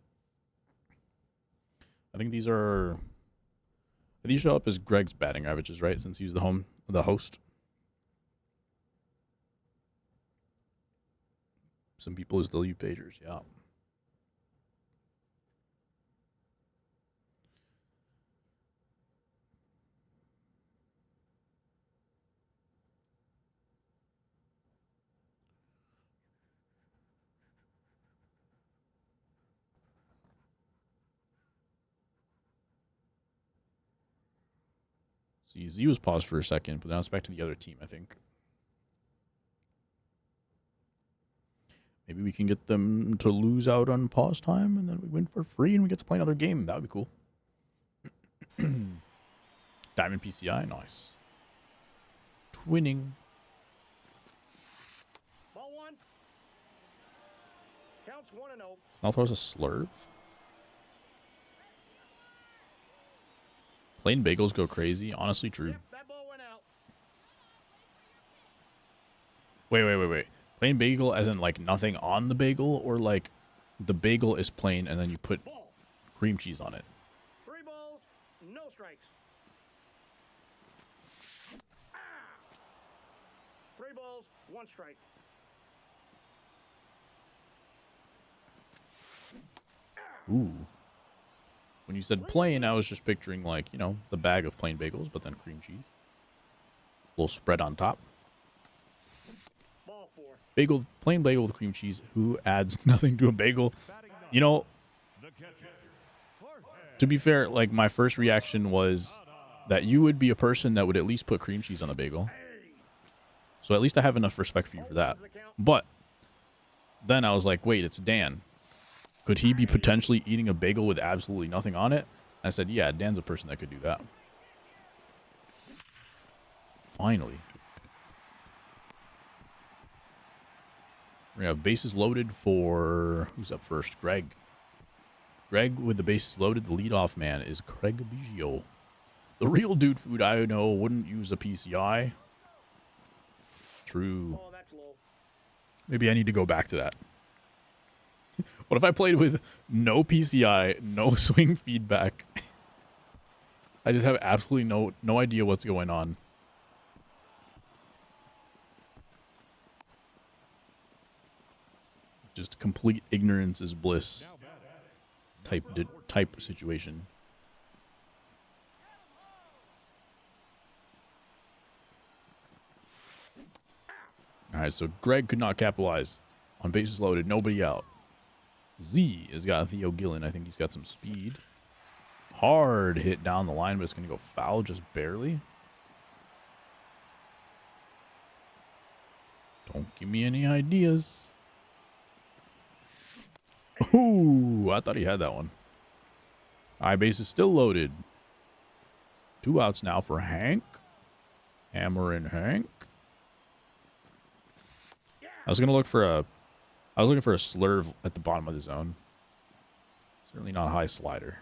I think these show up as Greg's batting averages, right? Since he's the host. Some people still use pagers, yeah. See, Z was paused for a second, but now it's back to the other team, I think. Maybe we can get them to lose out on pause time, and then we win for free, and we get to play another game. That would be cool. Diamond PCI, nice. Twinning. Ball one. Counts 1-0. Snell throws a slurve. Plain bagels go crazy. Honestly, true. Yep, that ball went out. Wait. Plain bagel as in like nothing on the bagel, or like the bagel is plain and then you put Ball. cream cheese on it? 3 balls, no strikes. 3 balls, 1 strike. Ooh. When you said plain, I was just picturing like, you know, the bag of plain bagels, but then cream cheese. A little spread on top. Ball 4. Bagel, plain bagel with cream cheese. Who adds nothing to a bagel? You know, The catcher. Jorge. to be fair, like my first reaction was that you would be a person that would at least put cream cheese on a bagel. So at least I have enough respect for you for that. But then I was like, wait, it's Dan. Could he be potentially eating a bagel with absolutely nothing on it? I said, yeah, Dan's a person that could do that. Finally. We have bases loaded for... Who's up first? Greg. Greg with the bases loaded. The leadoff man is Craig Biggio. The real dude food I know wouldn't use a PCI. True. Oh, that's low. Maybe I need to go back to that. What if I played with no PCI, no swing feedback? I just have absolutely no idea what's going on. Just complete ignorance is bliss Now batting. type situation. All right, so Greg could not capitalize on bases loaded, nobody out. Z has got Theo Gillen. I think he's got some speed. Hard hit down the line, but it's going to go foul just barely. Don't give me any ideas. Ooh, I thought he had that one. I base is still loaded. 2 outs now for Hank. Hammer and Hank. I was looking for a slurve at the bottom of the zone. Certainly not a high slider.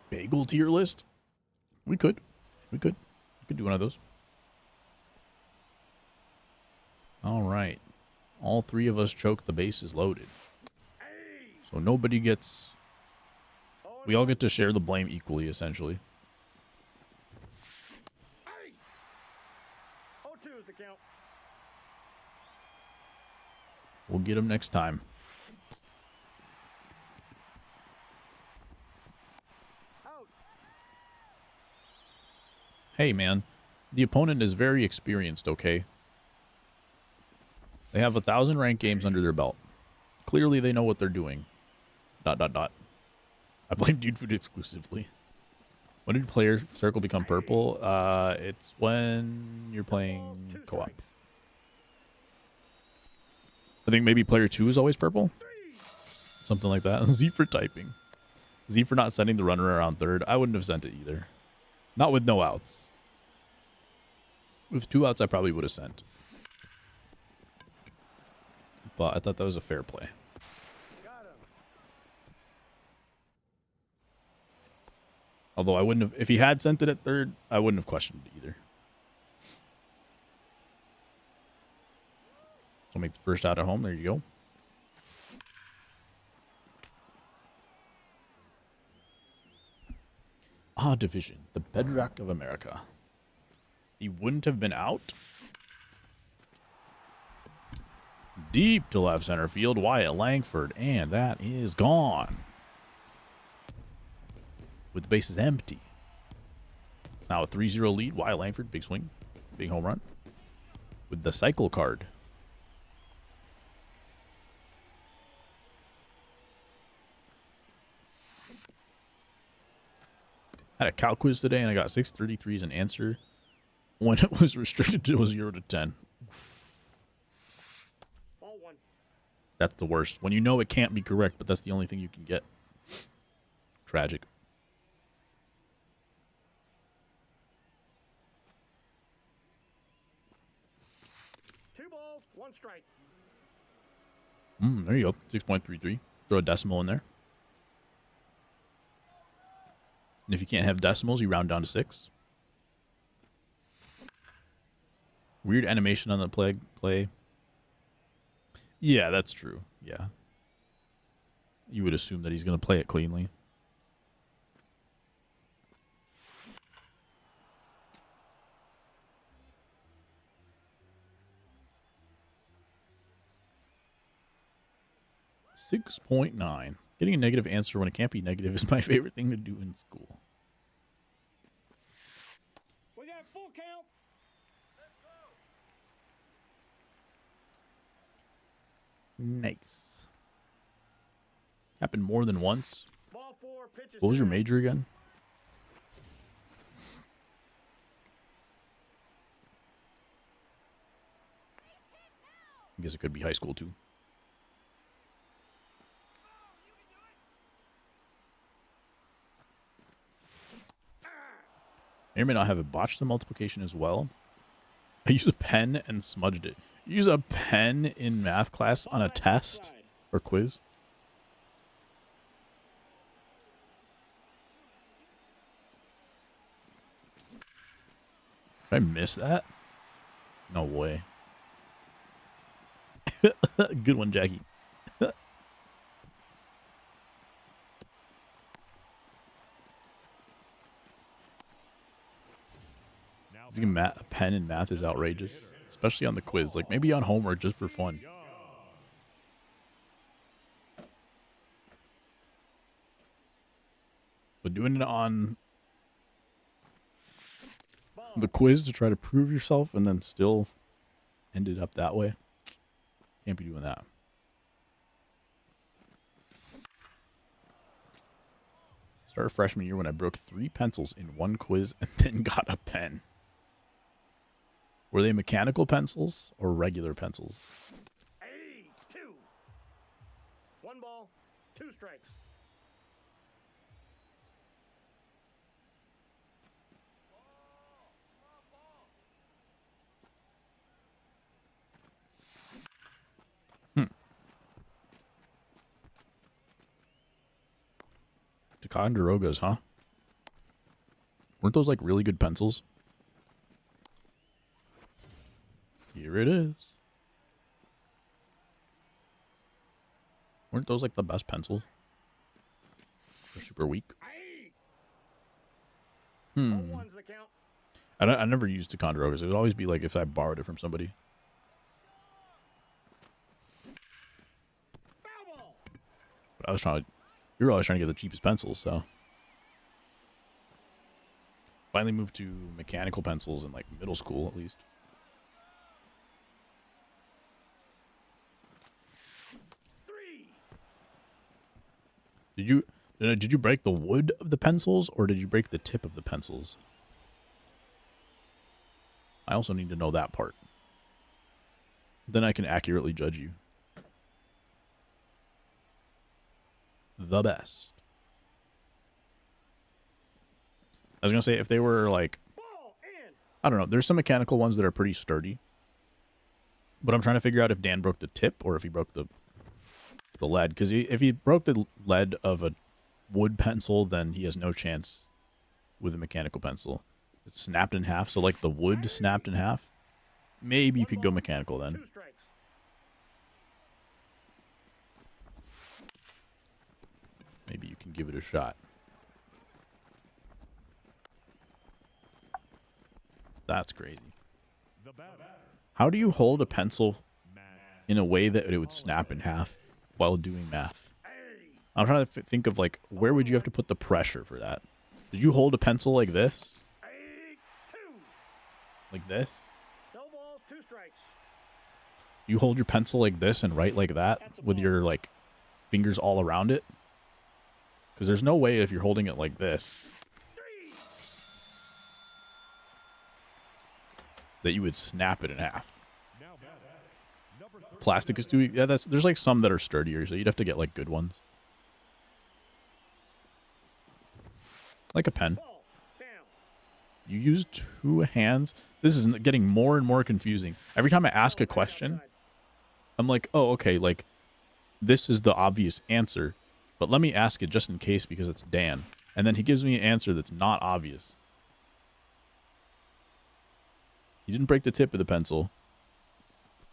Bagel tier list? We could do one of those. All right. All 3 of us choke. The base is loaded. So nobody gets... We all get to share the blame equally, essentially. 0-2 is the count. We'll get him next time. Out. Hey, man. The opponent is very experienced, okay? They have 1,000 ranked games under their belt. Clearly, they know what they're doing. ... I blame Dude Food exclusively. When did player circle become purple? It's when you're playing co-op. I think maybe player 2 is always purple. Something like that. Z for typing. Z for not sending the runner around third. I wouldn't have sent it either. Not with no outs. With 2 outs, I probably would have sent. But I thought that was a fair play. Although I wouldn't have, if he had sent it at third, I wouldn't have questioned it either. So make the first out at home. There you go. Division, the bedrock of America. He wouldn't have been out. Deep to left center field, Wyatt Langford, and that is gone. With the bases empty. It's now a 3-0 lead. Wyatt Langford, big swing, big home run. With the cycle card. Had a Cal quiz today, and I got 633 as an answer. When it was restricted to 0 to 10. Ball 1. That's the worst. When you know it can't be correct, but that's the only thing you can get. Tragic. 2 balls, 1 strike. There you go. 6.33. Throw a decimal in there. And if you can't have decimals, you round down to 6. Weird animation on the play. Yeah, that's true. Yeah. You would assume that he's going to play it cleanly. .9. Getting a negative answer when it can't be negative is my favorite thing to do in school. We got full count. Nice. Happened more than once. Ball 4, pitches. What was your down. major again? I guess it could be high school too. May or may not have it botched the multiplication as well. I used a pen and smudged it. You use a pen in math class on a test or quiz? Did I miss that? No way. Good one, Jackie. Using a pen in math is outrageous, especially on the quiz. Like maybe on homework just for fun. But doing it on the quiz to try to prove yourself and then still ended up that way. Can't be doing that. Started freshman year when I broke 3 pencils in one quiz and then got a pen. Were they mechanical pencils or regular pencils? Hey, 2. 1 ball, 2 strikes. Ticonderogas, huh? Weren't those like really good pencils? Here it is. Weren't those like the best pencils? They're super weak. Hey. Hmm. 1's the count. I never used Ticonderogas. It would always be like if I borrowed it from somebody. Foul ball. But I was trying to, we were always trying to get the cheapest pencils, so. Finally moved to mechanical pencils in like middle school at least. 3. Did you break the wood of the pencils or did you break the tip of the pencils? I also need to know that part. Then I can accurately judge you. The best. I was going to say, if they were like, Ball in. I don't know, there's some mechanical ones that are pretty sturdy. But I'm trying to figure out if Dan broke the tip or if he broke the lead. Because if he broke the lead of a wood pencil, then he has no chance with a mechanical pencil. It's snapped in half, so like the wood snapped in half. Maybe you could go mechanical then. 2 strikes. Maybe you can give it a shot. That's crazy. The batter, How do you hold a pencil in a way that it would snap in half while doing math? I'm trying to think of like, where would you have to put the pressure for that? Did you hold a pencil like this? Hey, 2. Like this? No balls, 2 strikes. You hold your pencil like this and write like that with your like fingers all around it? Because there's no way if you're holding it like this 3. that you would snap it in half. now batting, number 30, Plastic is too, yeah, there's like some that are sturdier, so you'd have to get like good ones. Like a pen. Ball down. You use 2 hands. This is getting more and more confusing. Every time I ask a question, I'm like, oh, okay, like, this is the obvious answer, but let me ask it just in case because it's Dan. And then he gives me an answer that's not obvious. He didn't break the tip of the pencil.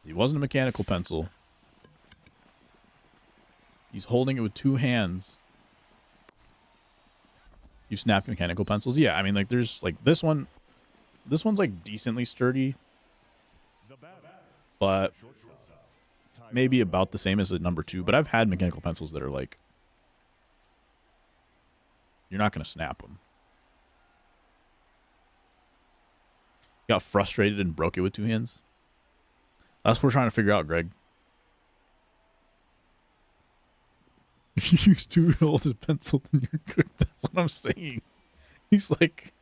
He wasn't a mechanical pencil. He's holding it with 2 hands. You snap mechanical pencils? Yeah, I mean, like, there's, like, this one. This one's, like, decently sturdy. the batter, But shortstop, maybe about the same as the number 2. But I've had mechanical pencils that are, like, you're not going to snap them. Got frustrated and broke it with 2 hands. That's what we're trying to figure out, Greg. If you use 2 to hold a pencil, then you're good. That's what I'm saying. He's like,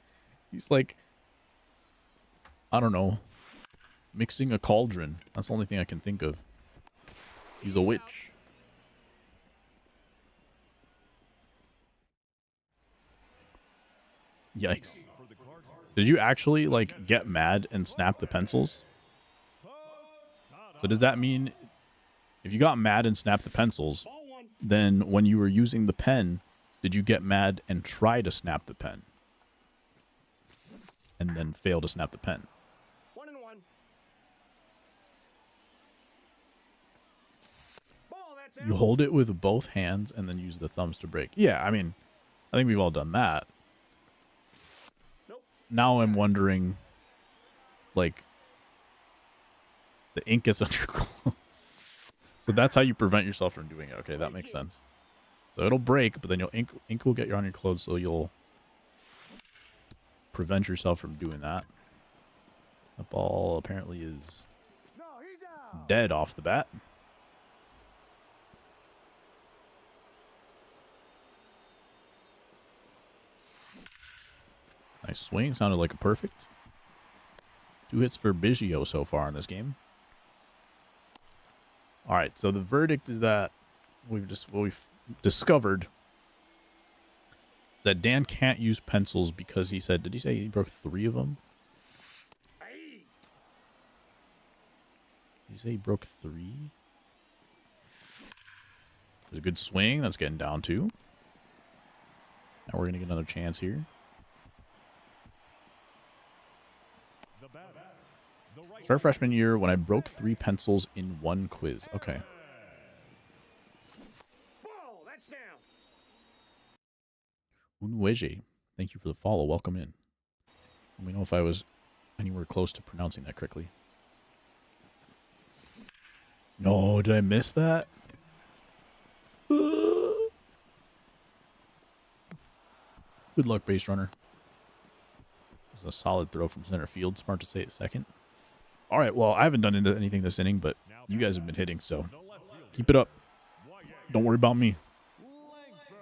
I don't know, mixing a cauldron. That's the only thing I can think of. He's a witch. Yikes. for the Cardinals, Did you actually, like, get mad and snap the pencils? So does that mean if you got mad and snapped the pencils, Ball 1. then when you were using the pen, did you get mad and try to snap the pen? And then fail to snap the pen? 1 and 1. Ball, that's out. You hold it with both hands and then use the thumbs to break. Yeah, I mean, I think we've all done that. Nope. Now I'm wondering, like, the ink gets on your clothes. So that's how you prevent yourself from doing it. Okay, that makes sense. So it'll break, but then ink will get on your clothes, so you'll prevent yourself from doing that. That ball apparently is No, he's out. dead off the bat. Nice swing. Sounded like a perfect. 2 hits for Biggio so far in this game. All right, so the verdict is that we've discovered that Dan can't use pencils because he said, did he say he broke 3 of them? Hey. Did he say he broke 3? There's a good swing. That's getting down 2. Now we're going to get another chance here. The batter, the right Start freshman year when I broke 3 pencils in 1 quiz. Okay. Ball. That's down. Unweje, thank you for the follow. Welcome in. Let me know if I was anywhere close to pronouncing that correctly. No, did I miss that? Good luck, base runner. It was a solid throw from center field. Smart to say it second. All right, well, I haven't done anything this inning, but you guys have been hitting, so the left fielder. keep it up. Wyatt Don't worry about me. Langford.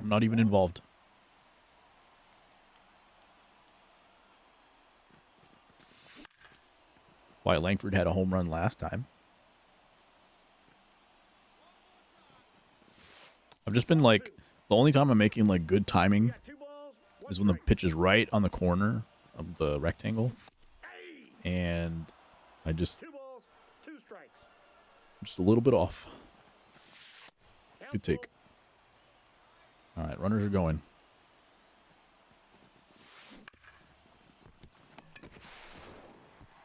I'm not even involved. Wyatt Langford had a home run last time. I've just been like, the only time I'm making like good timing Got 2 balls. is when the pitch is right on the corner of the rectangle, Hey. and I just 2 balls. 2 strikes. a little bit off. Count Good take. full. All right, runners are going.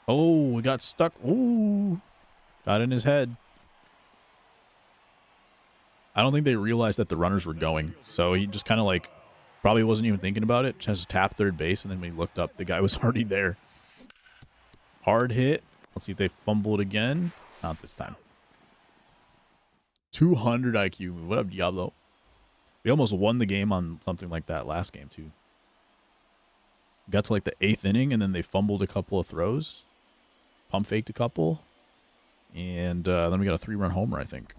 Oh, we got stuck. Ooh, got in his head. I don't think they realized that the runners were going, so he just kind of like probably wasn't even thinking about it. Just tapped third base, and then when he looked up, the guy was already there. Hard hit. Let's see if they fumble it again. Not this time. 200 IQ. What up, Diablo? We almost won the game on something like that last game, too. Got to like the 8th inning, and then they fumbled a couple of throws. Pump faked a couple. And then we got a 3-run homer, I think.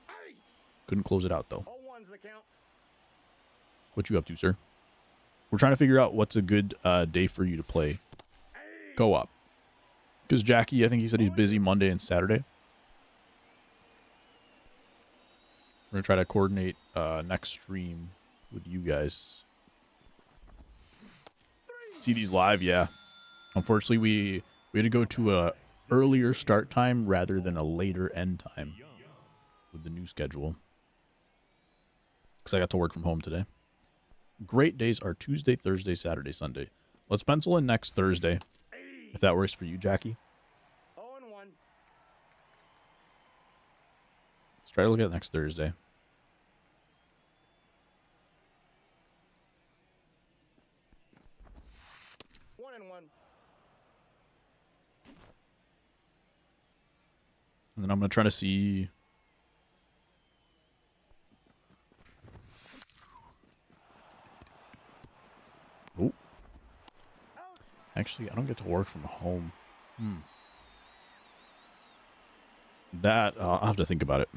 Hey. Couldn't close it out, though. 0-1's the count. What you up to, sir? We're trying to figure out what's a good day for you to play Hey. co-op. Because Jackie, I think he said he's busy Monday and Saturday. We're going to try to coordinate next stream with you guys. See these live? Yeah. Unfortunately, we had to go to a earlier start time rather than a later end time with the new schedule. Because I got to work from home today. Great days are Tuesday, Thursday, Saturday, Sunday. Let's pencil in next Thursday, if that works for you, Jackie. 0-1. Let's try to look at next Thursday. One and one. And then I'm going to try to see... Oh. Actually, I don't get to work from home. That, I'll have to think about it.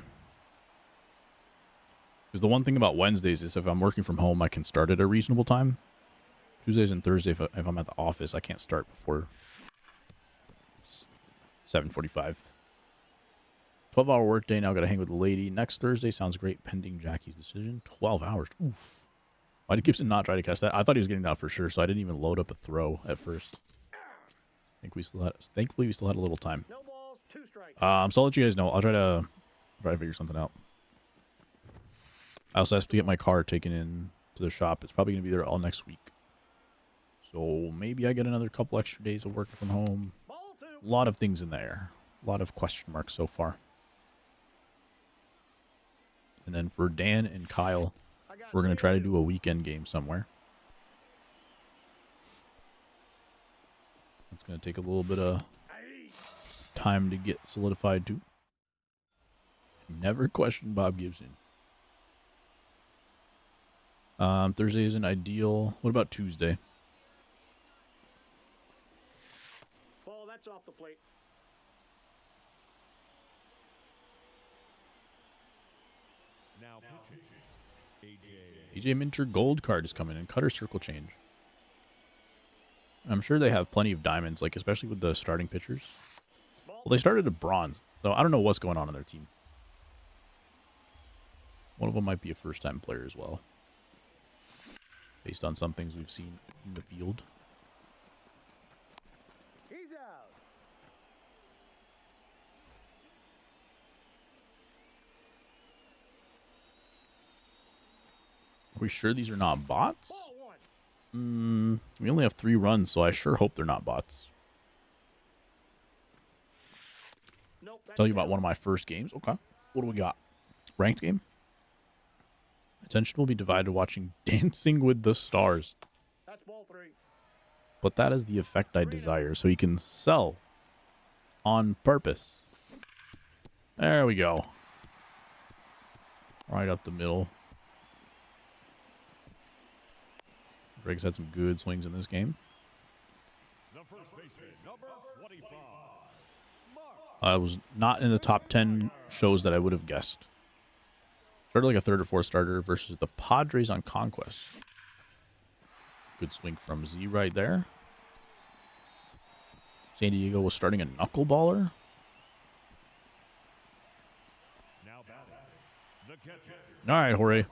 Because the one thing about Wednesdays is if I'm working from home, I can start at a reasonable time. Tuesdays and Thursdays, if I'm at the office, I can't start before 7:45. 12-hour workday. Now got to hang with the lady. Next Thursday sounds great, pending Jackie's decision. 12 hours. Oof. Why did Gibson not try to catch that? I thought he was getting that for sure, so I didn't even load up a throw at first. Thankfully, we still had a little time. No balls. 2 strikes. So I'll let you guys know. I'll try to figure something out. I also have to get my car taken in to the shop. It's probably going to be there all next week. So maybe I get another couple extra days of working from home. Ball 2. A lot of things in there. A lot of question marks so far. And then for Dan and Kyle, I got we're going to try to 3-2. do a weekend game somewhere. It's going to take a little bit of Hey. time to get solidified too. Never question Bob Gibson. Thursday isn't ideal. What about Tuesday? off the plate. Now pitching. AJ. AJ Minter gold card is coming in. Cutter circle change. I'm sure they have plenty of diamonds, like especially with the starting pitchers. Ball. Well, they started at bronze, so I don't know what's going on their team. One of them might be a first-time player as well, based on some things we've seen in the field. He's out. Are we sure these are not bots? Ball one. We only have 3 runs, so I sure hope they're not bots. Nope. Tell you about one of my first games. Okay. What do we got? Ranked game? Attention will be divided watching Dancing with the Stars. That's ball 3. But that is the effect I desire, so he can sell on purpose. There we go. Right up the middle. Greg's had some good swings in this game. The first baseman, number 25. Mark. I was not in the top 10 shows that I would have guessed. Started like a 3rd or 4th starter versus the Padres on Conquest. Good swing from Z right there. San Diego was starting a knuckleballer. Now batting. The catcher. All right, Jorge.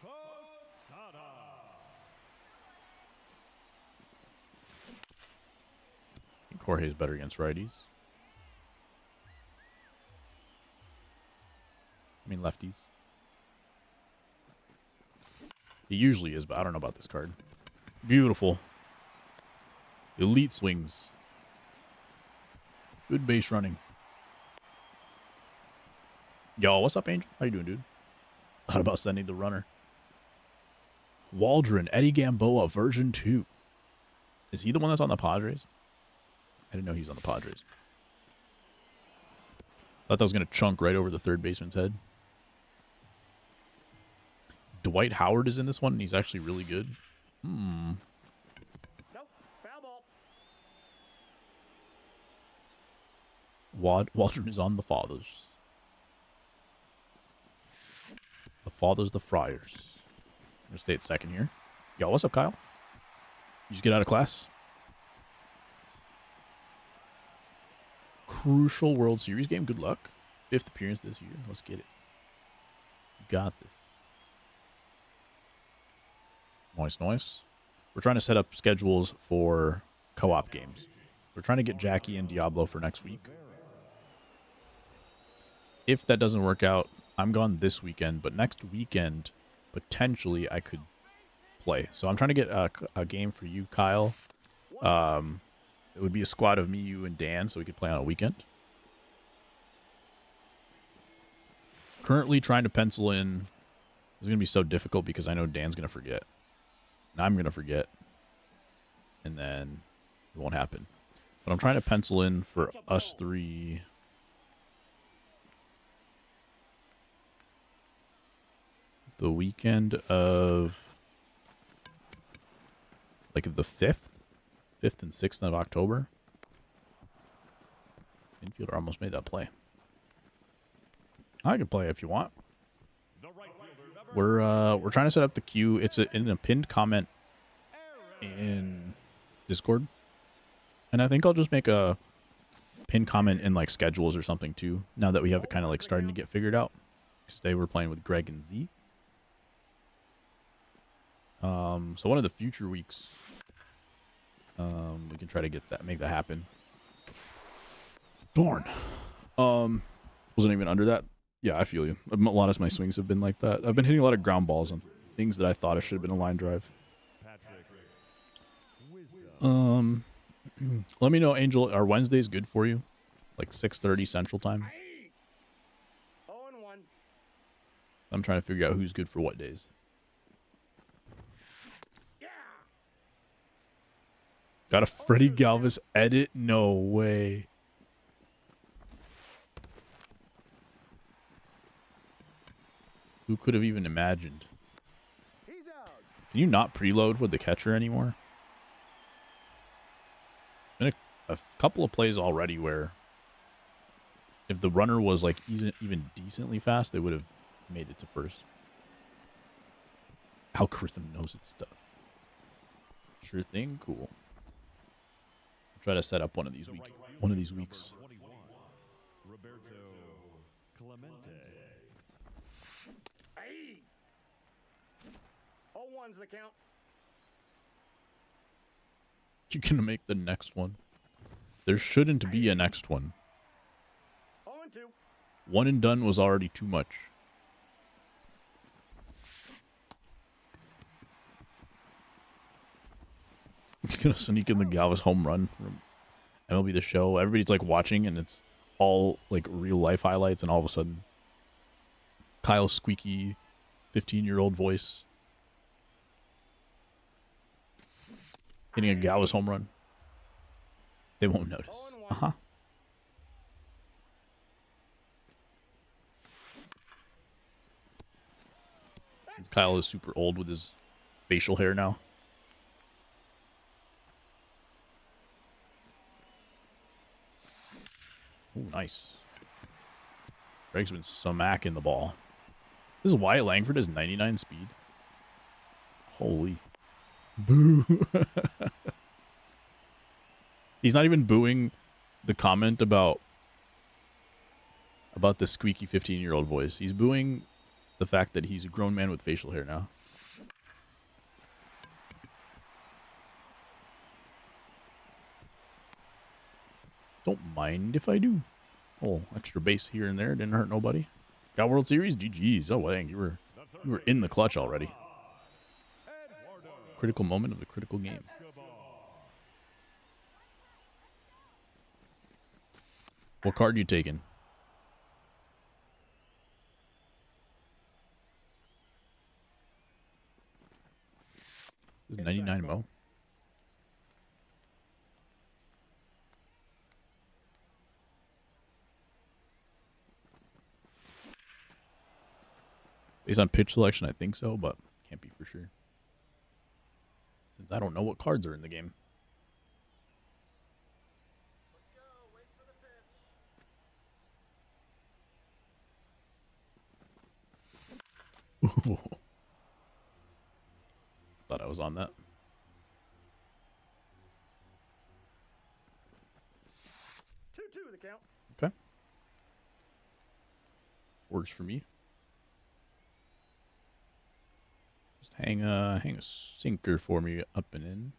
Posada. I think Jorge's better against righties. I mean lefties. He usually is, but I don't know about this card. Beautiful. Elite swings. Good base running. Yo, what's up, Angel? How you doing, dude? Thought about sending the runner. Waldron, Eddie Gamboa, version 2. Is he the one that's on the Padres? I didn't know he was on the Padres. Thought that was going to chunk right over the third baseman's head. Dwight Howard is in this one, and he's actually really good. Nope. Foul ball. Waldron is on the Fathers. The Fathers, the Friars. I'm going to stay at second here. Yo, what's up, Kyle? You just get out of class? Crucial World Series game. Good luck. 5th appearance this year. Let's get it. You got this. Nice. We're trying to set up schedules for co-op games. We're trying to get Jackie and Diablo for next week. If that doesn't work out, I'm gone this weekend, but next weekend, potentially, I could play. So I'm trying to get a game for you, Kyle. It would be a squad of me, you, and Dan, so we could play on a weekend. Currently trying to pencil in. It's going to be so difficult because I know Dan's going to forget. And I'm going to forget. And then it won't happen. But I'm trying to pencil in for us 3. The weekend of like the 5th and 6th of October. Infielder almost made that play. I can play if you want. The right fielder, number We're trying to set up the queue. It's in a pinned comment in Discord. And I think I'll just make a pinned comment in like schedules or something too, now that we have it kind of like starting to get figured out. Because today we're playing with Greg and Z. So one of the future weeks, we can try to make that happen. Darn. Wasn't even under that. Yeah, I feel you. A lot of my swings have been like that. I've been hitting a lot of ground balls on things that I thought I should have been a line drive. Patrick. Wisdom. Let me know, Angel. Are Wednesdays good for you? Like 6:30 Central Time? 0-1. I'm trying to figure out who's good for what days. Yeah. Got a Freddie Galvis edit? No way. Who could have even imagined? He's out. Can you not preload with the catcher anymore? Been a couple of plays already where if the runner was like even decently fast, they would have made it to first. Algorithm knows its stuff. Sure thing, cool. Try to set up one of these weeks. Roberto Clemente. Hey! 0-1's the count. You're gonna make the next one. There shouldn't be a next one. 0-2. One and done was already too much. It's gonna sneak in the Galvis home run from MLB The Show. Everybody's like watching, and it's all like real life highlights, and all of a sudden, Kyle's squeaky 15-year-old voice hitting a Galvis home run. They won't notice. 0-1. Since Kyle is super old with his facial hair now. Ooh, nice. Greg's been smacking the ball. This is Wyatt Langford has 99 speed. Holy. Boo. He's not even booing the comment about the squeaky 15-year-old voice. He's booing the fact that he's a grown man with facial hair now. Don't mind if I do. Oh, extra base here and there. Didn't hurt nobody. Got World Series? GG's. Oh, dang. You were in the clutch already. Critical moment of the critical game. What card you taking? This is 99 Mo. Based on pitch selection, I think so, but can't be for sure. Since I don't know what cards are in the game. Ooh. Thought I was on that. The count. Okay. Works for me. Just hang a sinker for me up and in.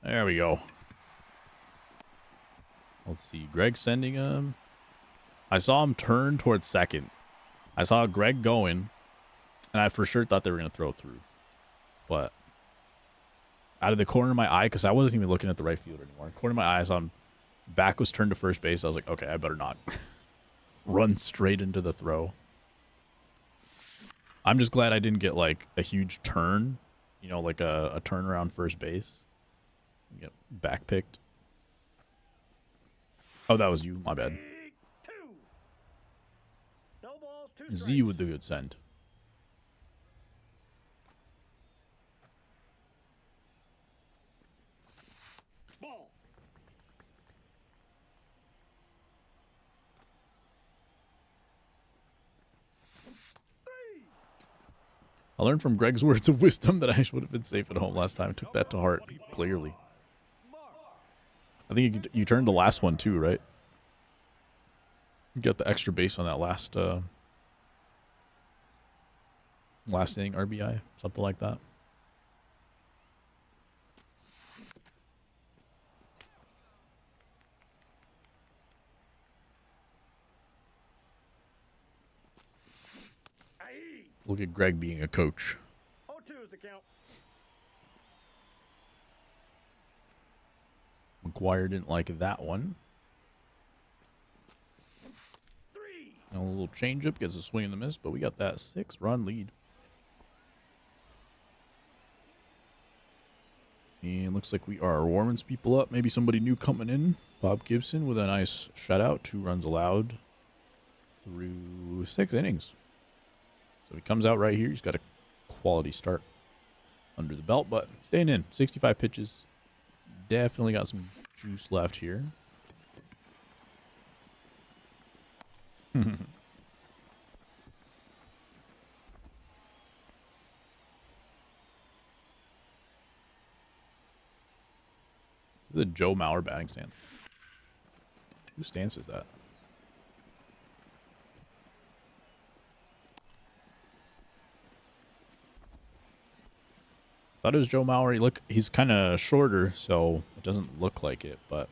There we go. Let's see. Greg sending him. I saw him turn towards second. I saw Greg going, and I for sure thought they were going to throw through. But out of the corner of my eye, because I wasn't even looking at the right field anymore. Corner of my eye, I saw him. Back was turned to first base. I was like, okay, I better not run straight into the throw. I'm just glad I didn't get like a huge turn, you know, like a turn around first base. Get back picked. Oh, that was you. My bad. 2. No balls, 2 Z strikes. with the good send. Ball. I learned from Greg's words of wisdom that I should have been safe at home last time. Took that to heart, clearly. I think you turned the last one too, right? You got the extra base on that last inning RBI, something like that. Aye. Look at Greg being a coach. 0-2 is the count. McGuire didn't like that one. 3. And a little changeup gets a swing and a miss, but we got that 6-run lead. And looks like we are warming people up. Maybe somebody new coming in. Bob Gibson with a nice shutout. 2 runs allowed through 6 innings. So he comes out right here. He's got a quality start under the belt, but staying in. 65 pitches. definitely got some juice left here. This is the Joe Mauer batting stance. Whose stance is that? Thought it was Joe Mauer. He's kind of shorter, so it doesn't look like it, but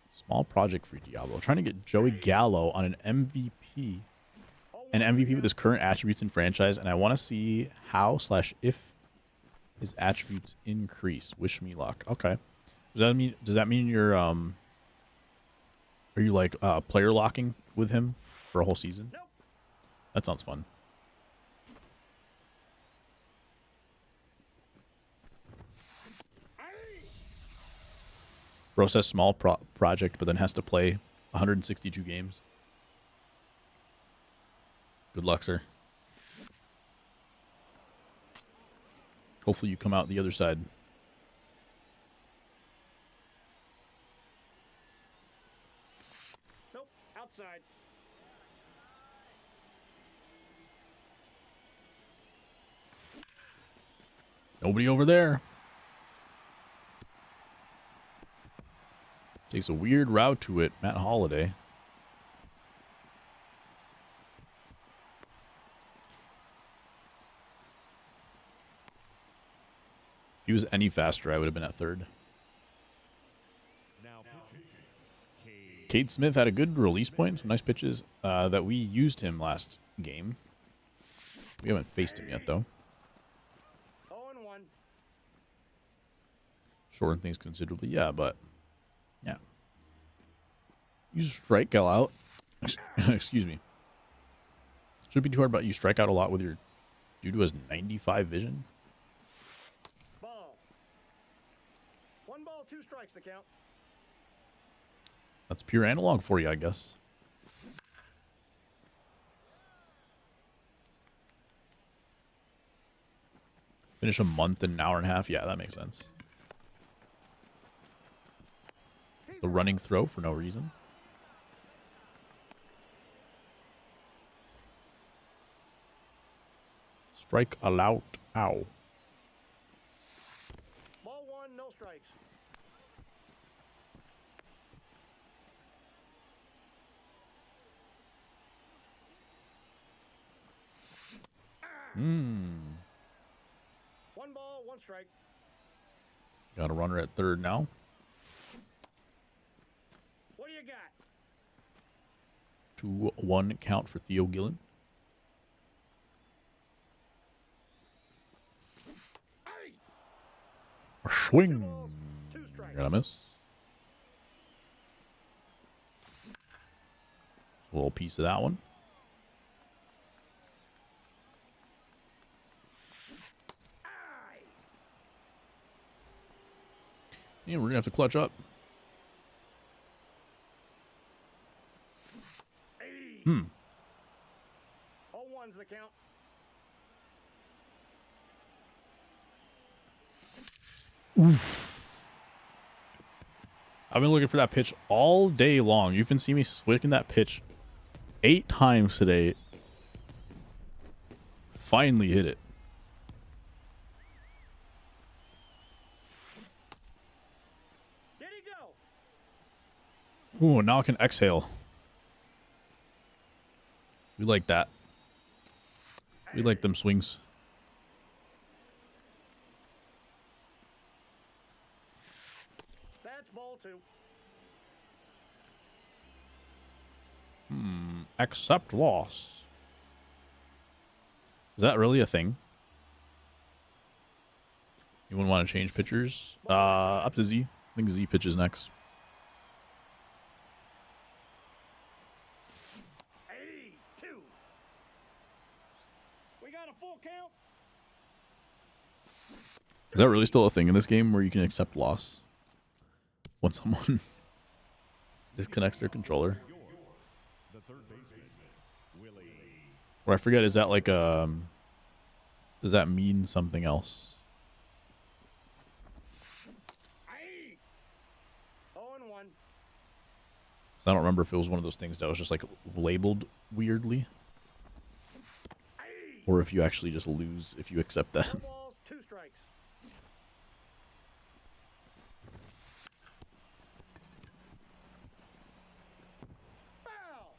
small project for Diablo. Trying to get Joey Gallo on an MVP. An MVP with his current attributes in franchise, and I want to see how/if his attributes increase. Wish me luck. Okay. Does that mean you're are you like player locking with him for a whole season? Nope. That sounds fun. Bro says small project, but then has to play 162 games. Good luck, sir. Hopefully you come out the other side. Nope. Outside. Nobody over there. Takes a weird route to it, Matt Holliday. If he was any faster, I would have been at third. Now pitching. Cade Smith had a good release point, some nice pitches that we used him last game. We haven't faced him yet, though. 0-1. Shorten things considerably, yeah, but yeah. You strike out. Excuse me. Should be too hard, but you strike out a lot with your dude who has 95 vision. Ball. 1 ball, 2 strikes. The count. That's pure analog for you, I guess. Finish a month in an hour and a half. Yeah, that makes sense. The running throw for no reason. Strike allowed. Ow. Ball 1, no strikes. Hmm. 1 ball, 1 strike. Got a runner at third now. What do you got? 2-1 count for Theo Gillen. Hey! Swing. 2 balls, 2 strikes. Got a miss. A little piece of that one. Aye. Yeah, we're gonna have to clutch up. Hey. Hmm. 0-1's the count. I've been looking for that pitch all day long. You've been seeing me swinging that pitch 8 times today. Finally hit it. Did he go? Ooh, now I can exhale. We like that. We like them swings. That's ball 2. Accept loss. Is that really a thing? You wouldn't want to change pitchers? Up to Z. I think Z pitches next. Hey, 2. We got a full count. Is that really still a thing in this game where you can accept loss? When someone disconnects their controller? The third baseman, Willie. Or I forget, is that like Does that mean something else? Aye. 0-1. So I don't remember if it was one of those things that was just like labeled weirdly, Aye. or if you actually just lose if you accept that. No balls, 2 strikes. Foul.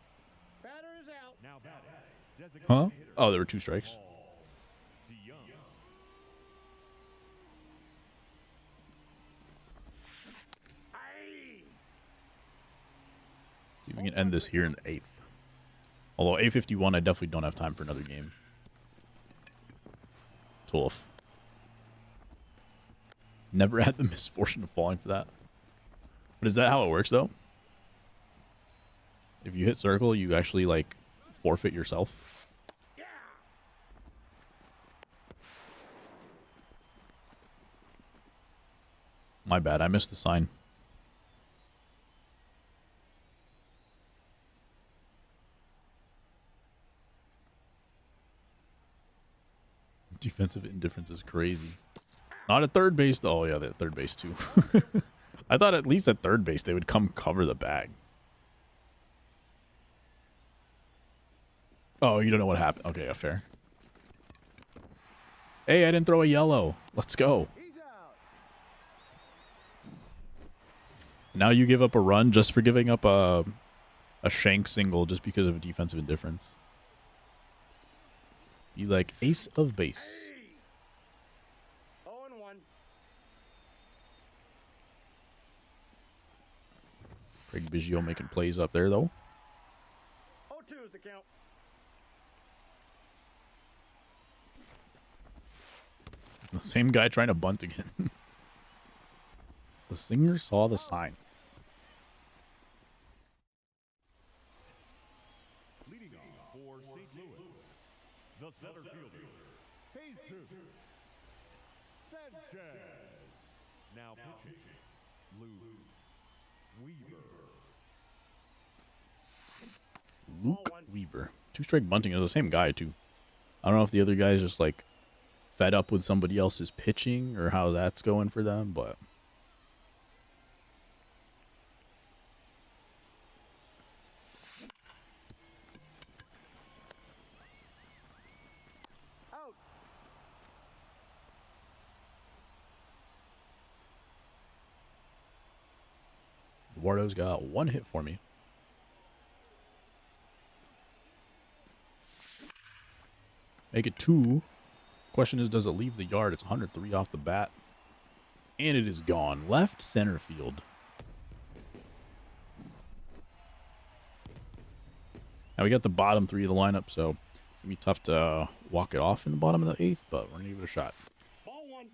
Batter is out. Now batting. Designated Huh? hitter. Oh, there were 2 strikes. Paul DeYoung. Aye. See if we can end this here in the 8th. Although 8:51, I definitely don't have time for another game. Tough. Never had the misfortune of falling for that. But is that how it works, though? If you hit circle, you actually, like, forfeit yourself? Yeah. My bad, I missed the sign. Defensive indifference is crazy. Not at third base, though. Oh, yeah, they're at third base, too. I thought at least at third base they would come cover the bag. Oh, you don't know what happened. Okay, yeah, fair. Hey, I didn't throw a yellow. Let's go. He's out. Now you give up a run just for giving up a shank single just because of defensive indifference. You like ace of base. Aye. 0-1. Craig Biggio making plays up there, though. 0-2 is the count. The same guy trying to bunt again. The singer saw the sign. Leading off for St. Louis, the center fielder, Jesus Sanchez. Now pitching, Luke Weaver. Luke Weaver. 2-strike bunting is the same guy, too. I don't know if the other guy's just, like, fed up with somebody else's pitching or how that's going for them, but... Out. Eduardo's got 1 hit for me. Make it 2. Question is, does it leave the yard? It's 103 off the bat. And it is gone. Left center field. Now we got the bottom 3 of the lineup, so it's going to be tough to walk it off in the bottom of the 8th, but we're going to give it a shot. Ball 1.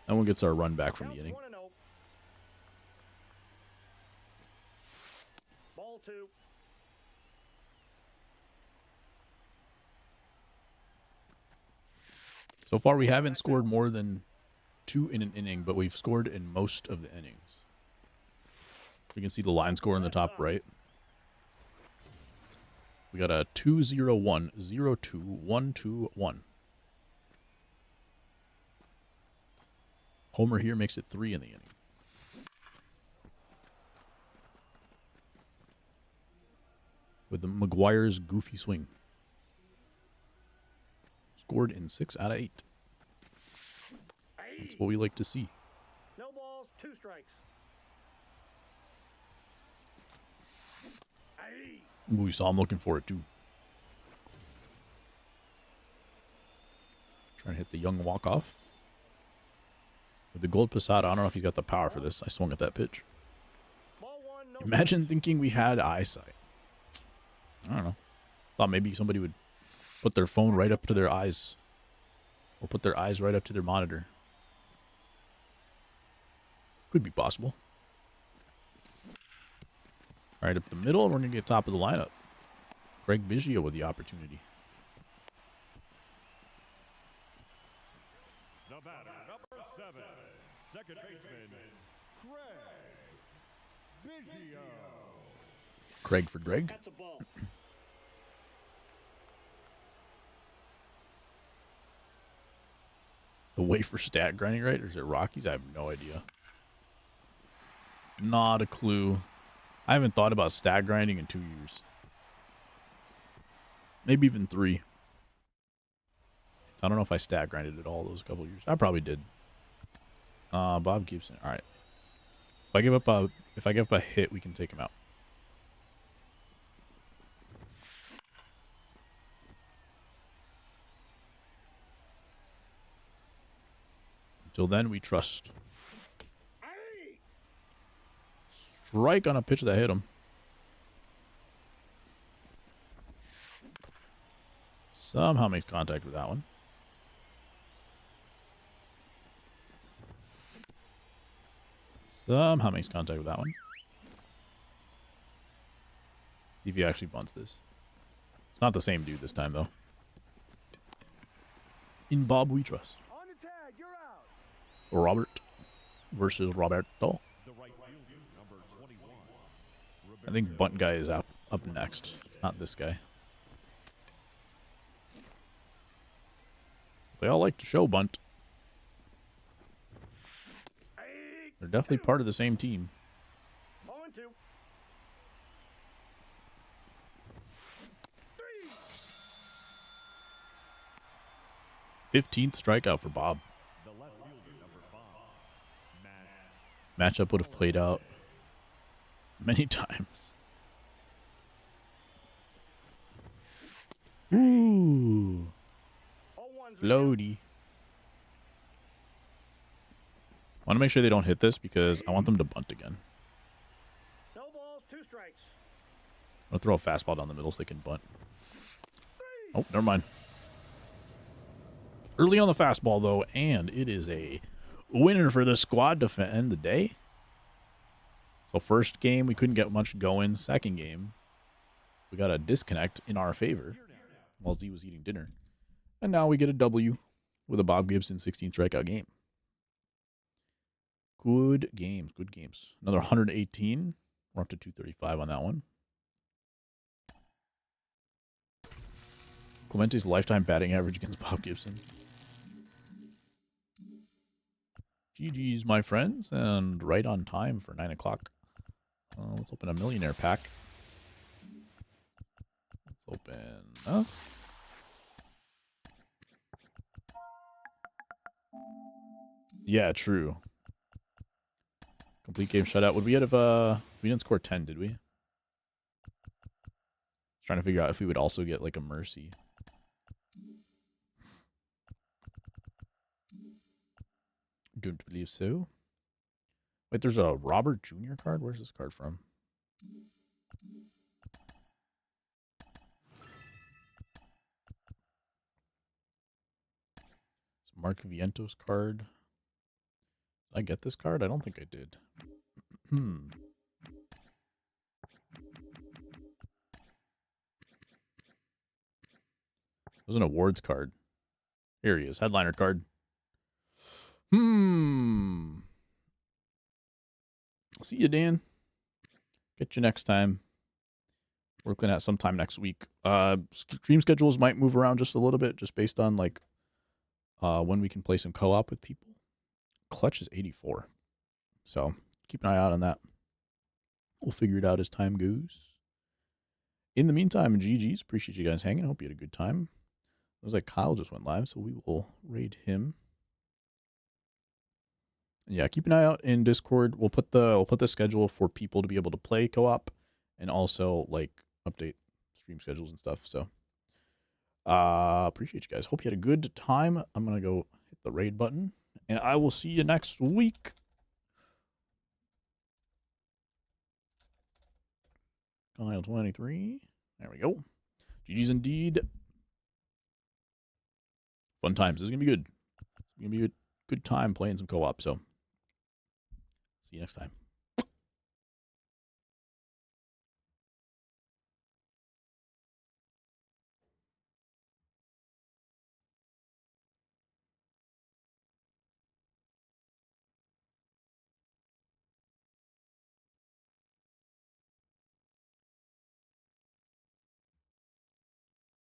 That one gets our run back from the Counts inning. 1-0. Ball 2. So far, we haven't scored more than 2 in an inning, but we've scored in most of the innings. You can see the line score in the top right. We got a 2-0-1, 0-2, 1-2-1. Homer here makes it 3 in the inning. With the McGuire's goofy swing. Scored in 6 out of 8. Aye. That's what we like to see. No balls, 2 strikes. Aye. Ooh, we saw him looking for it too. Trying to hit the young walk-off. With the gold Posada, I don't know if he's got the power for this. I swung at that pitch. Ball 1. No. Imagine thinking we had eyesight. I don't know. Thought maybe somebody would put their phone right up to their eyes. Or put their eyes right up to their monitor. Could be possible. Right up the middle, and we're going to get top of the lineup. Craig Biggio with the opportunity. The batter, number 7, second baseman, Craig Biggio. Craig for Greg. That's a ball. The way for stat grinding, right? Or is it Rockies? I have no idea. Not a clue. I haven't thought about stat grinding in 2 years. Maybe even 3. So I don't know if I stat grinded at all those couple years. I probably did. Bob Gibson. All right. If I give up a hit, we can take him out. Until then, we trust. Strike on a pitch that hit him. Somehow makes contact with that one. Somehow makes contact with that one. See if he actually bunts this. It's not the same dude this time, though. In Bob we trust. On the tag, you're out. Robert versus Roberto. The right fielder, number 21. I think bunt guy is up next, not this guy. They all like to show bunt. They're definitely part of the same team. 0-2. 15th strikeout for Bob. The left fielder, number 5. Matchup would have played out many times. Ooh. 0-1's Floaty. I want to make sure they don't hit this because I want them to bunt again. No balls, 2 strikes. I'm going to throw a fastball down the middle so they can bunt. Oh, never mind. Early on the fastball, though, and it is a winner for the squad to end the day. So first game, we couldn't get much going. Second game, we got a disconnect in our favor while Z was eating dinner. And now we get a W with a Bob Gibson 16 strikeout game. Good games, good games. Another 118. We're up to 235 on that one. Clemente's lifetime batting average against Bob Gibson. GG's, my friends, and right on time for 9 o'clock. Let's open a millionaire pack. Let's open this. Yeah, true. Complete game shutout. Would we have, we didn't score 10, did we? Trying to figure out if we would also get like a mercy. Don't believe so. Wait, there's a Robert Jr. card? Where's this card from? It's Mark Vientos card. Did I get this card? I don't think I did. It was an awards card. Here he is. Headliner card. See you, Dan. Get you next time. We're looking at sometime next week. Stream schedules might move around just a little bit, just based on like when we can play some co-op with people. Clutch is 84. So keep an eye out on that. We'll figure it out as time goes. In the meantime, GG's. Appreciate you guys hanging. Hope you had a good time. It was like Kyle just went live, so we will raid him. Yeah, keep an eye out in Discord. We'll put the schedule for people to be able to play co-op, and also like update stream schedules and stuff. So appreciate you guys. Hope you had a good time. I'm gonna go hit the raid button, and I will see you next week. Kyle 23. There we go. GG's indeed. Fun times. This is gonna be good. It's gonna be a good time playing some co-op. So see you next time.